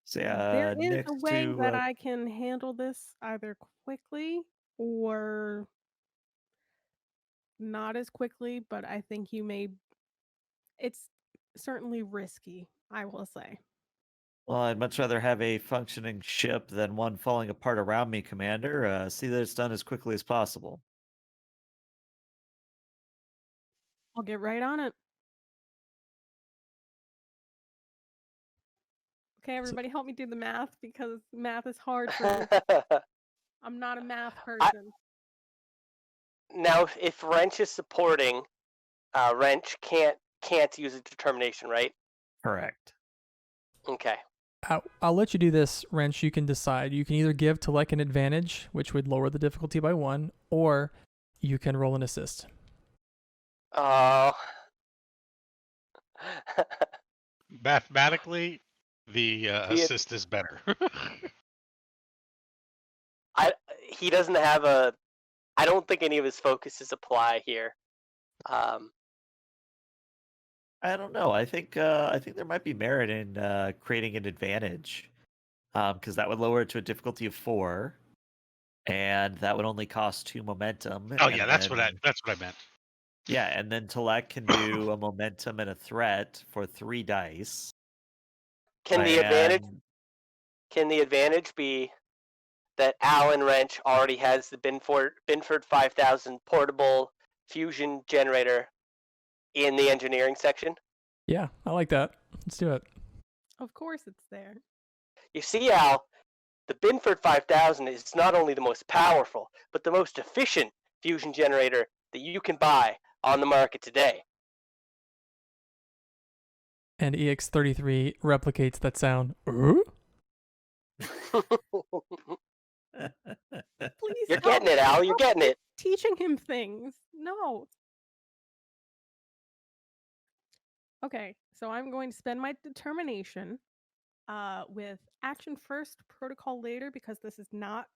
So There is a next way to that I can handle this either quickly or not as quickly, but I think you may. It's certainly risky, I will say. well, I'd much rather have a functioning ship than one falling apart around me, Commander. See that it's done as quickly as possible. I'll get right on it. Okay, everybody, help me do the math because math is hard for me. I'm not a math person. Now, if Wrench is supporting, Wrench can't use a determination, right? Correct. Okay. I'll let you do this, Wrench. You can decide. You can either give Telek an advantage, which would lower the difficulty by 1, or you can roll an assist. Oh. Mathematically, the assist is better. He doesn't have a. I don't think any of his focuses apply here. I don't know. I think there might be merit in creating an advantage, because that would lower it to a difficulty of 4, and that would only cost 2 momentum. Oh and yeah, that's what I then- meant. Yeah, and then Telek can do a momentum and a threat for 3 dice. Can the advantage be that Alan Wrench already has the Binford 5000 portable fusion generator in the engineering section? Yeah, I like that. Let's do it. Of course it's there. You see, Al, the Binford 5000 is not only the most powerful, but the most efficient fusion generator that you can buy on the market today. And EX33 replicates that sound. Ooh? Please You're help getting it, me. Al. You're getting it. Teaching him things. No. Okay, so I'm going to spend my determination with action first, protocol later, because this is not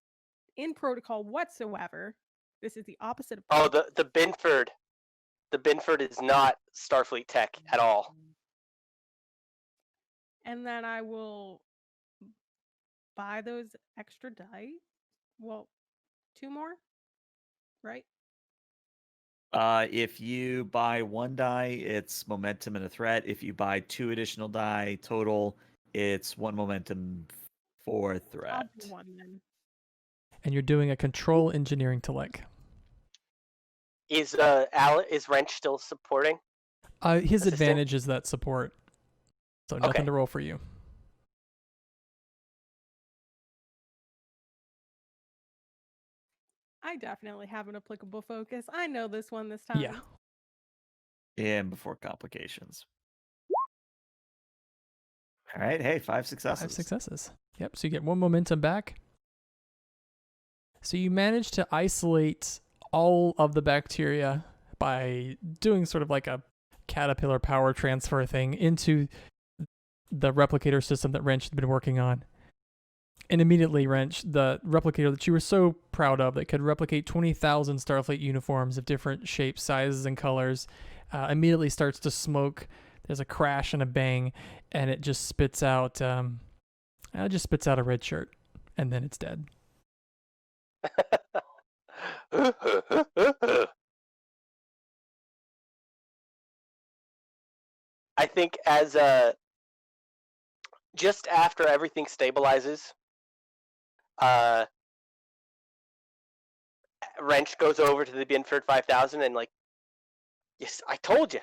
in protocol whatsoever. This is the opposite of Oh, protocol. the Binford. The Binford is not Starfleet tech at all. And then I will buy those extra die. Well, 2 more, right? If you buy 1 die, it's momentum and a threat. If you buy 2 additional die total, it's 1 momentum, 4 I'll threat. do 1 then. And you're doing a control engineering Telek. Is Wrench still supporting? His Assisting? advantage is that support. So nothing Okay. to roll for you. I definitely have an applicable focus. I know this one this time. Yeah. And before complications. All right, hey, 5 successes. 5 successes. Yep, so you get 1 momentum back. So you manage to isolate all of the bacteria by doing sort of like a caterpillar power transfer thing into the replicator system that Wrench had been working on. And immediately, Wrench, the replicator that you were so proud of that could replicate 20,000 Starfleet uniforms of different shapes, sizes, and colors, immediately starts to smoke. There's a crash and a bang, and it just spits out a red shirt, and then it's dead. I think just after everything stabilizes, Wrench goes over to the Binford 5000 and yes, I told you,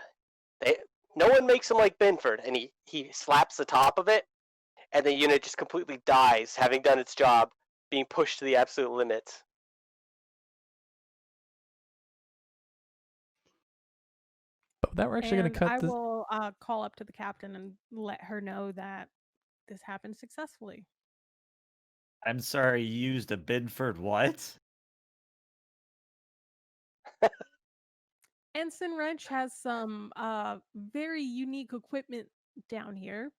no one makes them like Binford, and he slaps the top of it, and the unit just completely dies, having done its job, being pushed to the absolute limits. That we're actually going to cut I this. will call up to the captain and let her know that this happened successfully. I'm sorry, you used a Binford what? Ensign Wrench has some very unique equipment down here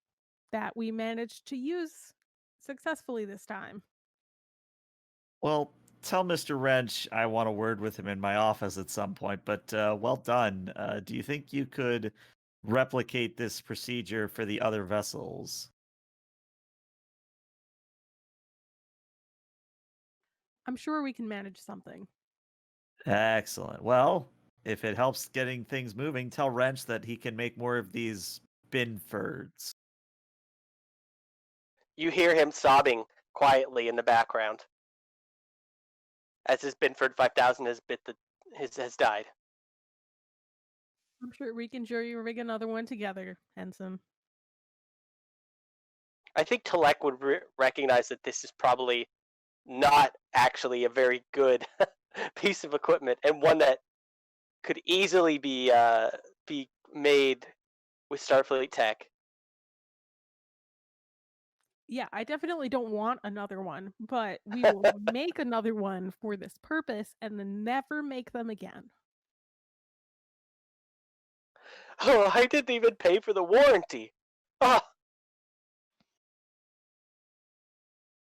that we managed to use successfully this time. Well, tell Mr. Wrench I want a word with him in my office at some point, but well done. Do you think you could replicate this procedure for the other vessels? I'm sure we can manage something. Excellent. Well, if it helps getting things moving, tell Wrench that he can make more of these Binfords. You hear him sobbing quietly in the background as his Binford 5000 has died. I'm sure we can jury rig another one together, Ensign. I think Telek would recognize that this is probably not actually a very good piece of equipment, and one that could easily be made with Starfleet tech. Yeah, I definitely don't want another one, but we will make another one for this purpose and then never make them again. Oh, I didn't even pay for the warranty. Oh.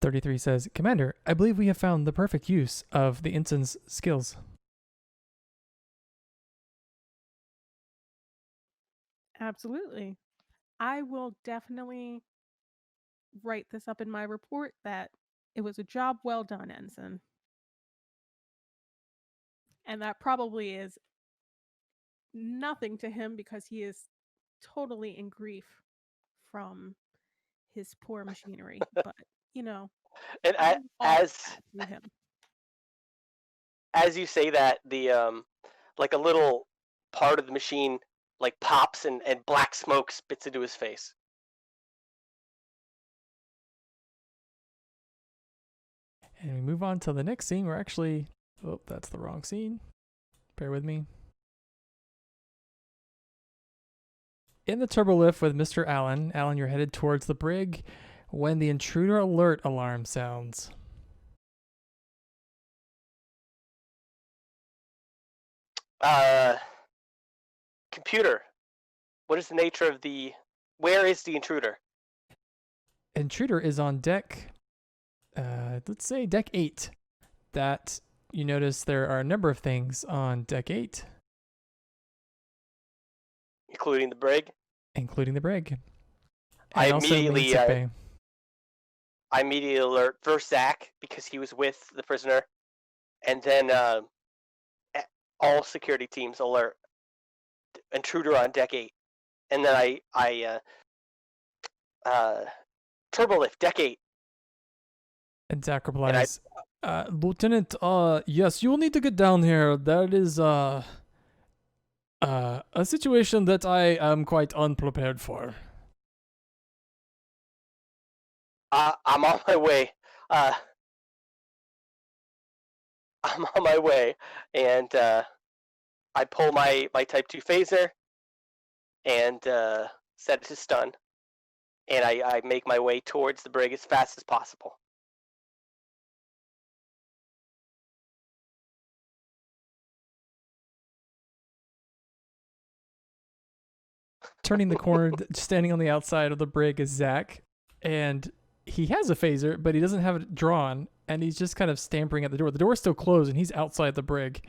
33 says, Commander, I believe we have found the perfect use of the ensign's skills. Absolutely. I will definitely write this up in my report that it was a job well done, Ensign. And that probably is nothing to him because he is totally in grief from his poor machinery. But, you know, And I will all as that through him. as you say that, the like a little part of the machine like pops and black smoke spits into his face. And we move on to the next scene. We're actually... Oh, that's the wrong scene. Bear with me. In the turbolift with Mr. Allen. Allen, you're headed towards the brig when the intruder alert alarm sounds. Computer, what is the nature of where is the intruder? Intruder is on deck, let's say deck 8. That you notice there are a number of things on deck 8. Including the brig? Including the brig. I And also main sick bay. I immediately alert first Zach because he was with the prisoner, and then all security teams alert intruder on deck 8, and then I turbolift deck 8. And Zach replies, Lieutenant, yes, you will need to get down here. That is a situation that I am quite unprepared for. I'm on my way. I'm on my way, and I pull my Type 2 phaser and set it to stun, and I make my way towards the brig as fast as possible. Turning the corner, standing on the outside of the brig is Zach, and he has a phaser, but he doesn't have it drawn, and he's just kind of stamping at the door. The door's still closed, and he's outside the brig.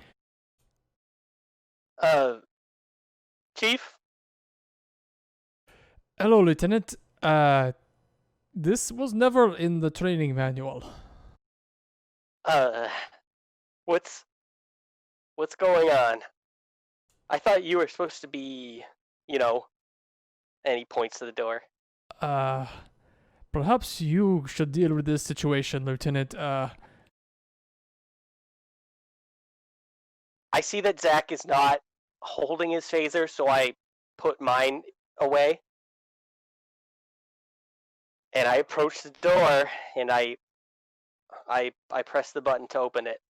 Chief? Hello, Lieutenant. This was never in the training manual. What's going on? I thought you were supposed to be, and he points to the door. Perhaps you should deal with this situation, Lieutenant. I see that Zach is not holding his phaser, so I put mine away. And I approach the door, and I press the button to open it.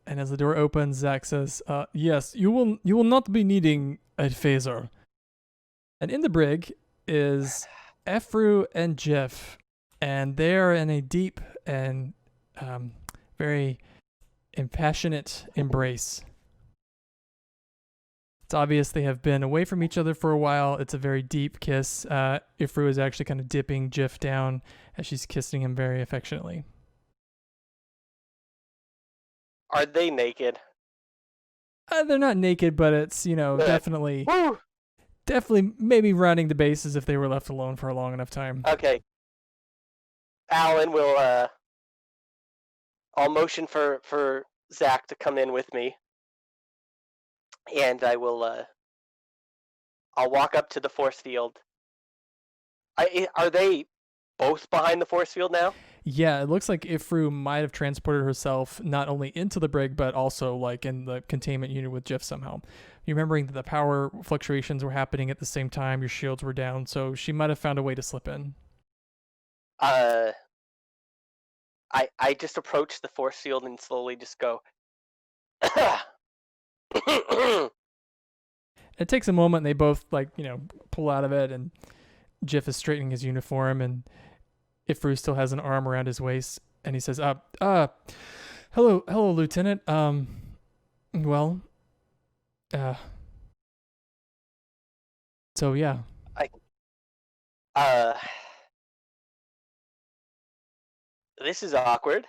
And as the door opens, Zach says, yes, you will not be needing a phaser. And in the brig is Efru and Jeff, and they are in a deep and very impassionate embrace. It's obvious they have been away from each other for a while. It's a very deep kiss. Efru is actually kind of dipping Jeff down as she's kissing him very affectionately. Are they naked? They're not naked, but it's, Good. definitely Woo! maybe running the bases if they were left alone for a long enough time. Okay. Alan will I'll motion for Zach to come in with me, and I will I'll walk up to the force field. Are they both behind the force field now? Yeah, it looks like Ifru might have transported herself not only into the brig, but also like in the containment unit with Jiff somehow. You remembering that the power fluctuations were happening at the same time, your shields were down, so she might have found a way to slip in. I just approach the force field and slowly just go. It takes a moment, and they both pull out of it, and Jiff is straightening his uniform, and Ifru still has an arm around his waist, and he says, hello, Lieutenant. So yeah. This is awkward.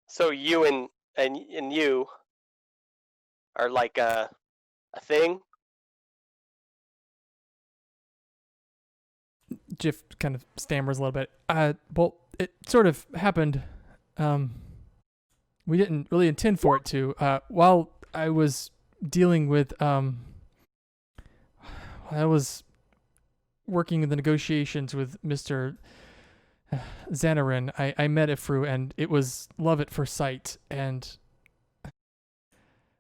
So you and you are like a thing? Jiff kind of stammers a little bit. Well, it sort of happened. We didn't really intend for it to. While I was dealing with, I was working in the negotiations with Mr. Xanarin, I met Ifru, and it was love at first sight. And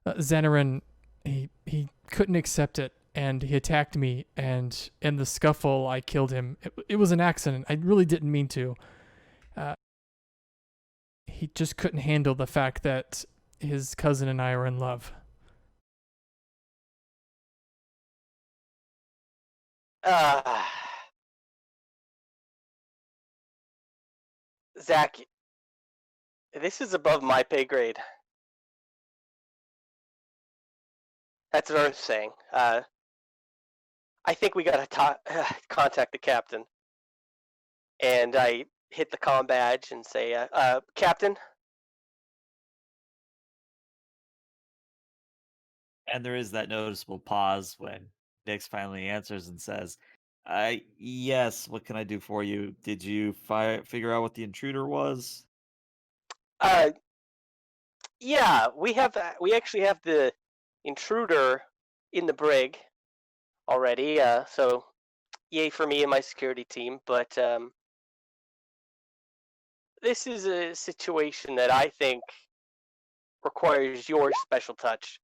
Xanarin, he couldn't accept it, and he attacked me, and in the scuffle, I killed him. It was an accident. I really didn't mean to. He just couldn't handle the fact that his cousin and I were in love. Zach, this is above my pay grade. That's what I was saying. I think we gotta contact the captain. And I hit the comm badge and say, Captain? And there is that noticeable pause when Nix finally answers and says, yes, what can I do for you? Did you figure out what the intruder was? Yeah, we actually have the intruder in the brig already, so yay for me and my security team, but this is a situation that I think requires your special touch.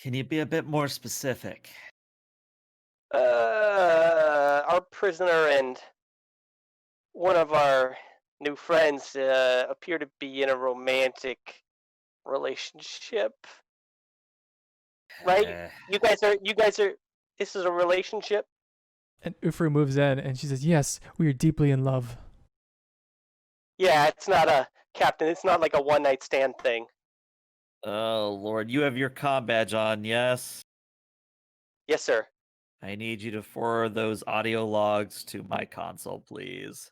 Can you be a bit more specific? Our prisoner and one of our new friends appear to be in a romantic relationship. Right? You guys are this is a relationship? And Ifru moves in, and she says, yes, we are deeply in love. Yeah, it's not a captain, it's not like a one-night stand thing. Oh, Lord, you have your comm badge on, yes? Yes, sir. I need you to forward those audio logs to my console, please.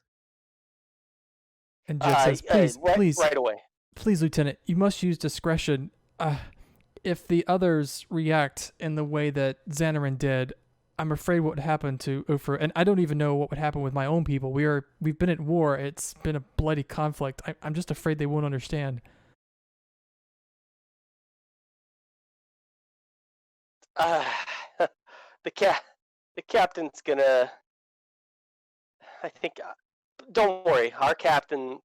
And Jiff says, please, right away. Please, Lieutenant, you must use discretion. If the others react in the way that Xanarin did, I'm afraid what would happen to Ufra, and I don't even know what would happen with my own people. We've been at war. It's been a bloody conflict. I'm just afraid they won't understand. The captain's gonna. I think. Don't worry, our captain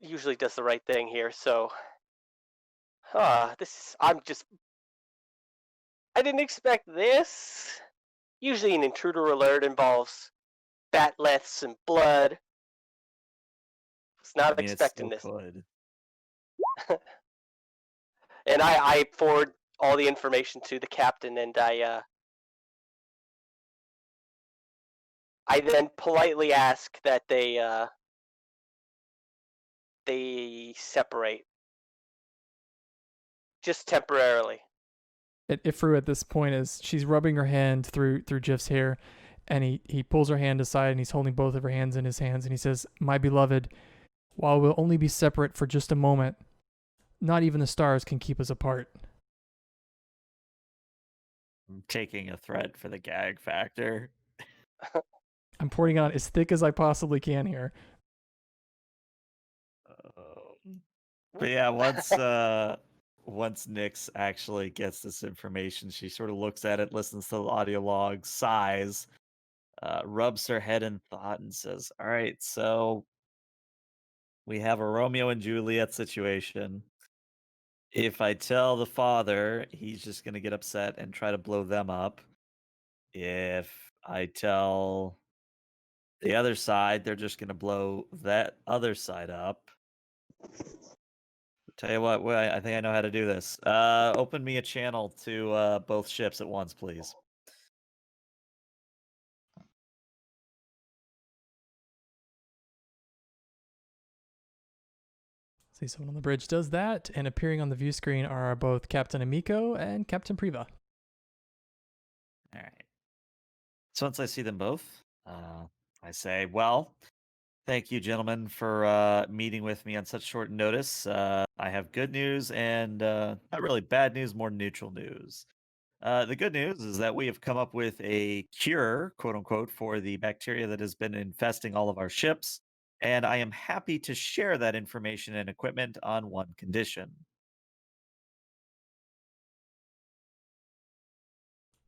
usually does the right thing here. So, I didn't expect this. Usually, an intruder alert involves batleths and blood. Was not expecting this. And I forward all the information to the captain, and I then politely ask that they separate, just temporarily. Ifru at this point she's rubbing her hand through Jiff's hair, And he pulls her hand aside and he's holding both of her hands in his hands and he says, "My beloved, while we'll only be separate for just a moment, not even the stars can keep us apart." I'm taking a threat for the gag factor. I'm pouring it on as thick as I possibly can here. But yeah, once Nyx actually gets this information, she sort of looks at it, listens to the audio log, sighs, rubs her head in thought, and says, "All right, so we have a Romeo and Juliet situation. If I tell the father, he's just going to get upset and try to blow them up. If I tell the other side, they're just going to blow that other side up. Tell you what, I think I know how to do this. Open me a channel to both ships at once, please." See, someone on the bridge does that, and appearing on the view screen are both Captain Amico and Captain Priva. All right. So once I see them both, I say, "Well, thank you, gentlemen, for meeting with me on such short notice. I have good news and not really bad news, more neutral news. The good news is that we have come up with a cure, quote unquote, for the bacteria that has been infesting all of our ships. And I am happy to share that information and equipment on one condition."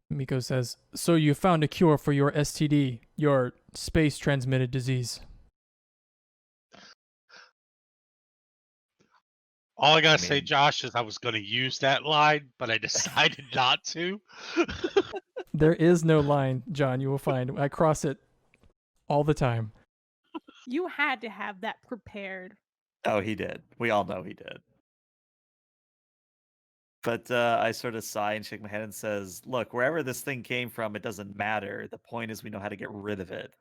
Miko says, "So you found a cure for your STD, your space transmitted disease." All I gotta I say, mean- Josh, is I was gonna use that line, but I decided not to. There is no line, John, you will find. I cross it all the time. You had to have that prepared. Oh, he did. We all know he did. But I sort of sigh and shake my head and says, "Look, wherever this thing came from, it doesn't matter. The point is we know how to get rid of it."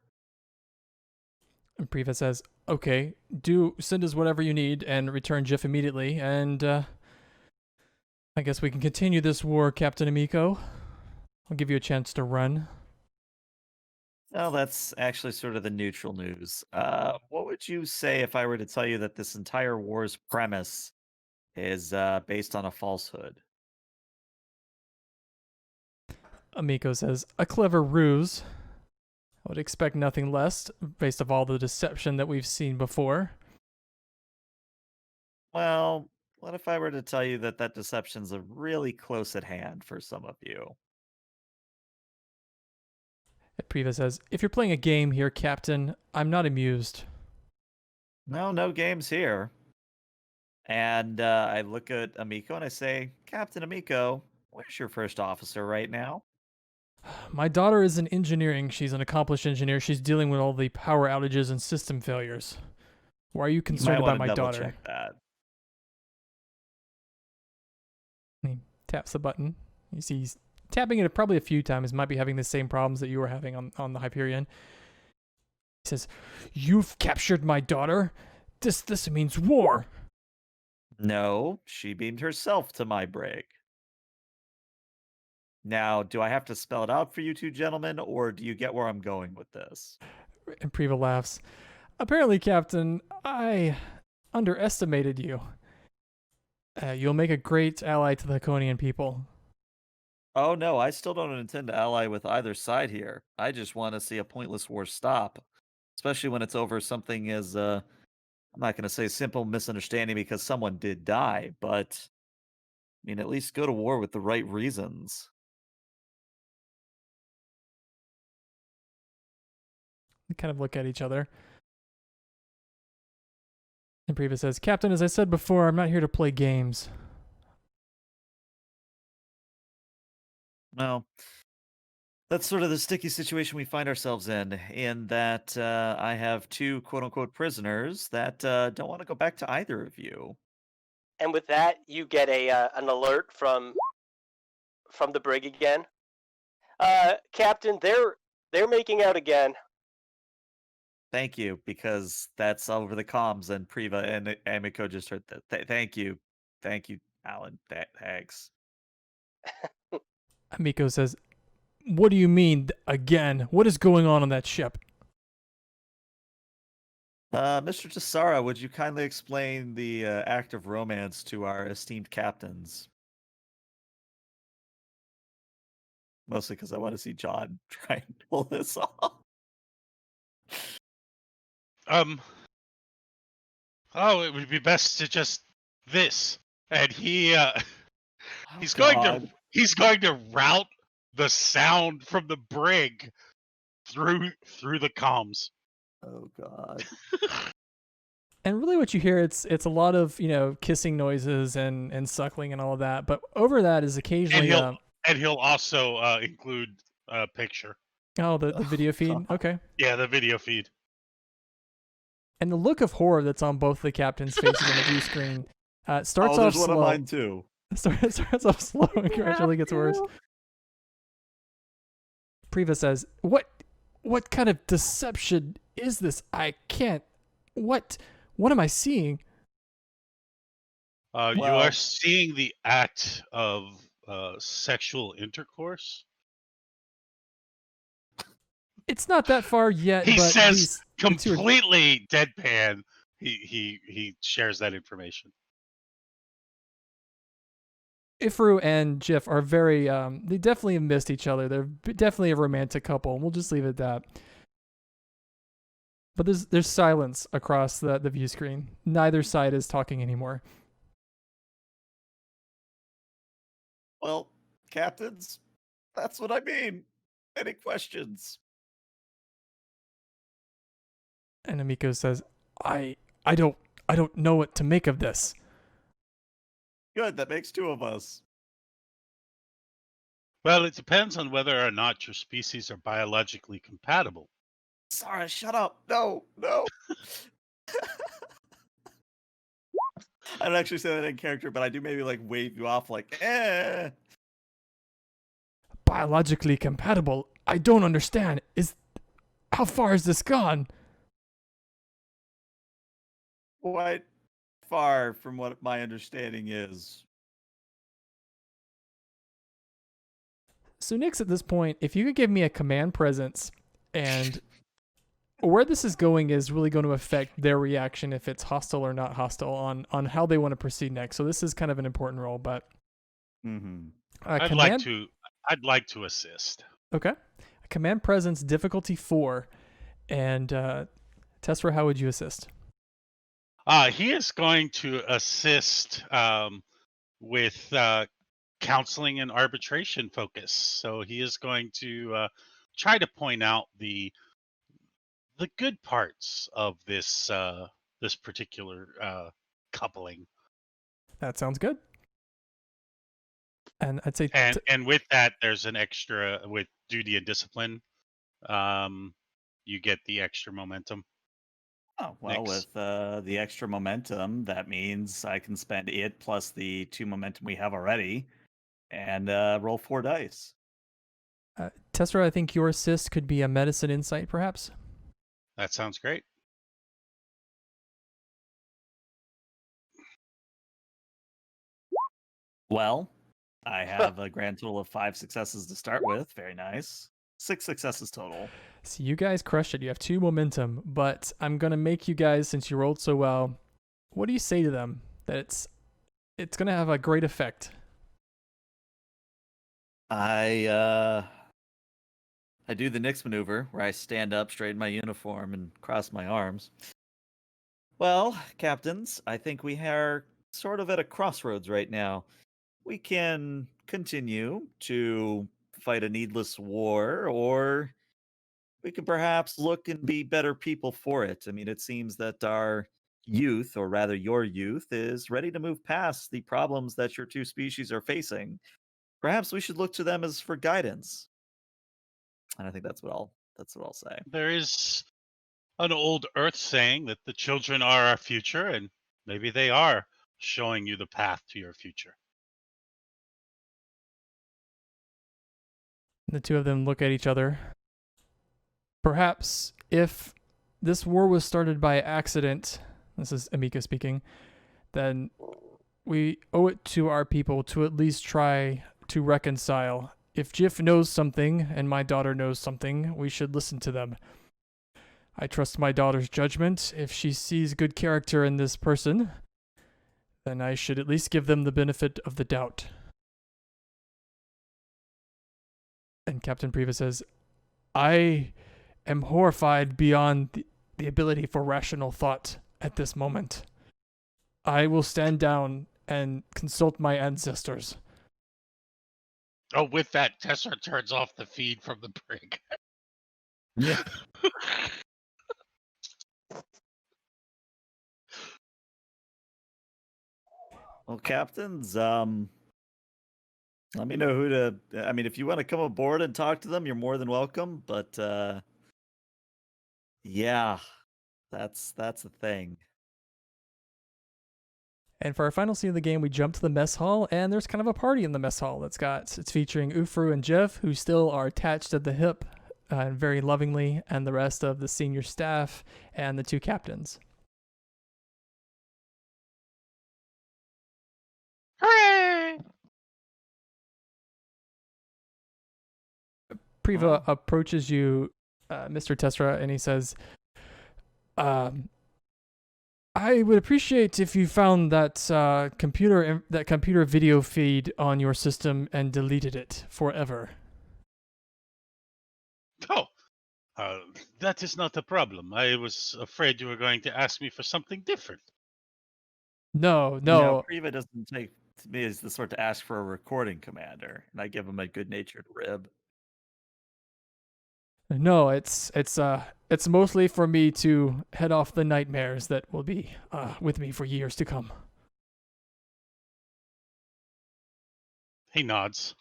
And Priva says, "Okay, do send us whatever you need and return Jiff immediately, and I guess we can continue this war, Captain Amico. I'll give you a chance to run." Well, that's actually sort of the neutral news. What would you say if I were to tell you that this entire war's premise is based on a falsehood? Amico says, "A clever ruse. I would expect nothing less, based off all the deception that we've seen before." Well, what if I were to tell you that that deception's a really close at hand for some of you? Priva says, "If you're playing a game here, Captain, I'm not amused." No, no games here. And I look at Amico and I say, "Captain Amico, where's your first officer right now?" "My daughter is in engineering. She's an accomplished engineer. She's dealing with all the power outages and system failures. Why are you You concerned might about want to my double daughter?" check that. He taps the button. You see he's tapping it probably a few times, might be having the same problems that you were having on the Hyperion. He says, "You've captured my daughter? This means war." No, she beamed herself to my brig. Now, do I have to spell it out for you two gentlemen, or do you get where I'm going with this? And Priva laughs. "Apparently, Captain, I underestimated you. You'll make a great ally to the Laconian people." Oh no, I still don't intend to ally with either side here. I just want to see a pointless war stop, especially when it's over something as I'm not going to say simple misunderstanding because someone did die, but I mean at least go to war with the right reasons. They kind of look at each other. And Priva says, "Captain, as I said before, I'm not here to play games." Well, that's sort of the sticky situation we find ourselves in that I have two quote unquote prisoners that don't want to go back to either of you. And with that, you get a an alert from the brig again. Captain, they're making out again. Thank you, because that's over the comms, and Priva and Amico just heard that. Thank you. Thank you, Alan. Thanks. Amico says, What do you mean, again? What is going on that ship? Mr. Tassara, would you kindly explain the act of romance to our esteemed captains? Mostly because I want to see John try and pull this off. Oh, it would be best to just this. And he's Oh, going God. to route the sound from the brig through the comms. Oh, God. And really what you hear, it's a lot of, kissing noises and suckling and all of that. But over that is occasionally... And he'll also include a picture. Oh, the video feed? God. Okay. Yeah, the video feed. And the look of horror that's on both the captains' faces on the view screen starts off there's slow. one of mine, too. Starts off slow and gradually gets worse. Priva says, What kind of deception is this? I can't... What am I seeing? You are seeing the act of sexual intercourse. It's not that far yet. He but says these two are- completely deadpan. He shares that information. Ifru and Jif are very, they definitely have missed each other. They're definitely a romantic couple, and we'll just leave it at that. But there's silence across the view screen. Neither side is talking anymore. Well, captains, that's what I mean. Any questions? And Amiko says, I don't know what to make of this. Good, that makes two of us. Well, it depends on whether or not your species are biologically compatible. Sarah, shut up. No. I don't actually say that in character, but I do maybe like wave you off like, eh. Biologically compatible? I don't understand. How far has this gone? Quite far from what my understanding is. So Nyx, at this point, if you could give me a command presence, and where this is going is really going to affect their reaction if it's hostile or not hostile on how they want to proceed next. So this is kind of an important role, but I'd like to assist. Okay. Command presence difficulty 4, and Tessera, how would you assist? He is going to assist with counseling and arbitration focus. So he is going to try to point out the good parts of this this particular coupling. That sounds good. And I'd say and with that, there's an extra with duty and discipline. You get the extra momentum. Oh, well, with the extra momentum, that means I can spend it plus the 2 momentum we have already and roll 4 dice. Tessera, I think your assist could be a medicine insight, perhaps? That sounds great. Well, I have a grand total of 5 successes to start with. Very nice. 6 successes total. So you guys crushed it. You have 2 momentum, but I'm going to make you guys, since you rolled so well, what do you say to them that it's going to have a great effect? I do the Nyx maneuver where I stand up, straighten my uniform, and cross my arms. Well, captains, I think we are sort of at a crossroads right now. We can continue to fight a needless war, or we can perhaps look and be better people for it. I mean, it seems that our youth, or rather your youth, is ready to move past the problems that your 2 species are facing. Perhaps we should look to them as for guidance. And I think that's what I'll say. There is an old Earth saying that the children are our future, and maybe they are showing you the path to your future. The 2 of them look at each other. Perhaps if this war was started by accident, this is Amika speaking, then we owe it to our people to at least try to reconcile if Jiff knows something and my daughter knows something, we should listen to them. I trust my daughter's judgment. If she sees good character in this person, then I should at least give them the benefit of the doubt. And Captain Priva says, I am horrified beyond the ability for rational thought at this moment. I will stand down and consult my ancestors. Oh, with that, Tessera turns off the feed from the brig. Yeah. Well, captains, let me know who to. I mean, if you want to come aboard and talk to them, you're more than welcome. But yeah, that's the thing. And for our final scene of the game, we jump to the mess hall, and there's kind of a party in the mess hall. It's featuring Ufru and Jeff, who still are attached at the hip, very lovingly, and the rest of the senior staff and the two captains. Hooray! Priva approaches you, Mr. Tessera, and he says, I would appreciate if you found that computer video feed on your system and deleted it forever. Oh, that is not a problem. I was afraid you were going to ask me for something different. No. Priva doesn't take me as the sort to ask for a recording commander, and I give him a good-natured rib. No, it's mostly for me to head off the nightmares that will be with me for years to come. He nods.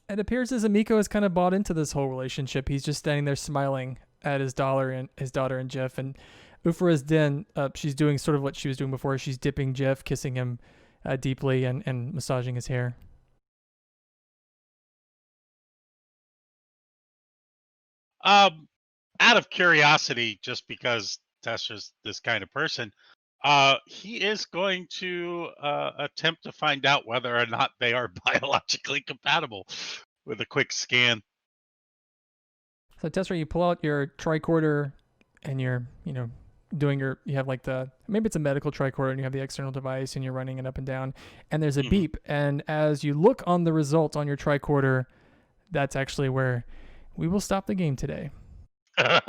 It appears as Amiko has kind of bought into this whole relationship. He's just standing there smiling at his daughter and Jeff. And Ufra's den, she's doing sort of what she was doing before. She's dipping Jeff, kissing him deeply, and massaging his hair. Out of curiosity, just because Tessa's this kind of person, he is going to attempt to find out whether or not they are biologically compatible with a quick scan. So Tessera, you pull out your tricorder and you're, doing you have like maybe it's a medical tricorder and you have the external device and you're running it up and down and there's a beep. And as you look on the results on your tricorder, that's actually where we will stop the game today.